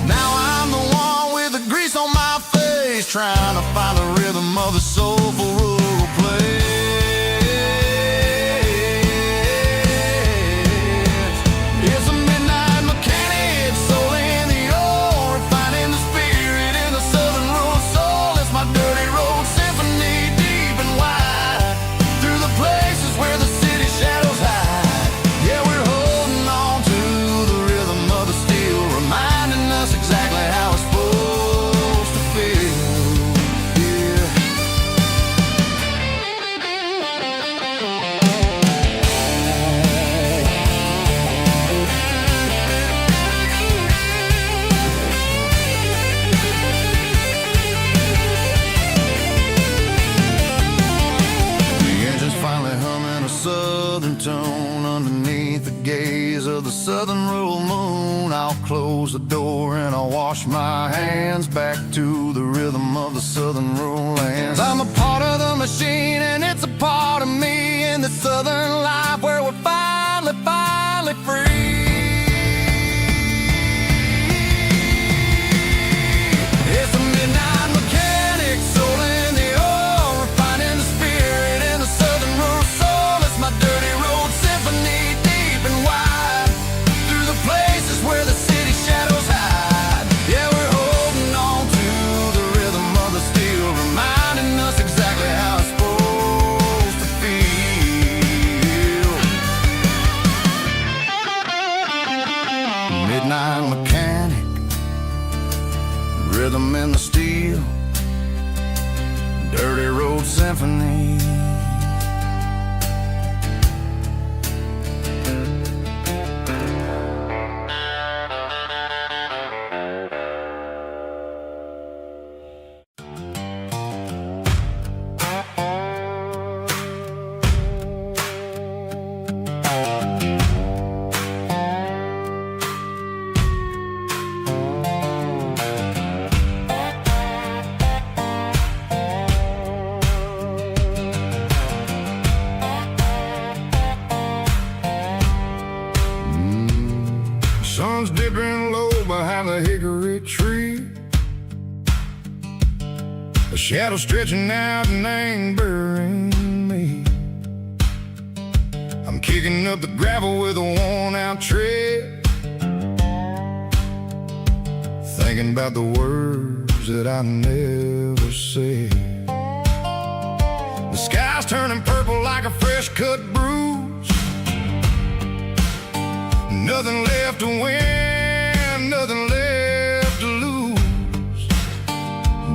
Now I'm the one with the grease on my face, trying to find the rhythm of the soulful rural place. It's a midnight mechanic, soul in the ore, refining the spirit in the southern rural soul. It's my dirty road symphony, deep and wide, through the places where the city shadows hide. Yeah, we're holding on to the rhythm of the steel, reminding us exactly how it's supposed close the door and I wash my hands back to the rhythm of the southern rural lands. I'm a part of the machine and it's a part of me in the southern life where we're finally free. It's a midnight mechanic, soul in the ore, refining the spirit in the southern rural soul. It's my dirty road symphony, deep and wide, through the places where the city shadows hide. Yeah, we're holding on to the rhythm of the steel, reminding us exactly how it's supposed to feel. Midnight mechanic, rhythm in the steel, dirty road symphony. Sun's dipping low behind the hickory tree, a shadow stretching out and angering me. I'm kicking up the gravel with a worn-out tread, thinking about the words that I never said. The sky's turning purple like a fresh-cut bruise. Nothing left to win, nothing left to lose.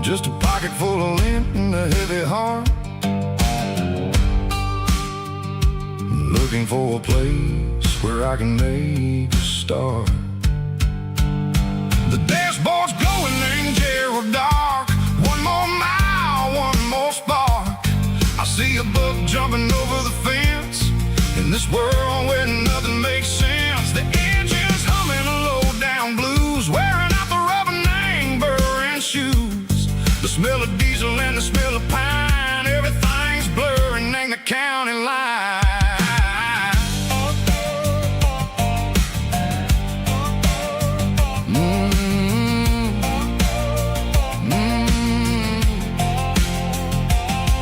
Just a pocket full of lint and a heavy heart, looking for a place where I can make a start. The dashboard's glowing in Gerald dark. One more mile, one more spark. I see a buck jumping over the fence in this world where nothing makes sense. The engine's humming a low-down blues, wearing out the rubber name burring shoes. The smell of diesel and the smell of pine, everything's blurring in the county line.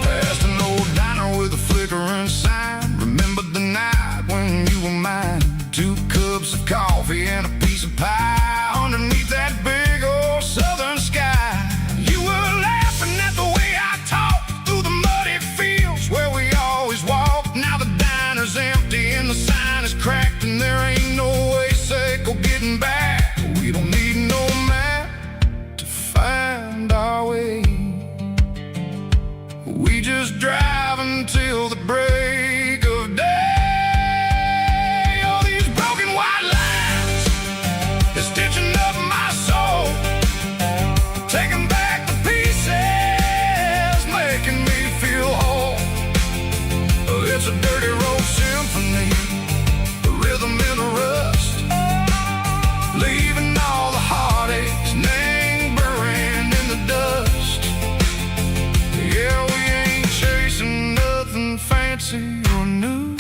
Past an old diner with a flickering sign, remembered the night when you were mine. 2 cups of coffee and a piece of pie underneath that big old southern sky. You were laughing at the way I talked through the muddy fields where we always walked. Now the diner's empty and the sign is cracked, and there ain't no way safe or getting back. We don't need no map to find our way. We just drive until the break of day. It's a dirty road symphony, a rhythm in the rust, leaving all the heartaches name burning in the dust. Yeah, we ain't chasing nothing fancy or new,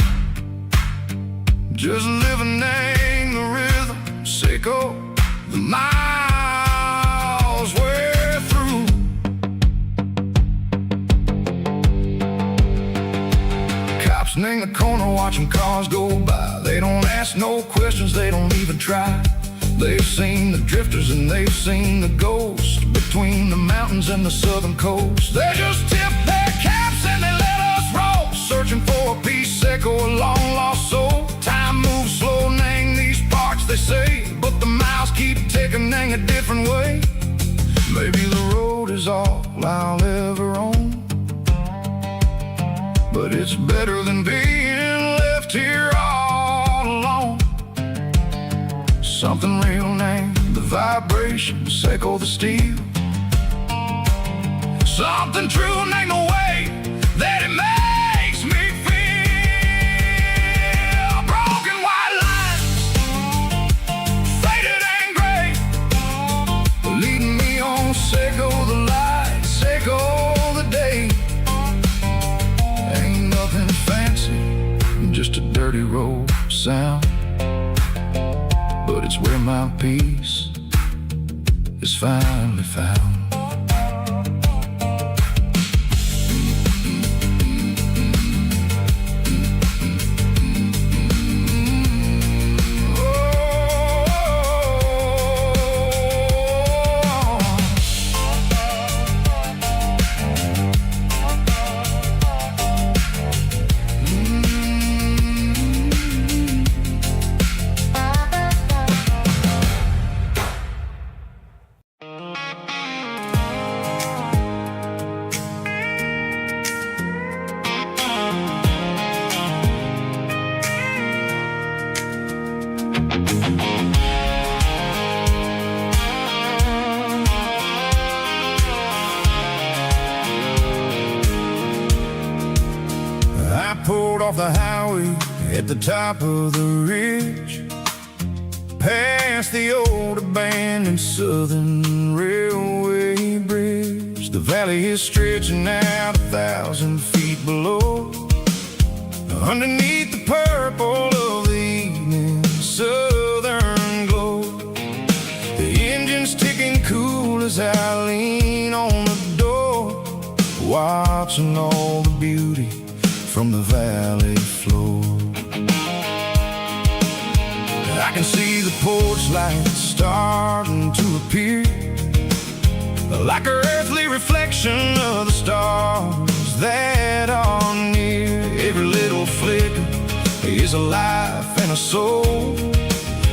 just living in the rhythm, sick of the miles we're through. In the corner watching cars go by, they don't ask no questions, they don't even try. They've seen the drifters and they've seen the ghosts between the mountains and the southern coast. They just tip their caps and they let us roll, searching for a piece sick or a long lost soul. Time moves slow in these parts, they say, but the miles keep ticking in a different way. Maybe the road is all I'll ever own, but it's better than being left here all alone. Something real named the vibrations echo the steel. Something true named the way that it makes me feel. Broken white lines, faded and gray, my peace is finally found. Pulled off the highway at the top of the ridge, past the old abandoned Southern Railway bridge. The valley is stretching out 1,000 feet below, underneath the purple of the evening southern glow. The engine's ticking cool as I lean on the door, watching all the beauty from the valley floor. I can see the porch lights starting to appear, like an earthly reflection of the stars that are near. Every little flicker is a life and a soul,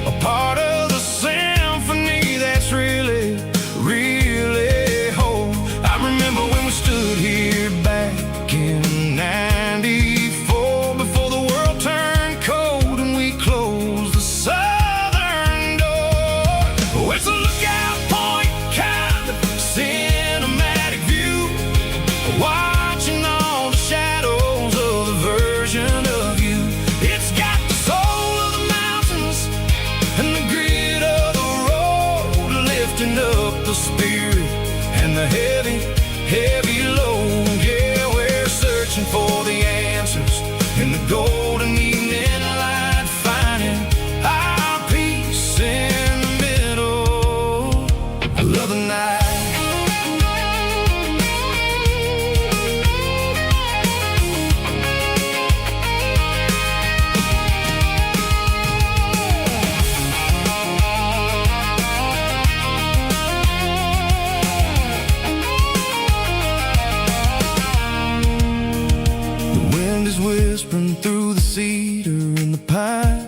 a part of the symphony that's really, really whole. I remember when we stood here back in '94, before the world turned cold and we closed the southern door. Oh, it's a lookout point, kind of cinematic view, watching all the shadows of the version of you. It's got the soul of the mountains and the grit of the road, lifting up the spirit and the heavy, heavy load. Yeah, we're searching for the answers in the golden evening light, finding our peace in the middle of the night. Whispering through the cedar and the pine,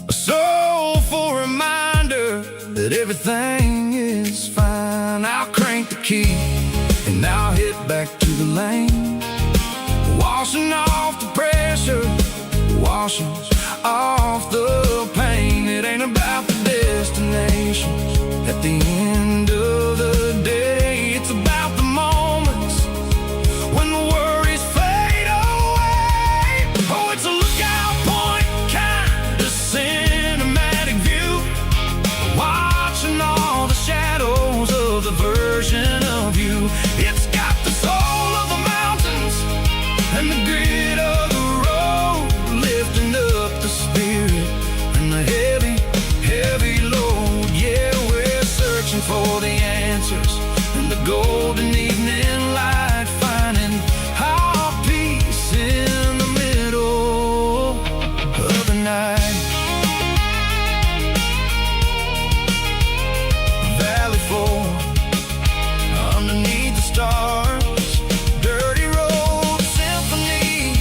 a soulful reminder that everything is fine. I'll crank the key and I'll head back to the lane, washing off the pressure, washing off the pain. It ain't about the destinations at the end of the day, it's about the moments when the worries fade away. Oh, it's a lookout point, kind of cinematic view, watching all the shadows of the version of you. It's got the soul of the mountains and the grit of the road, lifting up the spirit and the heavy, heavy load. Yeah, we're searching for the answers in the golden evening light, finding our peace in the middle of the night. Valley floor, underneath the stars, dirty road symphony.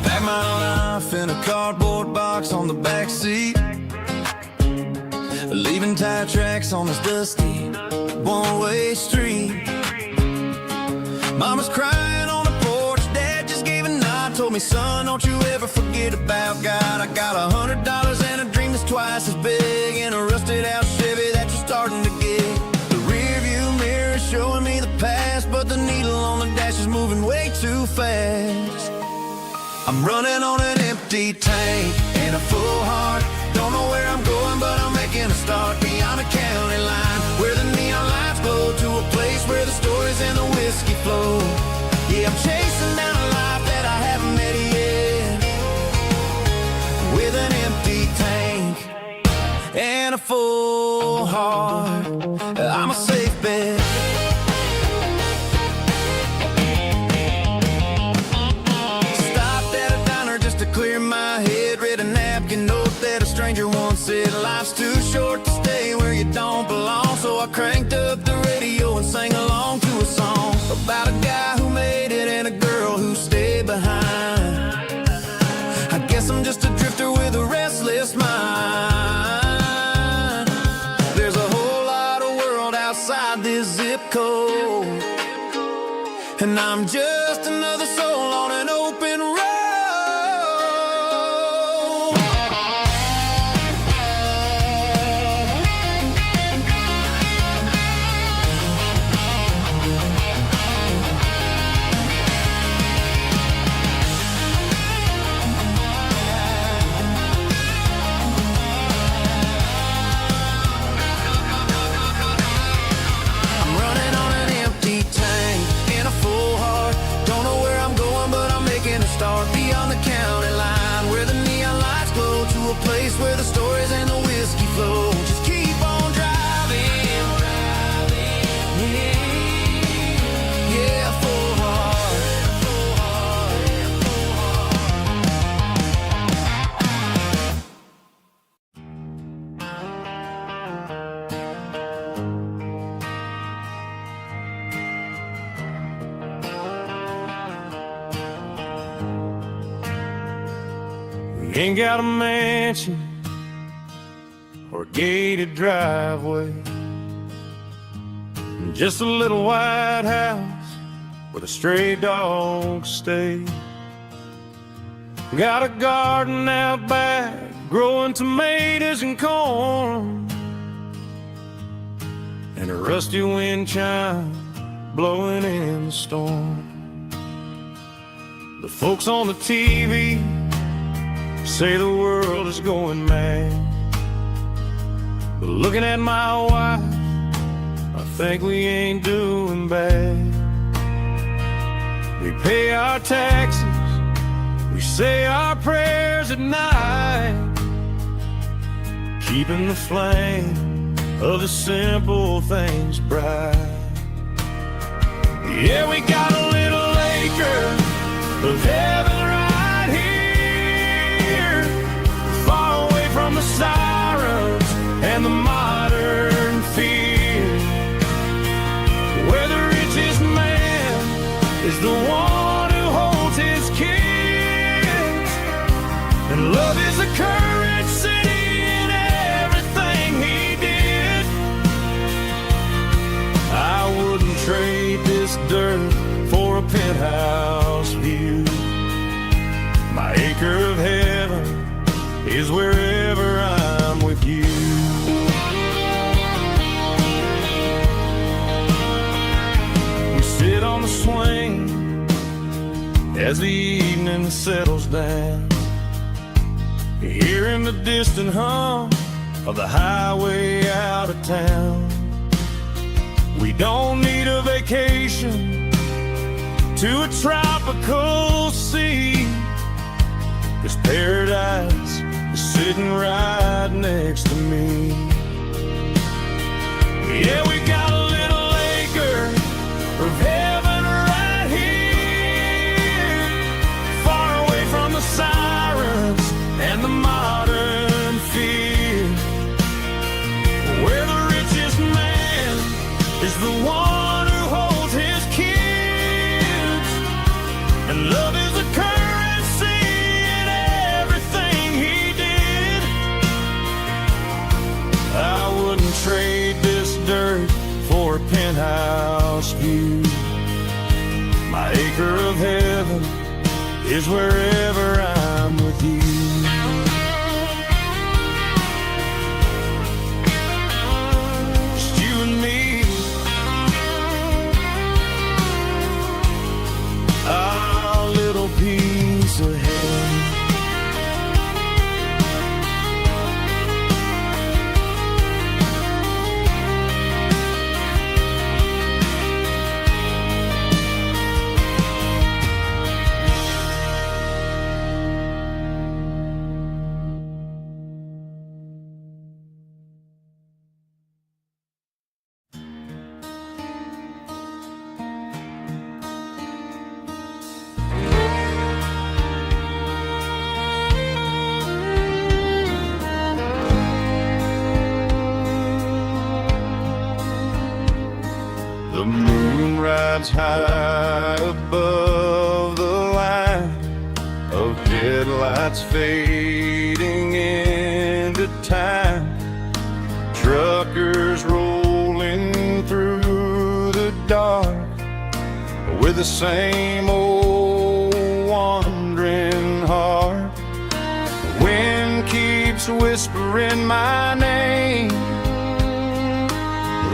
Pack my life in a cardboard box on the back seat, tire tracks on this dusty one-way street. Mama's crying on the porch, Dad just gave a nod, told me, son, don't you ever forget about God. I got $100 and a dream that's twice as big, and a rusted out Chevy that you're starting to get. The rear view mirror is showing me the past, but the needle on the dash is moving way too fast. I'm running on an empty tank and a full heart. Don't know where I'm going, but I'm making a start beyond the county line, where the neon lights glow, to a place where the stories and the whiskey flow. Yeah, I'm chasing down a life that I haven't met yet, with an empty tank and a full heart. I'm a safe bet. Clear my head, read a napkin note that a stranger once said, life's too short to stay where you don't belong. So I cranked up the radio and sang along to a song about a guy who made it and a girl who stayed behind. I guess I'm just a drifter with a restless mind. There's a whole lot of world outside this zip code, and I'm just another soul on an open road. Start beyond the county line, where the neon lights glow, to a place where the stories and the whiskey flow. Just keep on driving, yeah, full heart, full heart, full Ain't got a mansion or a gated driveway, just a little white house where the stray dogs stay. Got a garden out back growing tomatoes and corn, and a rusty wind chime blowing in the storm. The folks on the TV say the world is going mad, but looking at my wife, I think we ain't doing bad. We pay our taxes, we say our prayers at night, keeping the flame of the simple things bright. Yeah, we got a little acre of heaven right here, far away from the sirens and the modern fear, where the richest man is the one who holds his kids, and love is the currency in everything he did. I wouldn't trade this dirt for a penthouse view. My acre of heaven is wherever I'm with you. We sit on the swing as the evening settles down, hearing the distant hum of the highway out of town. We don't need a vacation to a tropical sea, 'cause paradise is sitting right next to me. Yeah, we got a little acre of heaven right here, far away from the sirens and the modern fear, where the richest man is the one who holds his kids, and love is a currency in everything he did. I wouldn't this view. My acre of heaven is wherever I'm with you. Just you and me, our little piece of heaven. The moon rides high above the line of headlights fading into time. Truckers rolling through the dark with the same old wandering heart. The wind keeps whispering my name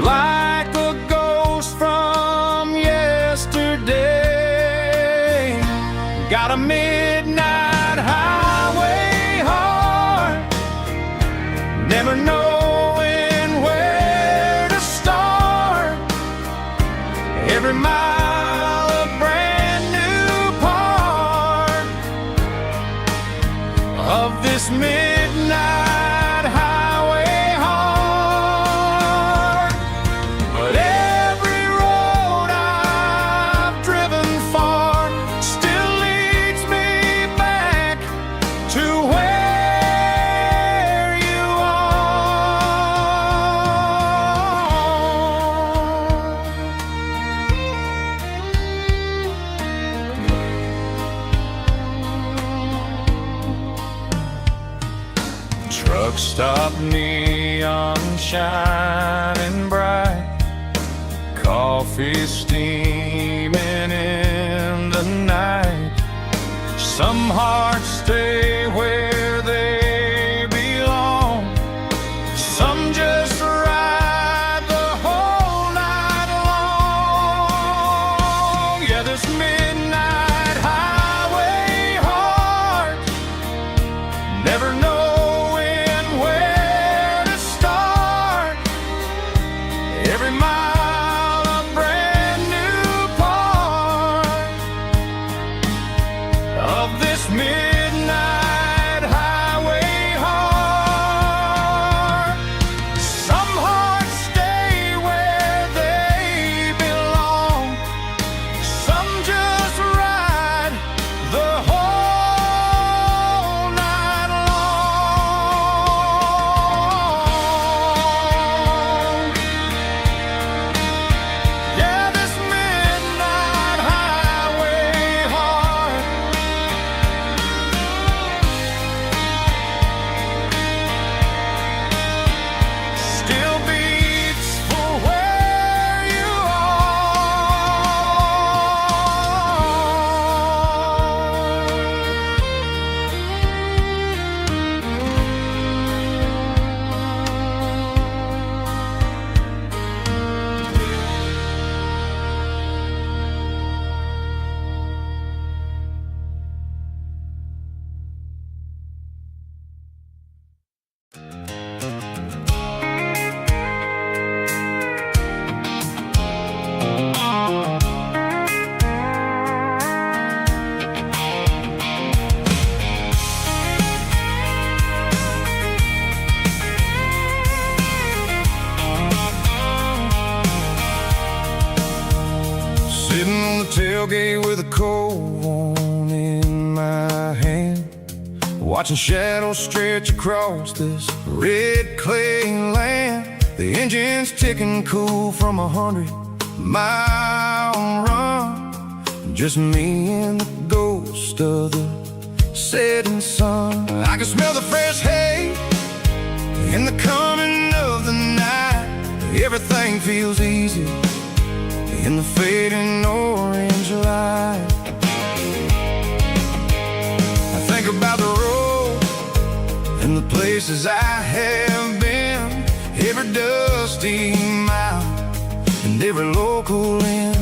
like a ghost from yesterday. Got a midnight highway heart, never knowing where to start. Every mile a brand new part of this midnight highway heart. But every road I've driven far still leads me back to where you are. Truck stop, neon shining bright, coffee steaming in the night. Some hearts stay where they belong, some just ride the whole night long. Yeah, this midnight highway heart, never knowing where to start. Every mile a brand new part of this midnight highway heart. Some hearts stay where they belong, some just ride the whole night long. Yeah, this midnight highway heart still beats for where you sitting on the tailgate with a cold one in my hand, watching shadows stretch across this red clay land. The engine's ticking cool from 100-mile run. Just me and the ghost of the setting sun. I can smell the fresh hay in the coming of the night. Everything feels easy in the fading orange light. I think about the road and the places I have been, every dusty mile and every local inn.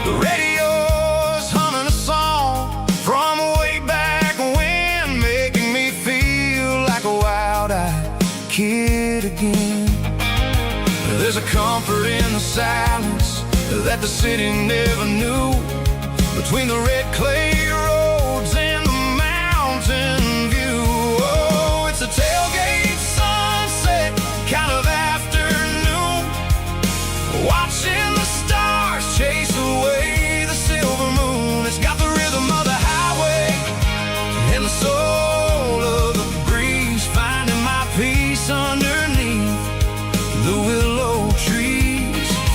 The radio's humming a song from way back when, making me feel like a wild-eyed kid again. There's a comfort in the silence that the city never knew, between the red clay roads and the mountain view. Oh, it's a tailgate sunset kind of afternoon, watching the stars chase away the silver moon. It's got the rhythm of the highway and the soul of the breeze, finding my peace underneath the willow trees.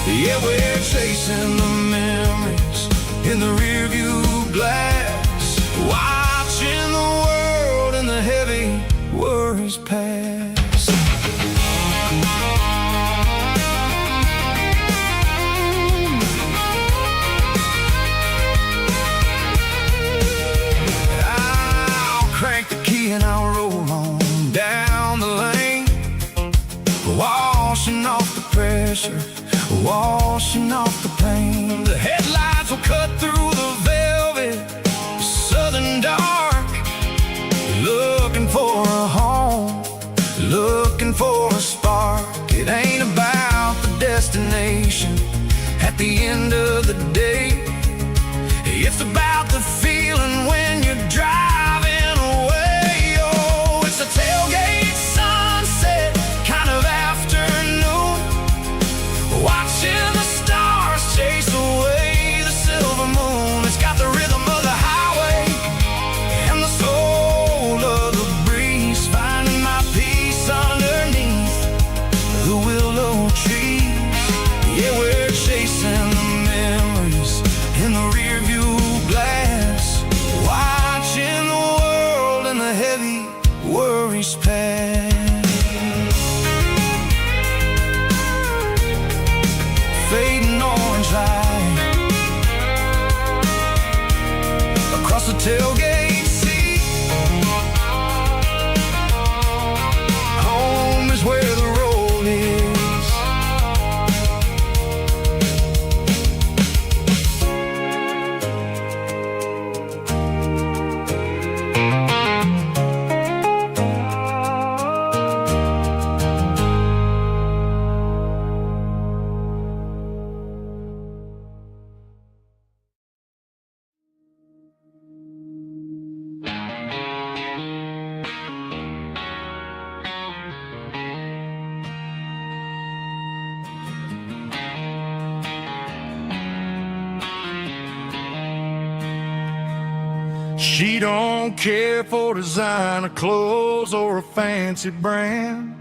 Yeah, we're chasing the memories in the rearview glass, watching the world and the heavy worries pass. I'll crank the key and I'll roll on down the lane, washing off the pressure, washing off the pain. The headlights will cut through the velvet southern dark, looking for a home, looking for a spark. It ain't about the destination at the end of the day, it's about the feeling when you're driving away. Oh, it's a tailgate sunset kind of afternoon, watching the stars chase away the silver moon. It's got the rhythm of the highway and the soul of the breeze, finding my peace underneath the willow trees. Yeah, we're chasing the memories in the rearview glass, watching the world and the heavy worries pass. Fading orange light across the tailgate seat. Home is where the road is. She don't care for designer clothes or a fancy brand.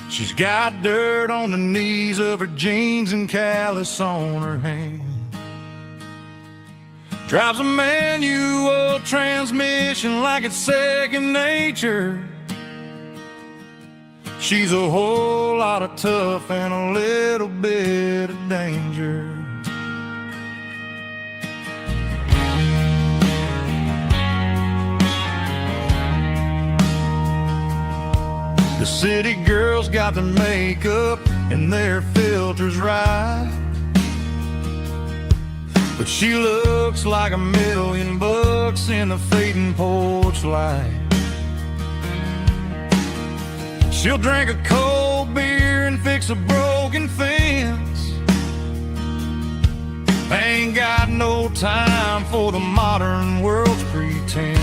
She's got dirt on the knees of her jeans and callus on her hand. Drives a manual transmission like it's second nature. She's a whole lot of tough and a little bit of danger. The city girls got their makeup and their filters right, but she looks like $1,000,000 in the fading porch light. She'll drink a cold beer and fix a broken fence. Ain't got no time for the modern world's pretense.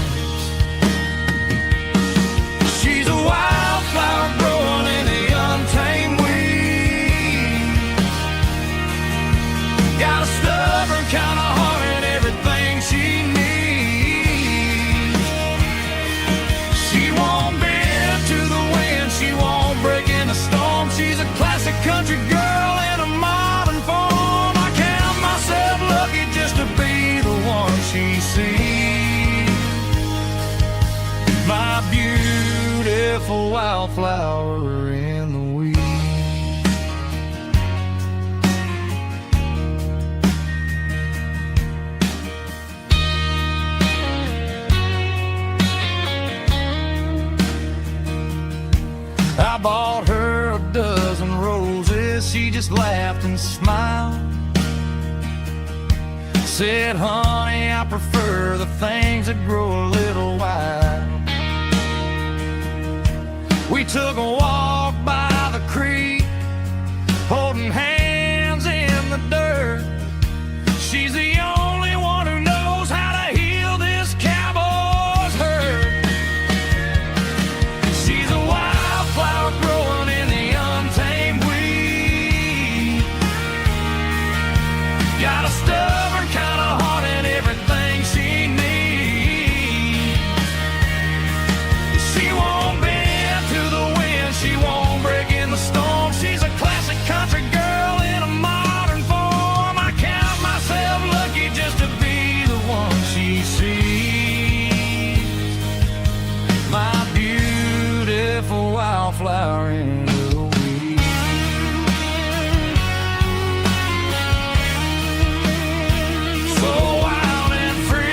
She's a wildflower growing in the untamed weeds. Got a stubborn kind of heart and everything she needs. She won't bend to the wind, she won't break in a storm. She's a classic country girl in a modern form. I count myself lucky just to be the one she sees. My beautiful wildflower in the weeds. just laughed and smiled. Said, honey, I prefer the things that grow a little wild. We took a walk by the creek, holding hands in the dirt. She's the only one who knows how to heal this cowboy's hurt. She's a wildflower growing in the untamed weed. Got a stubborn kind of heart and everything she needs. She won't bend to the wind, she won't break in the storm. She's a classic country girl in a modern form. I count myself lucky just to be the one she sees. My beautiful wildflower in the weed. So wild and free.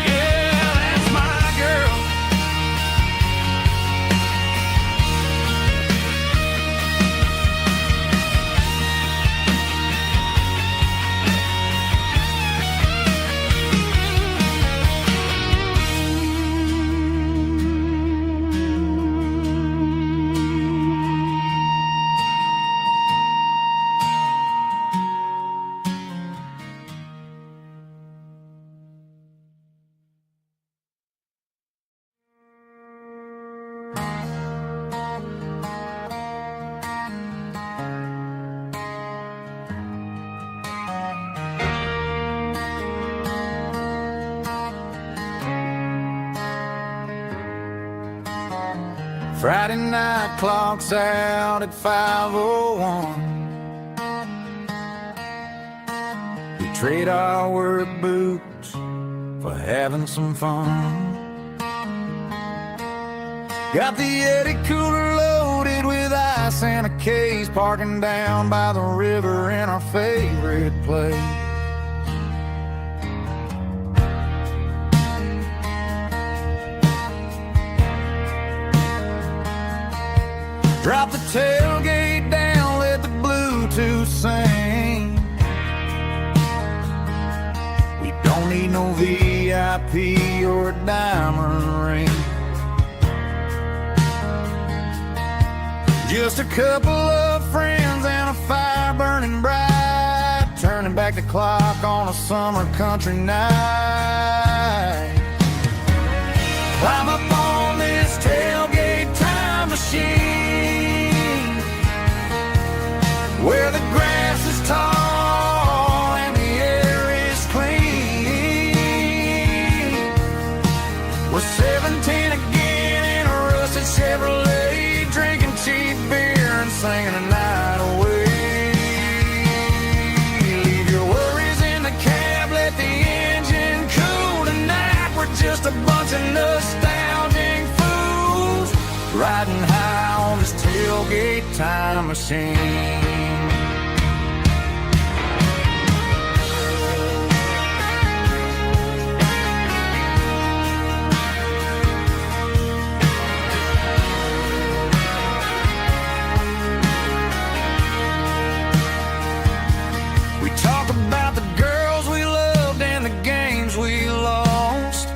Yeah, that's my girl. Friday night clock's out at 5:01. We trade our work boots for having some fun. Got the Yeti cooler loaded with ice and a case, parking down by the river in our favorite place. Drop the tailgate down, let the Bluetooth sing. We don't need no VIP or a diamond ring. Just a couple of friends and a fire burning bright, turning back the clock on a summer country night. Climb up on this tailgate time machine, where the grass is tall and the air is clean. We're 17 again in a rusted Chevrolet, drinking cheap beer and singing the night away. Leave your worries in the cab, let the engine cool tonight. We're just a bunch of nostalgic fools, riding high on this tailgate time machine. We talk about the girls we loved and the games we lost,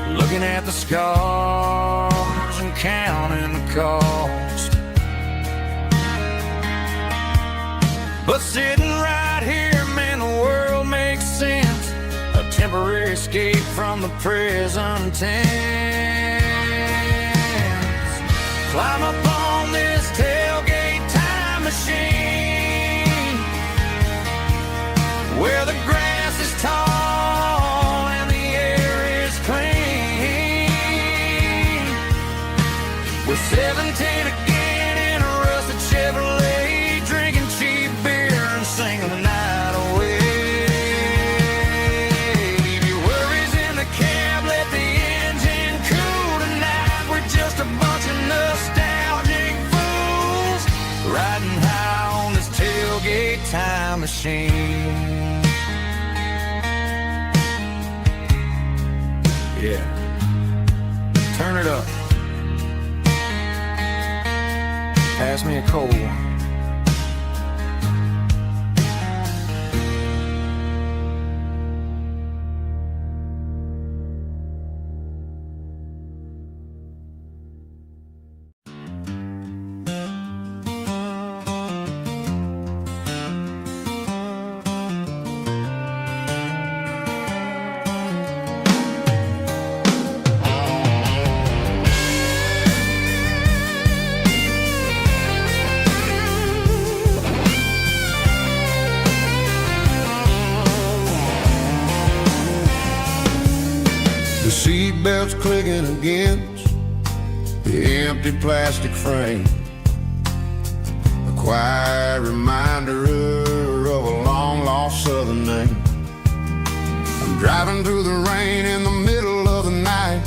looking at the scars and counting the cost. But sitting right here, man, the world makes sense. A temporary escape from the present tense. Climb up on this tailgate time machine, where the grass is tall and the air is clean. We're 17 again in a rusted Chevrolet, drinking cheap beer and singing the night away. Leave your worries in the cab, let the engine cool tonight. We're just a bunch of nostalgic fools, riding high on this tailgate time machine. Yeah. pass me a cold. The seatbelt's clicking against the empty plastic frame, a quiet reminder of a long-lost southern name. I'm driving through the rain in the middle of the night,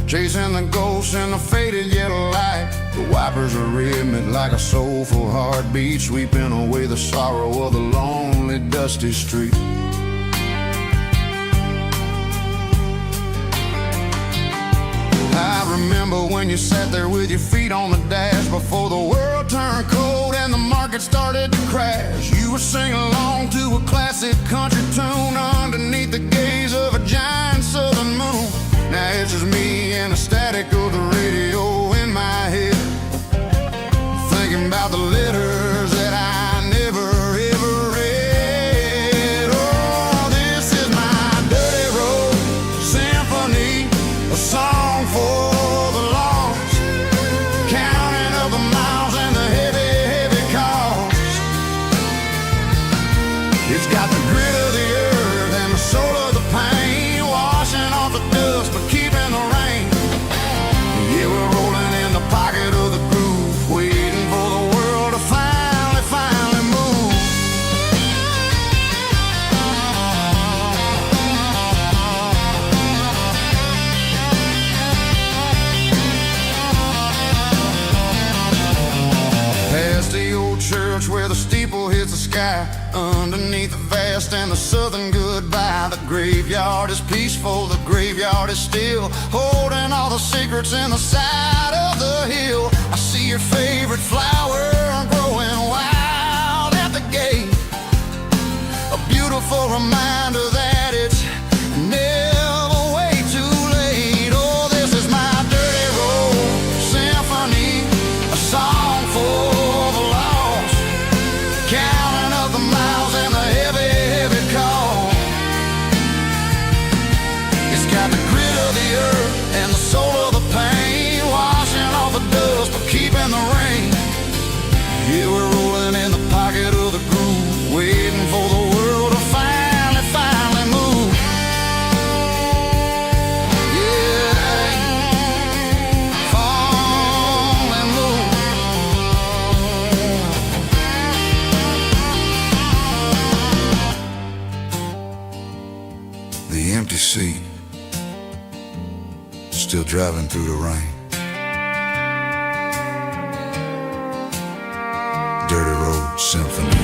chasing the ghosts in the faded yellow light. The wipers are rhythmic like a soulful heartbeat, sweeping away the sorrow of the lonely, dusty street. I remember when you sat there with your feet on the dash before the world turned cold and the market started to crash. You were singing along to a classic country tune underneath the gaze of a giant southern moon. Now it's just me and the static of the radio in my head, thinking about the letters that I never ever read. Oh, this is my dirty road symphony, a song for the lost, counting up the miles and the heavy, heavy cost. It's got the grit of the earth and the soul of the pain, washing off the dust but keeping the rain. Yeah, we're rolling in the pocket of the groove, waiting for the world to finally move. Past the old church where the steeple hits the sky, underneath the vast and the southern goodbye. The graveyard is peaceful, the graveyard is still, holding all the secrets in the side of the hill. I see your favorite flower growing wild at the gate, a beautiful reminder that it's never way too late. Oh, this is my dirty road symphony, a song for the lost, counting up the miles and the heavy, heavy call. It's got the grit of the earth and the soul of the pain, washing off the dust but keeping the rain. Yeah, we're rolling in the pocket of the groove, waiting for the world to finally move. Yeah, fall and move. The empty seat, still driving through the rain. Dirty Road Symphony.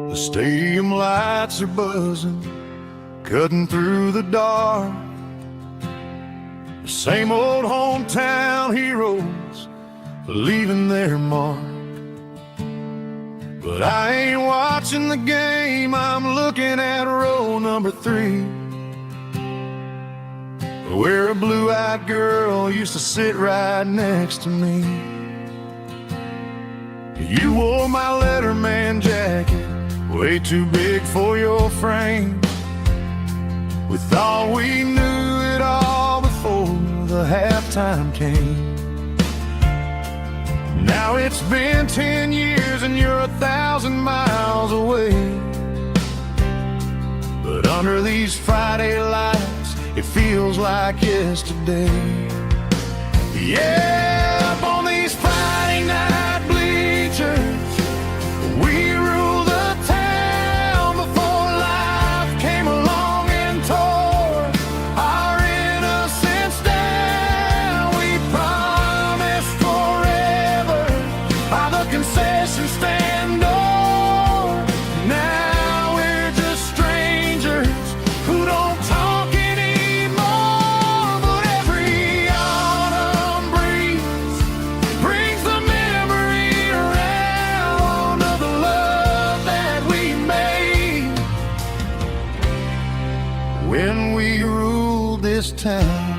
The stadium lights are buzzing, cutting through the dark. The same old hometown heroes leaving their mark. But I ain't watching the game, I'm looking at row number 3. where a blue-eyed girl used to sit right next to me. You wore my Letterman jacket, way too big for your frame. We thought we knew it all before the halftime came. Now it's been 10 years and you're 1,000 miles away. But under these Friday lights, it feels like yesterday. Yeah, up on these Friday night bleachers, we rule the town before life came along and tore our innocence down. We promised forever by the concession stand door. Now we're just strangers who don't talk anymore. But every autumn breeze brings the memory around of the love that we made when we ruled this town.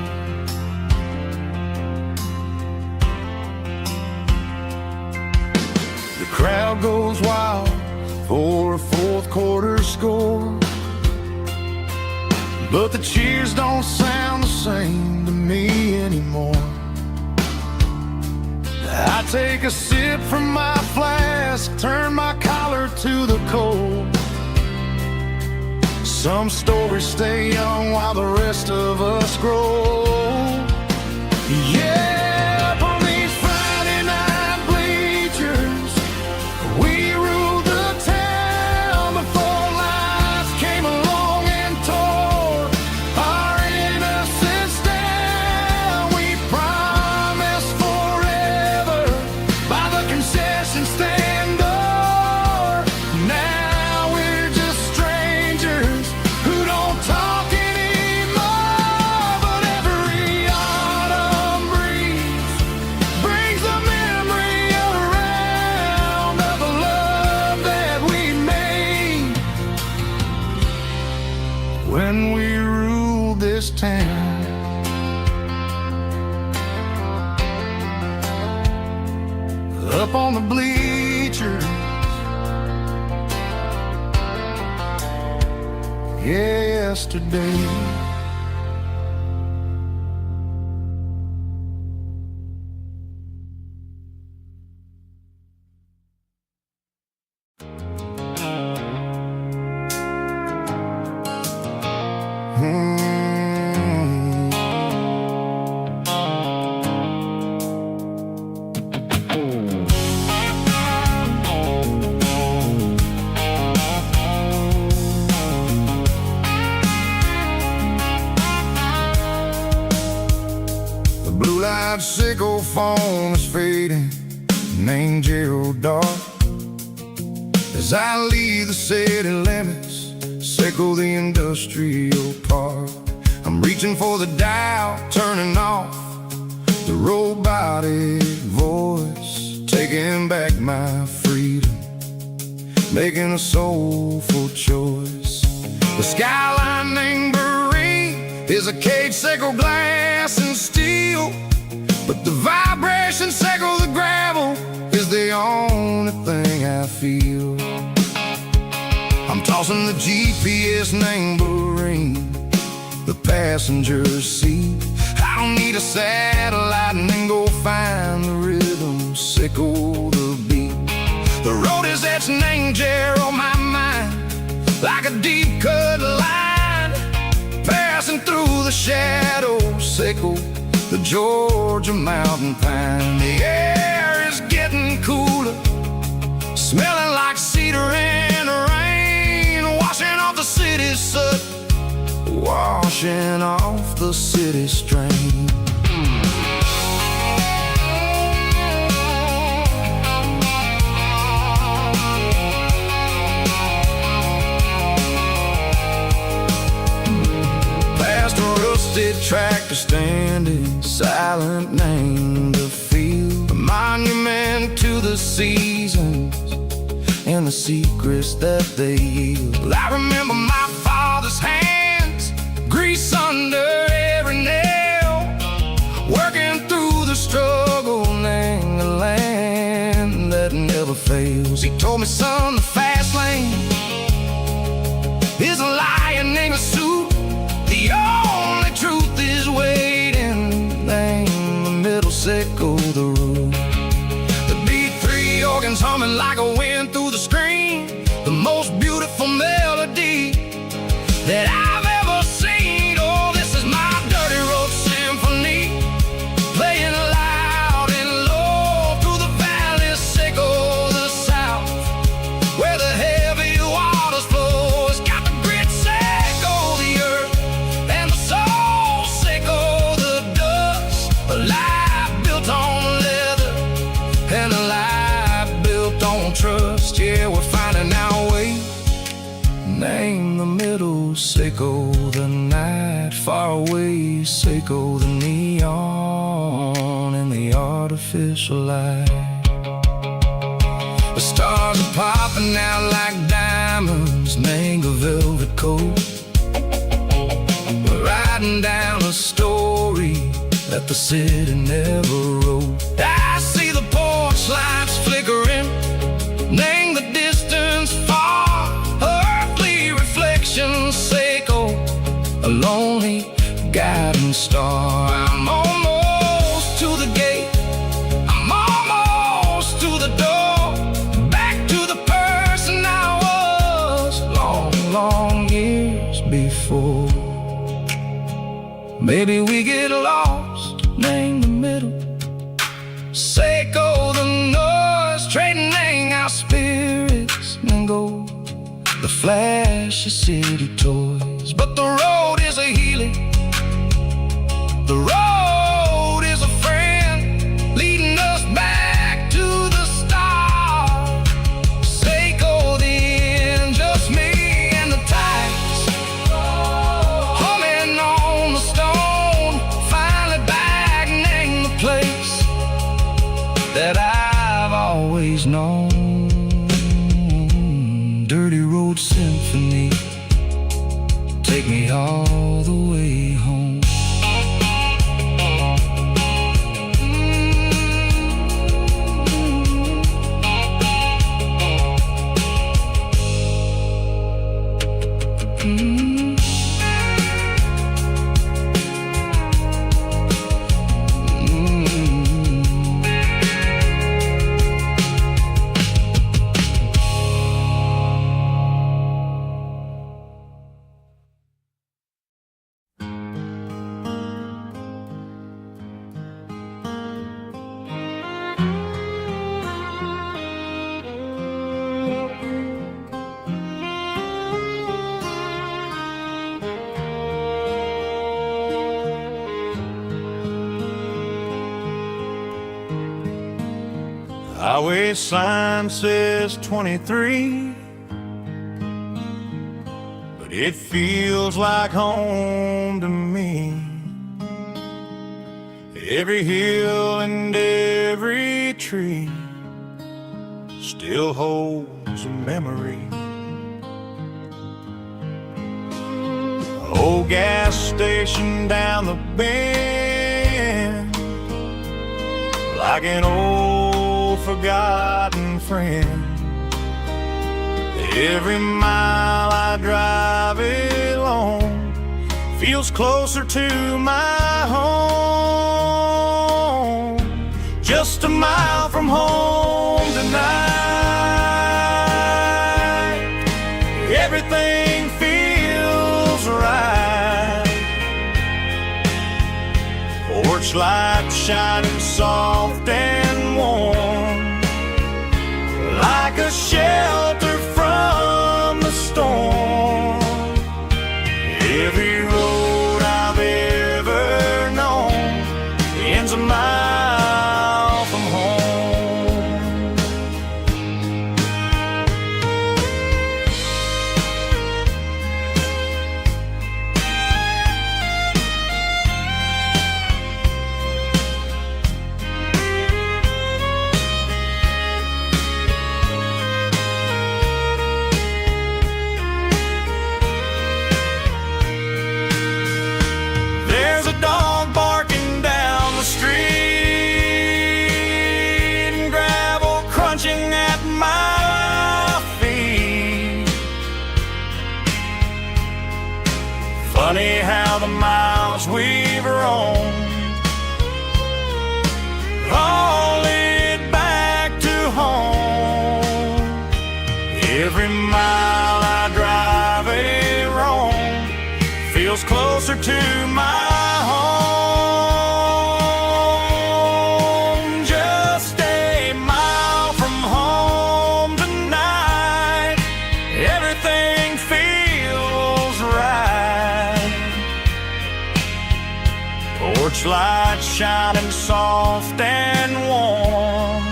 The crowd goes wild for a fourth quarter score, but the cheers don't sound the same to me anymore. I take a sip from my flask, turn my collar to the cold. Some stories stay young while the rest of us grow. Yeah, up on these Friday night bleachers, we ruled the town before life came along and tore our innocence down. We promised forever by the concession stand door. Now we're just strangers who don't talk anymore. But every autumn breeze brings the memory around of the love that we made when we ruled this town. Up on the bleachers, yesterday. The blue-light sickle phone is fading, named Gerald Dark. As I leave the city limits, sickle the industrial park. I'm reaching for the dial, turning off the robotic voice, taking back my freedom, making a soulful choice. The skyline named Marine is a cage, sickle glass and steel, but the vibration sickle the gravel is the only thing I feel. I'm tossing the GPS named Marine, the passenger seat. I don't need a satellite and then go find the rhythm, sickle the beat. The road is etched named Jer on my mind, like a deep cut line, passing through the shadows, sickle the Georgia mountain pine. The air is getting cooler, smelling like cedar in rain, washing off the city's soot, washing off the city strain. Past a rusted tractor standing silent, named the field, a monument to the seasons and the secrets that they yield. I remember my father's hands, grease under every nail, told me, son, the fast lane is a lion named a suit. The only truth is waiting. Name the middle, sickle the root. The beat, three organs humming like a wind through the screen. The most beautiful melody that I've ever seen. Oh, this is my dirty road symphony, playing loud and low through the valleys, sickle the south, where the heavy waters flow. It's got the grit, sickle the earth, and the soul, sickle the dust. A life built on leather, and a life built on trust. Yeah, we're finding our way. Name the middle, sickle the night. Far away, sickle the neon in the artificial light. The stars are popping out like diamonds, mango velvet coat. We're riding down a story that the city never wrote. I see the porch lights flickering, name the distance far. Earthly reflections, sickle a lonely guiding star. I'm almost to the gate, I'm almost to the door, back to the person I was long, long years before. Maybe we get lost, name the middle, sickle the noise, trading our spirits and go the flash of city toys. But the road is a healing, the road is a friend, leading us back to the start. Sickle the end, just me and the tides, humming on the stone. Finally back, name the place that I've always known. Dirty road symphony, take me all the way home. Highway sign says 23, but it feels like home to me. Every hill and every tree still holds a memory. Old gas station down the bend, like an old forgotten friend. Every mile I drive it along feels closer to my home. Just a mile from home tonight, everything feels right. Porch light shining soft and warm, like a shelter from the storm. Every road I've ever known ends a mile from home. Funny how the miles we've roamed all lead back to home. Every mile I drive a roam feels closer to my home. Just a mile from home tonight, everything feels right. Porch light shining soft and warm,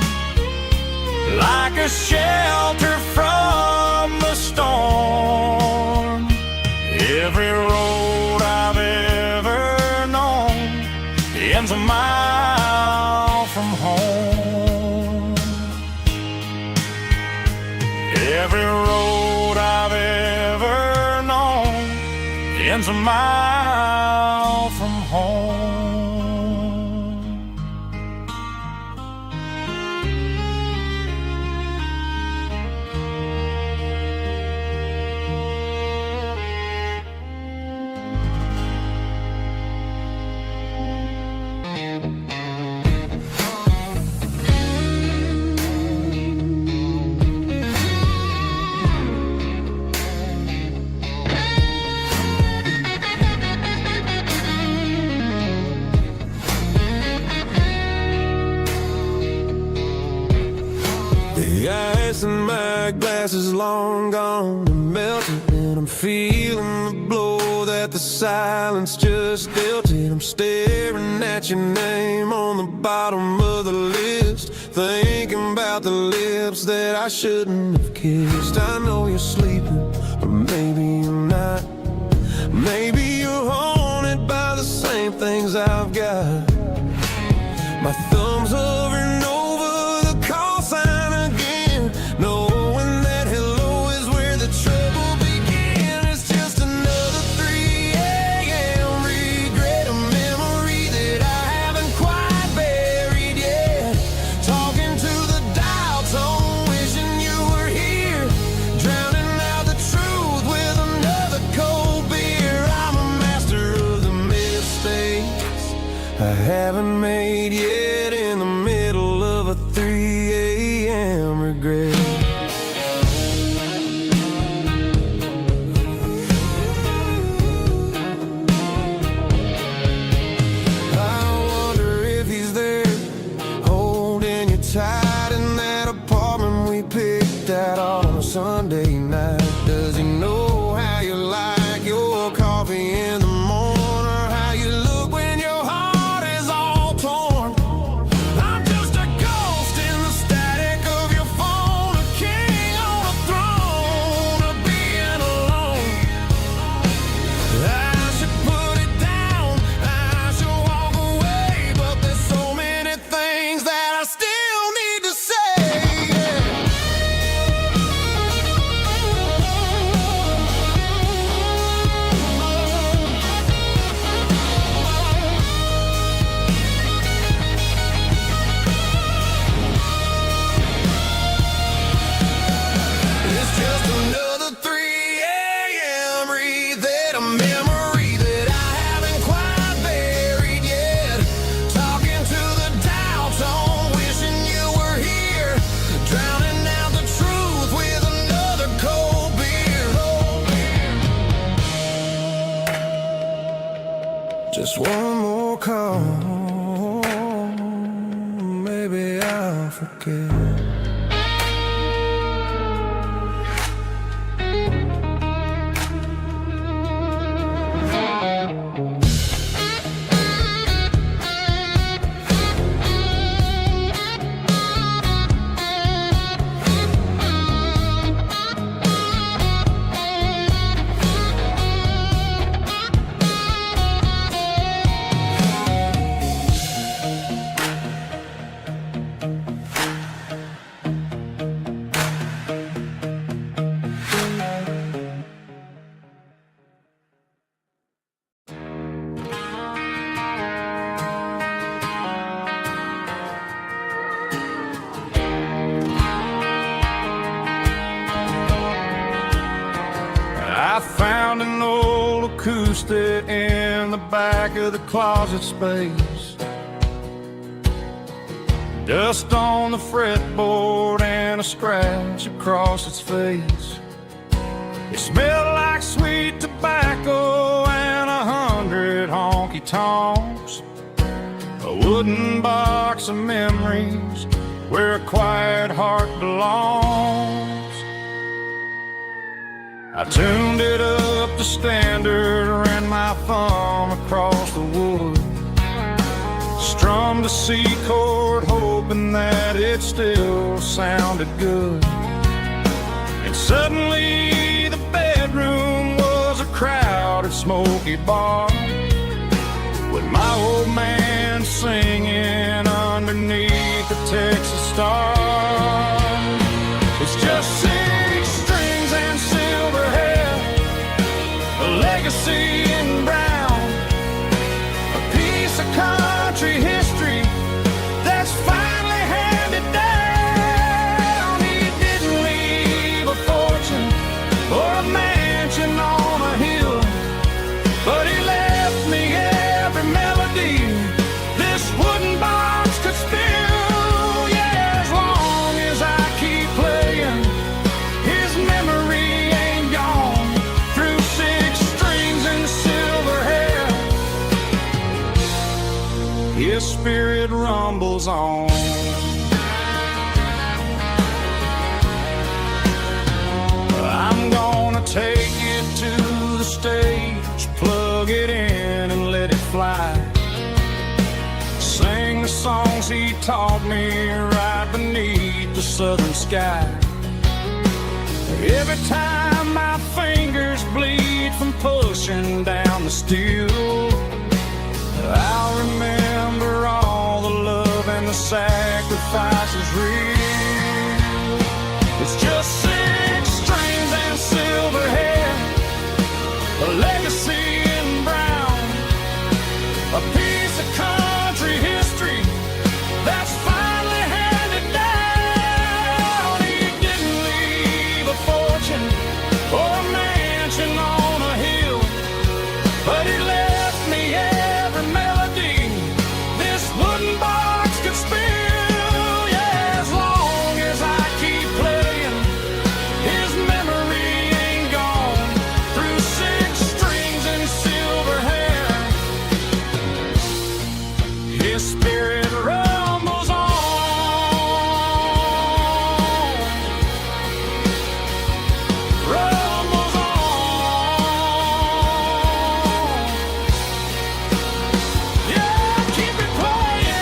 like a shelter from the storm. Every road I've ever known ends a mile from home. Every road I've ever known ends a mile from home. The ice in my glass is long gone and melted, and I'm feeling the blow that the silence just dealt it. I'm staring at your name on the bottom of the list, thinking about the lips that I shouldn't have kissed. I know you're sleeping, but maybe you're not. Maybe you're haunted by the same things I've got. My thumb's hovering over the call sign again, knowing that hello is where the trouble began. It's just another 3 a.m. regret, a memory that I haven't quite buried yet. Talking to the dial tone, wishing you were here, drowning out the truth with another cold beer. I'm a master of the mistakes I haven't made yet, in the middle of a 3 a.m. regret. I wonder if he's there, holding you tight in that apartment we picked out on a Sunday night. Does he know how you like your coffee in the morning, or how you look when your heart is all torn? I'm just a ghost in the static of your phone, a king on a throne of being alone. I should put it down, I should walk away, but there's so many things that I still need to say. It's just another 3 a.m. read, a memory that I haven't quite buried yet. Talking to the dial tone, wishing you were here, drowning out the truth with another cold beer. Just one more call, maybe I'll forget. I found an old acoustic in the back of the closet space. Dust on the fretboard and a scratch across its face. It smelled like sweet tobacco and 100 honky-tonks. A wooden box of memories where a quiet heart belongs. I tuned it up to standard, ran my thumb across the wood, strummed a C chord hoping that it still sounded good. And suddenly the bedroom was a crowded smoky bar, with my old man singing underneath the Texas star. It's just 6 strings and silver hair, a legacy in brown, a piece of country history that's finally handed down. He didn't leave a fortune or a mansion on a hill, but he left me every melody this wooden box could spill. Yeah, as long as I keep playing, his memory ain't gone. Through 6 strings and silver hair, his spirit rumbles on. I'm gonna take it to the stage, plug it in and let it fly. Sing the songs he taught me right beneath the southern sky. Every time my fingers bleed from pushing down the steel, I'll remember all the love and the sacrifices real. It's just 6 strings and silver hair, a legacy in brown, a piece of country history that's finally handed down. He didn't leave a fortune or a mansion on a hill, but he left me every melody this wooden box could spill. Yeah, as long as I keep playing, his memory ain't gone. Through 6 strings and silver hair, his spirit rumbles on. Rumbles on. Yeah, keep it playing.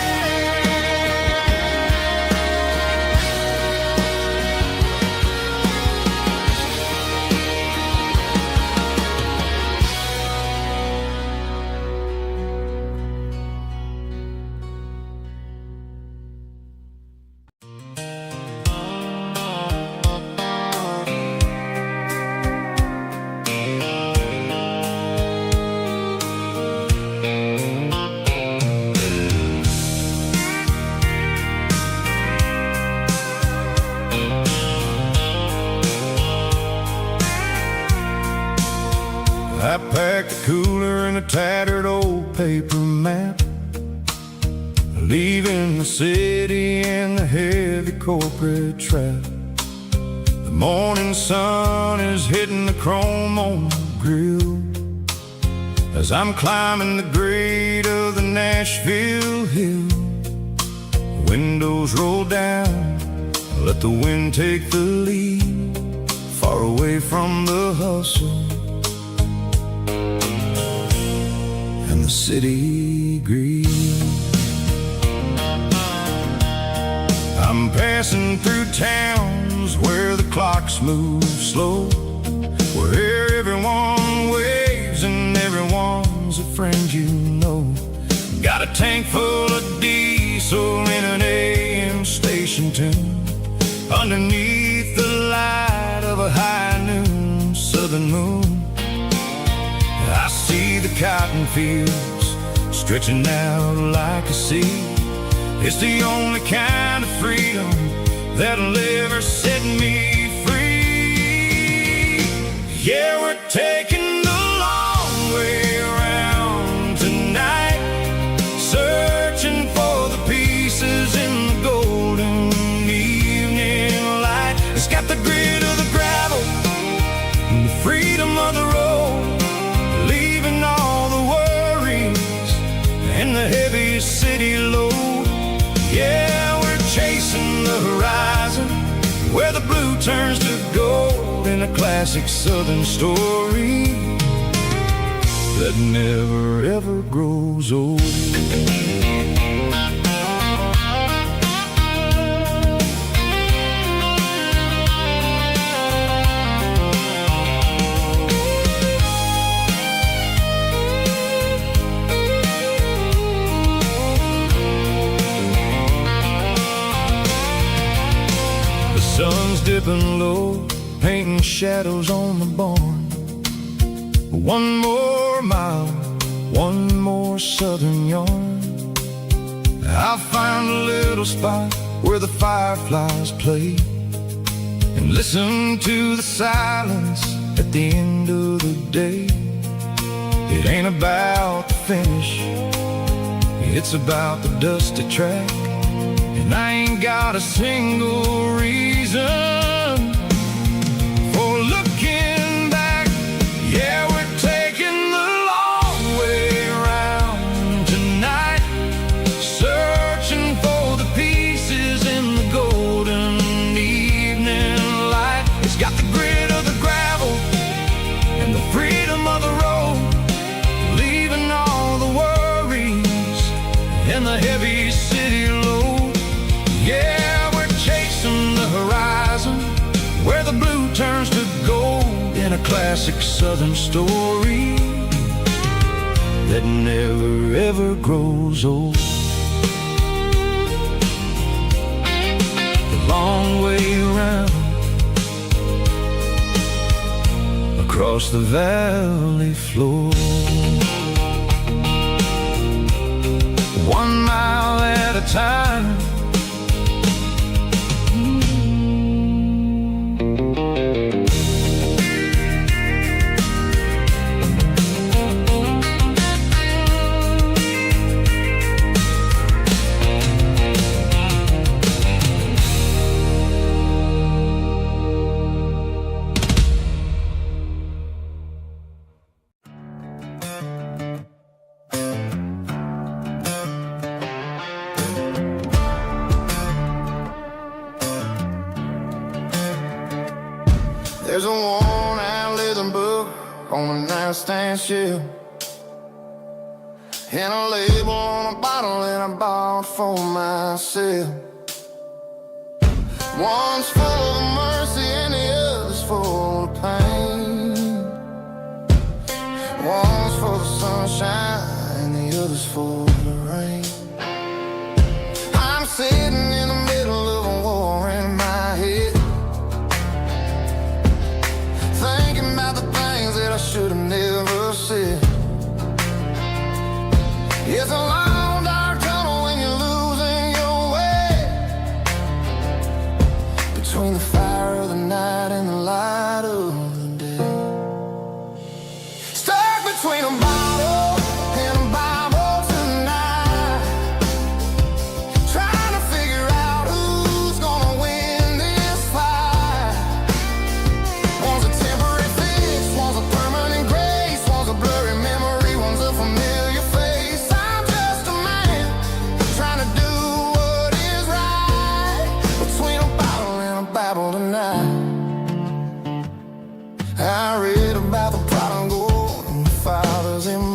I packed a cooler and a tattered old paper map, leaving the city in the heavy corporate trap. The morning sun is hitting the chrome on the grill as I'm climbing the grade of the Nashville hill. The windows roll down, I let the wind take the lead, far away from the hustle and the city greed. I'm passing through towns where the clocks move slow, where everyone waves and everyone's a friend you know. Got a tank full of diesel in an AM station tune, underneath the light of a high noon southern moon. I see the cotton fields stretching out like a sea. It's the only kind of freedom that'll ever set me free. Yeah, we're taking the long turns to gold in a classic southern story that never ever grows old. Sun's dipping low, painting shadows on the barn. One more mile, one more southern yarn. I'll find a little spot where the fireflies play and listen to the silence at the end of the day. It ain't about the finish, it's about the dusty track. And I ain't got a single reason for looking back. Yeah, we're taking the long way around tonight, searching for the pieces in the golden evening light. It's got the grit of the gravel and the freedom of the road, leaving all the worries and the heavy city load. Yeah, we're chasing the horizon where the blue turns to gold in a classic southern story that never ever grows old. The long way around across the valley floor, 1 mile at a time. There's a worn-out leather book on a nightstand shelf, and a label on a bottle that I bought for myself. One's full of mercy and the other's full of pain. One's full of sunshine and the other's full of rain. I'm sitting in the middle of a war in my head, thinking about the things that I should have never said. It's a long dark tunnel when you're losing your way, between the fire of the night and the light of the day. Stuck between a bottle and a Bible tonight, trying to figure out who's gonna win this fight. One's a temporary fix, one's a permanent grace, one's a blurry memory, one's a familiar face. I'm just a man trying to do what is right, between a bottle and a Bible tonight. I read about the prodigal and the fathers in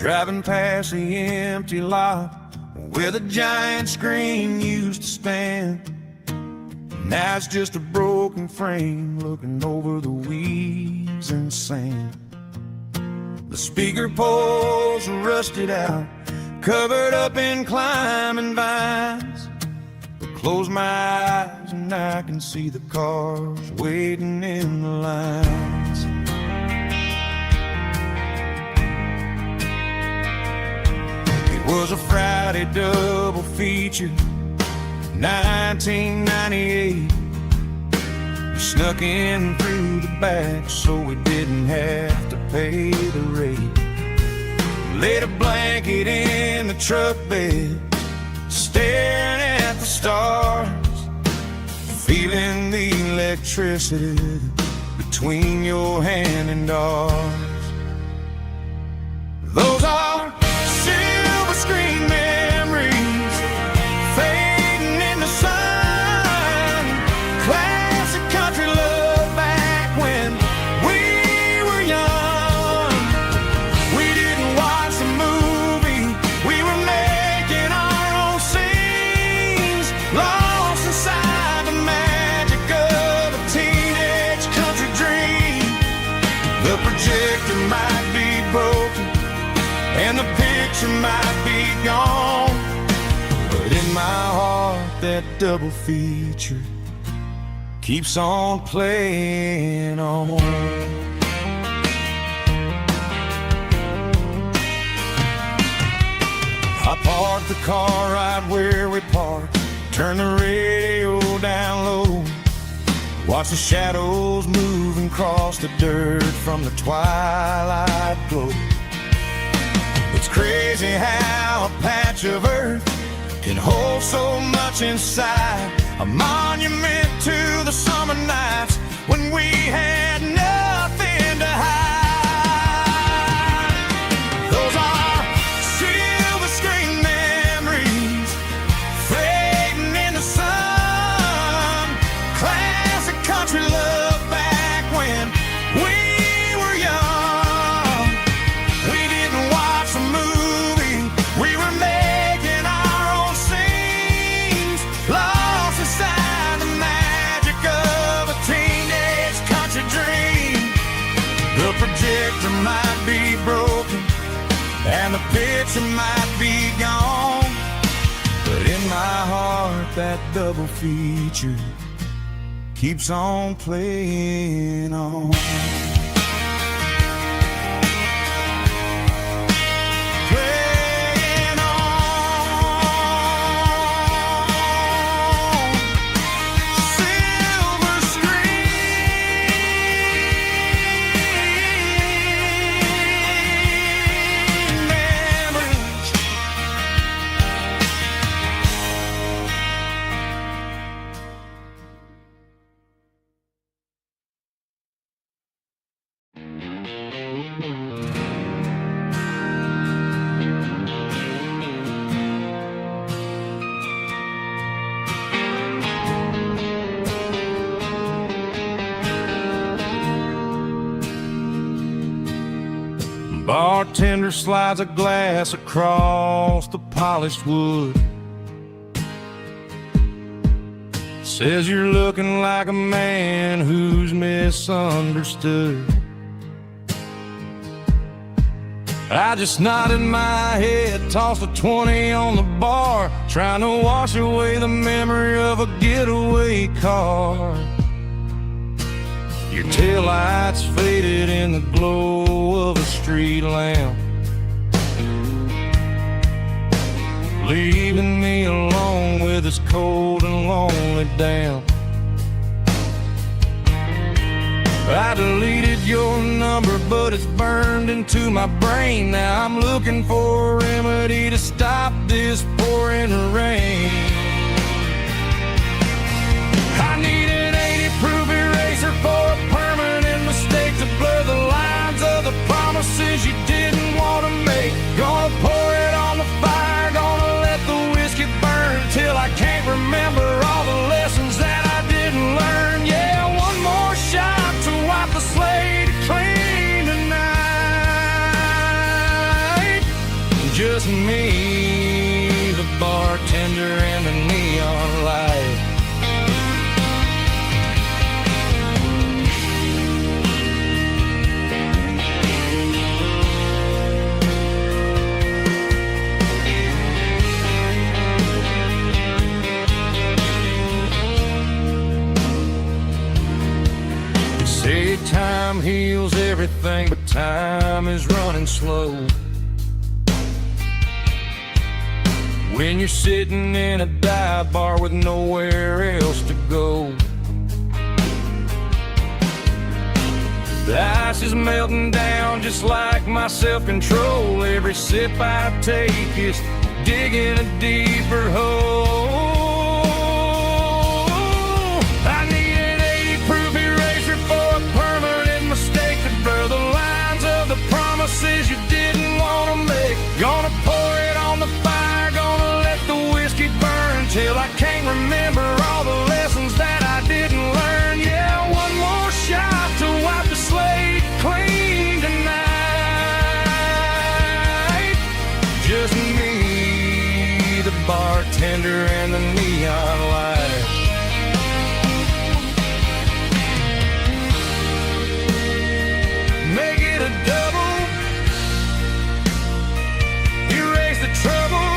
driving past the empty lot where the giant screen used to stand. Now it's just a broken frame looking over the weeds and sand. The speaker poles are rusted out, covered up in climbing vines. But close my eyes and I can see the cars waiting in the lines. It was a Friday double feature, 1998. We snuck in through the back so we didn't have to pay the rate. Laid a blanket in the truck bed, staring at the stars, feeling the electricity between your hand and ours. Those are silver screen memories fading in the sun. Classic country love back when we were young. We didn't watch the movie, we were making our own scenes, lost inside the magic of a teenage country dream. The projector might be broken and the picture might be gone, but in my heart that double feature keeps on playing on. I parked the car right where we parked, turned the radio down low, watch the shadows moving across the dirt from the twilight glow. It's crazy how a patch of earth can hold so much inside, a monument to the summer nights when we had nothing to hide. Those are silver screen memories fading in the sun. Classic country love back when we were young. We didn't watch the movie, we were making our own scenes, lost inside the magic of a teenage country dream. The projector might be broken and the picture might be gone, but in my heart that double feature keeps on playing on. Playing on. Silver screen memories. Bartender slides a glass across the polished wood, says you're looking like a man who's misunderstood. I just nodded my head, tossed a 20 on the bar, trying to wash away the memory of a getaway car. Your taillights faded in the glow of a street lamp, leaving me alone with this cold and lonely damp. I deleted your number, but it's burned into my brain. Now I'm looking for a remedy to stop this pouring rain. I need an 80-proof eraser for a permanent mistake to blur the lines of the promises you didn't want to make. Gonna pour it on the fire, gonna let the whiskey burn till I can't remember all the lessons that I didn't learn. Yeah, one more shot to wipe the slate clean tonight. Just me, the bartender, and the neon light. Say time heals everything, but time is running slow. When you're sitting in a dive bar with nowhere else to go. The ice is melting down just like my self-control. Every sip I take is digging a deeper hole. I need an 80-proof eraser for a permanent mistake to blur the lines of the promises you didn't want to make. Gonna pour it on the fire, gonna let the whiskey burn till I can't remember all the lessons that I didn't learn. Yeah, one more shot to wipe the slate clean tonight. Just me, the bartender, and the neon light. Make it a double, erase the trouble.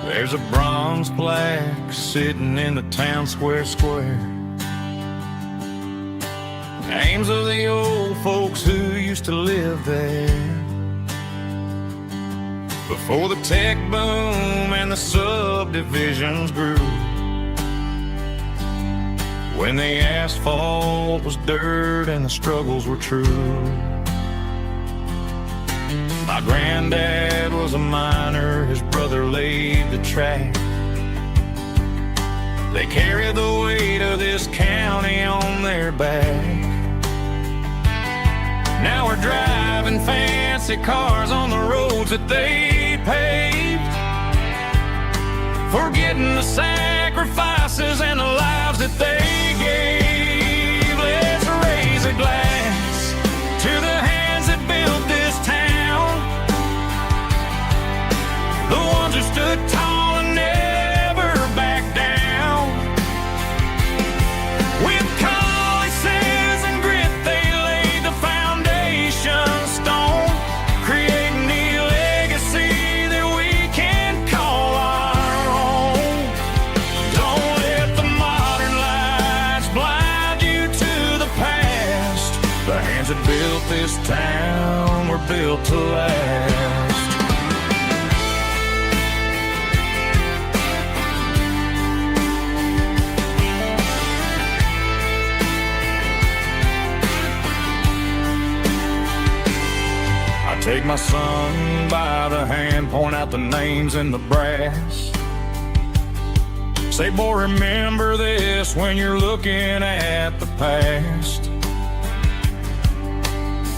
There's a bronze plaque sitting in the town square. Names of the old folks who used to live there before the tech boom and the subdivisions grew. When the asphalt was dirt and the struggles were true. My granddad was a miner, his brother laid the track. They carried the weight of this county on their back. Now we're driving fancy cars on the roads that they paved, forgetting the sacrifices and the lives that they gave. Let's raise a glass to the hands that built this town, the ones who stood tall and never backed down. With calluses and grit, they laid the foundation stone, creating the legacy that we can call our own. Don't let the modern lights blind you to the past. The hands that built this town were built to last. Take my son by the hand, point out the names in the brass. Say, boy, remember this when you're looking at the past.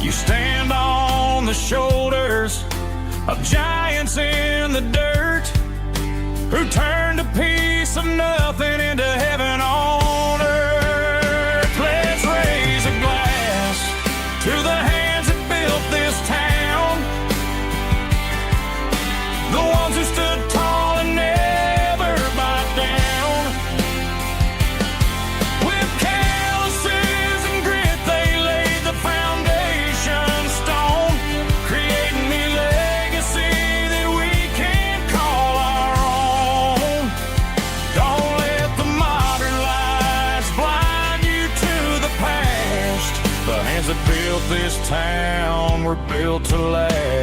You stand on the shoulders of giants in the dirt, who turned a piece of nothing into heaven on earth. Let's raise a glass to the hands that built this town, the ones who stood tall and never backed down. With calluses and grit, they laid the foundation stone, creating the legacy that we can call our own. Don't let the modern lights blind you to the past. The hands that built this town were built to last.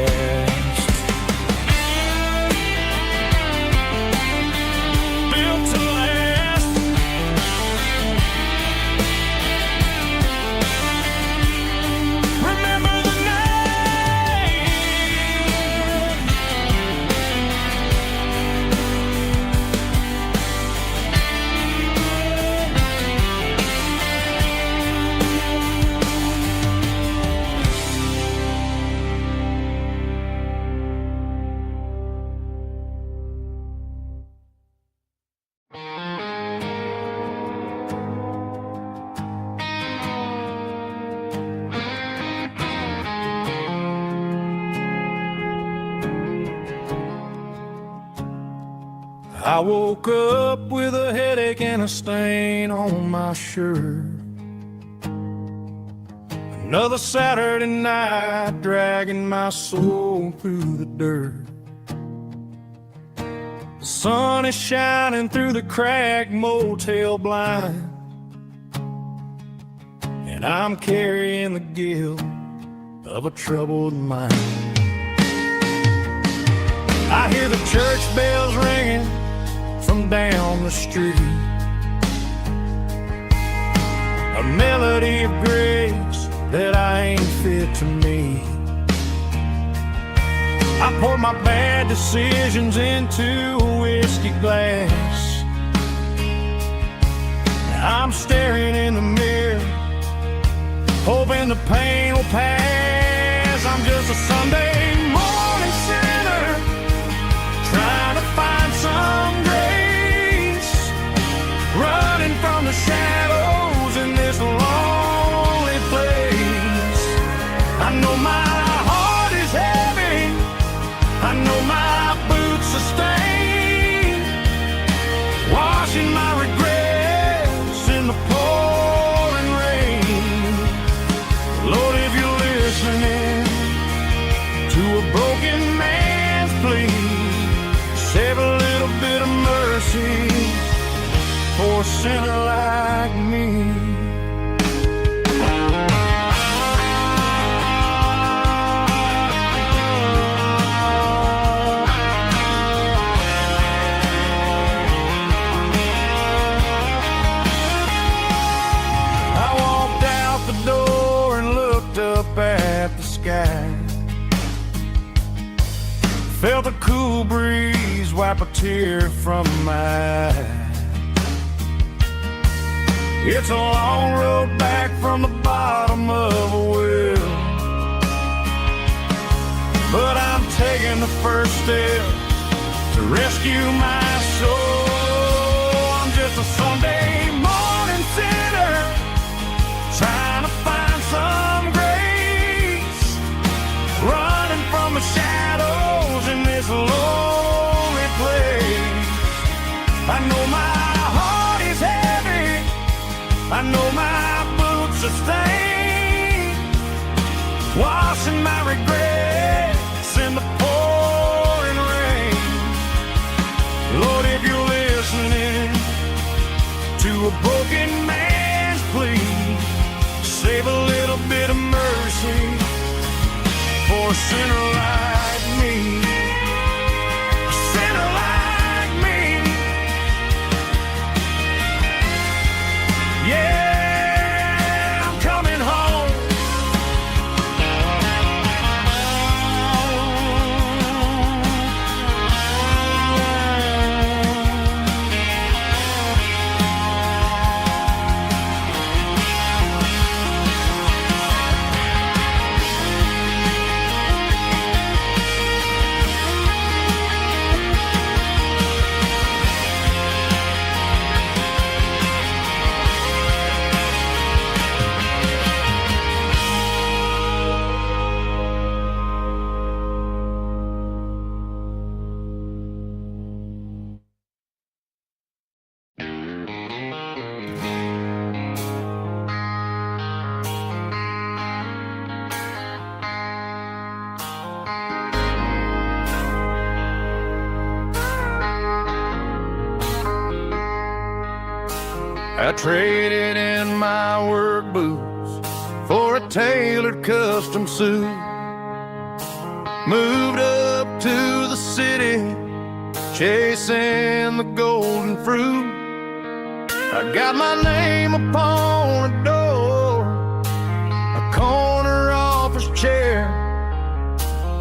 I woke up with a headache and a stain on my shirt. Another Saturday night dragging my soul through the dirt. The sun is shining through the cracked motel blind, and I'm carrying the guilt of a troubled mind. I hear the church bells ringing from down the street, a melody of grace that I ain't fit to meet. I pour my bad decisions into a whiskey glass. I'm staring in the mirror, hoping the pain will pass. I'm just a Sunday morning sinner, trying to find some grace, running from the shadows in this lonely place. I know my heart is heavy, I know my boots are stained, washing my regrets in the pouring rain. Lord, if you're listening to a broken man's plea, save a little bit of mercy for a sinner like me. At the sky, felt a cool breeze wipe a tear from my eye. It's a long road back from the bottom of a well, but I'm taking the first step to rescue my soul. I'm just a Sunday morning sinner, trying to find some grace, running from the shadows in this lonely place. I know my heart is heavy, I know my boots are stained, washing my regrets in the pouring rain. Lord, if you're listening to a broken man's plea, save a little bit of mercy for a sinner like me. A sinner like me. Yeah, I'm coming home. I traded in my work boots for a tailored custom suit, moved up to the city, chasing the golden fruit. I got my name upon a door, a corner office chair,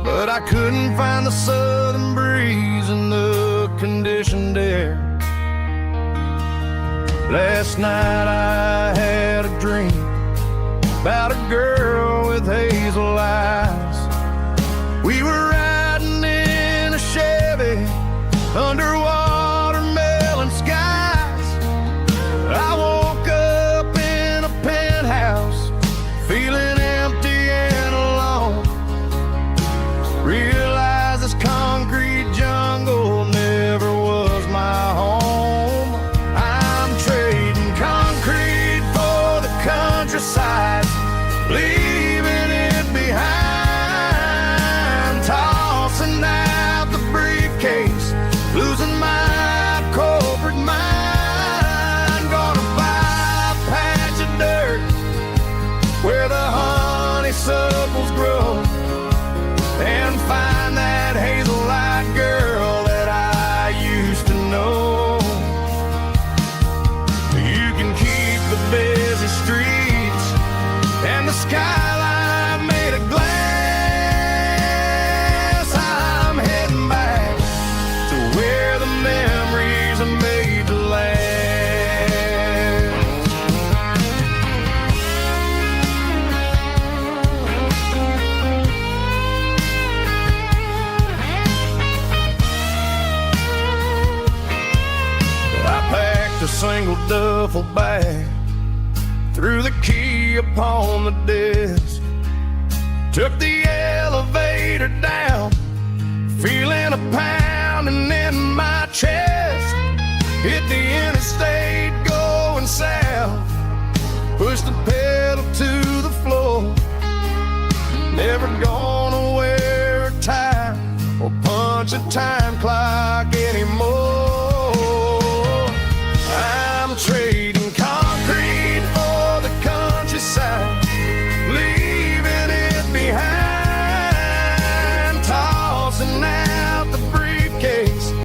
but I couldn't find the southern breeze in the conditioned air. Last night I had a dream about a girl with hazel eyes. We were riding in a Chevy under watermelon skies. I woke up in a penthouse feeling empty and alone. Realized this concrete jungle never was my home. packed a single duffel bag, threw the key upon the desk, took the elevator down, feeling a pounding in my chest. Hit the interstate going south, pushed the pedal to the floor. Never gonna wear a tie or punch a time clock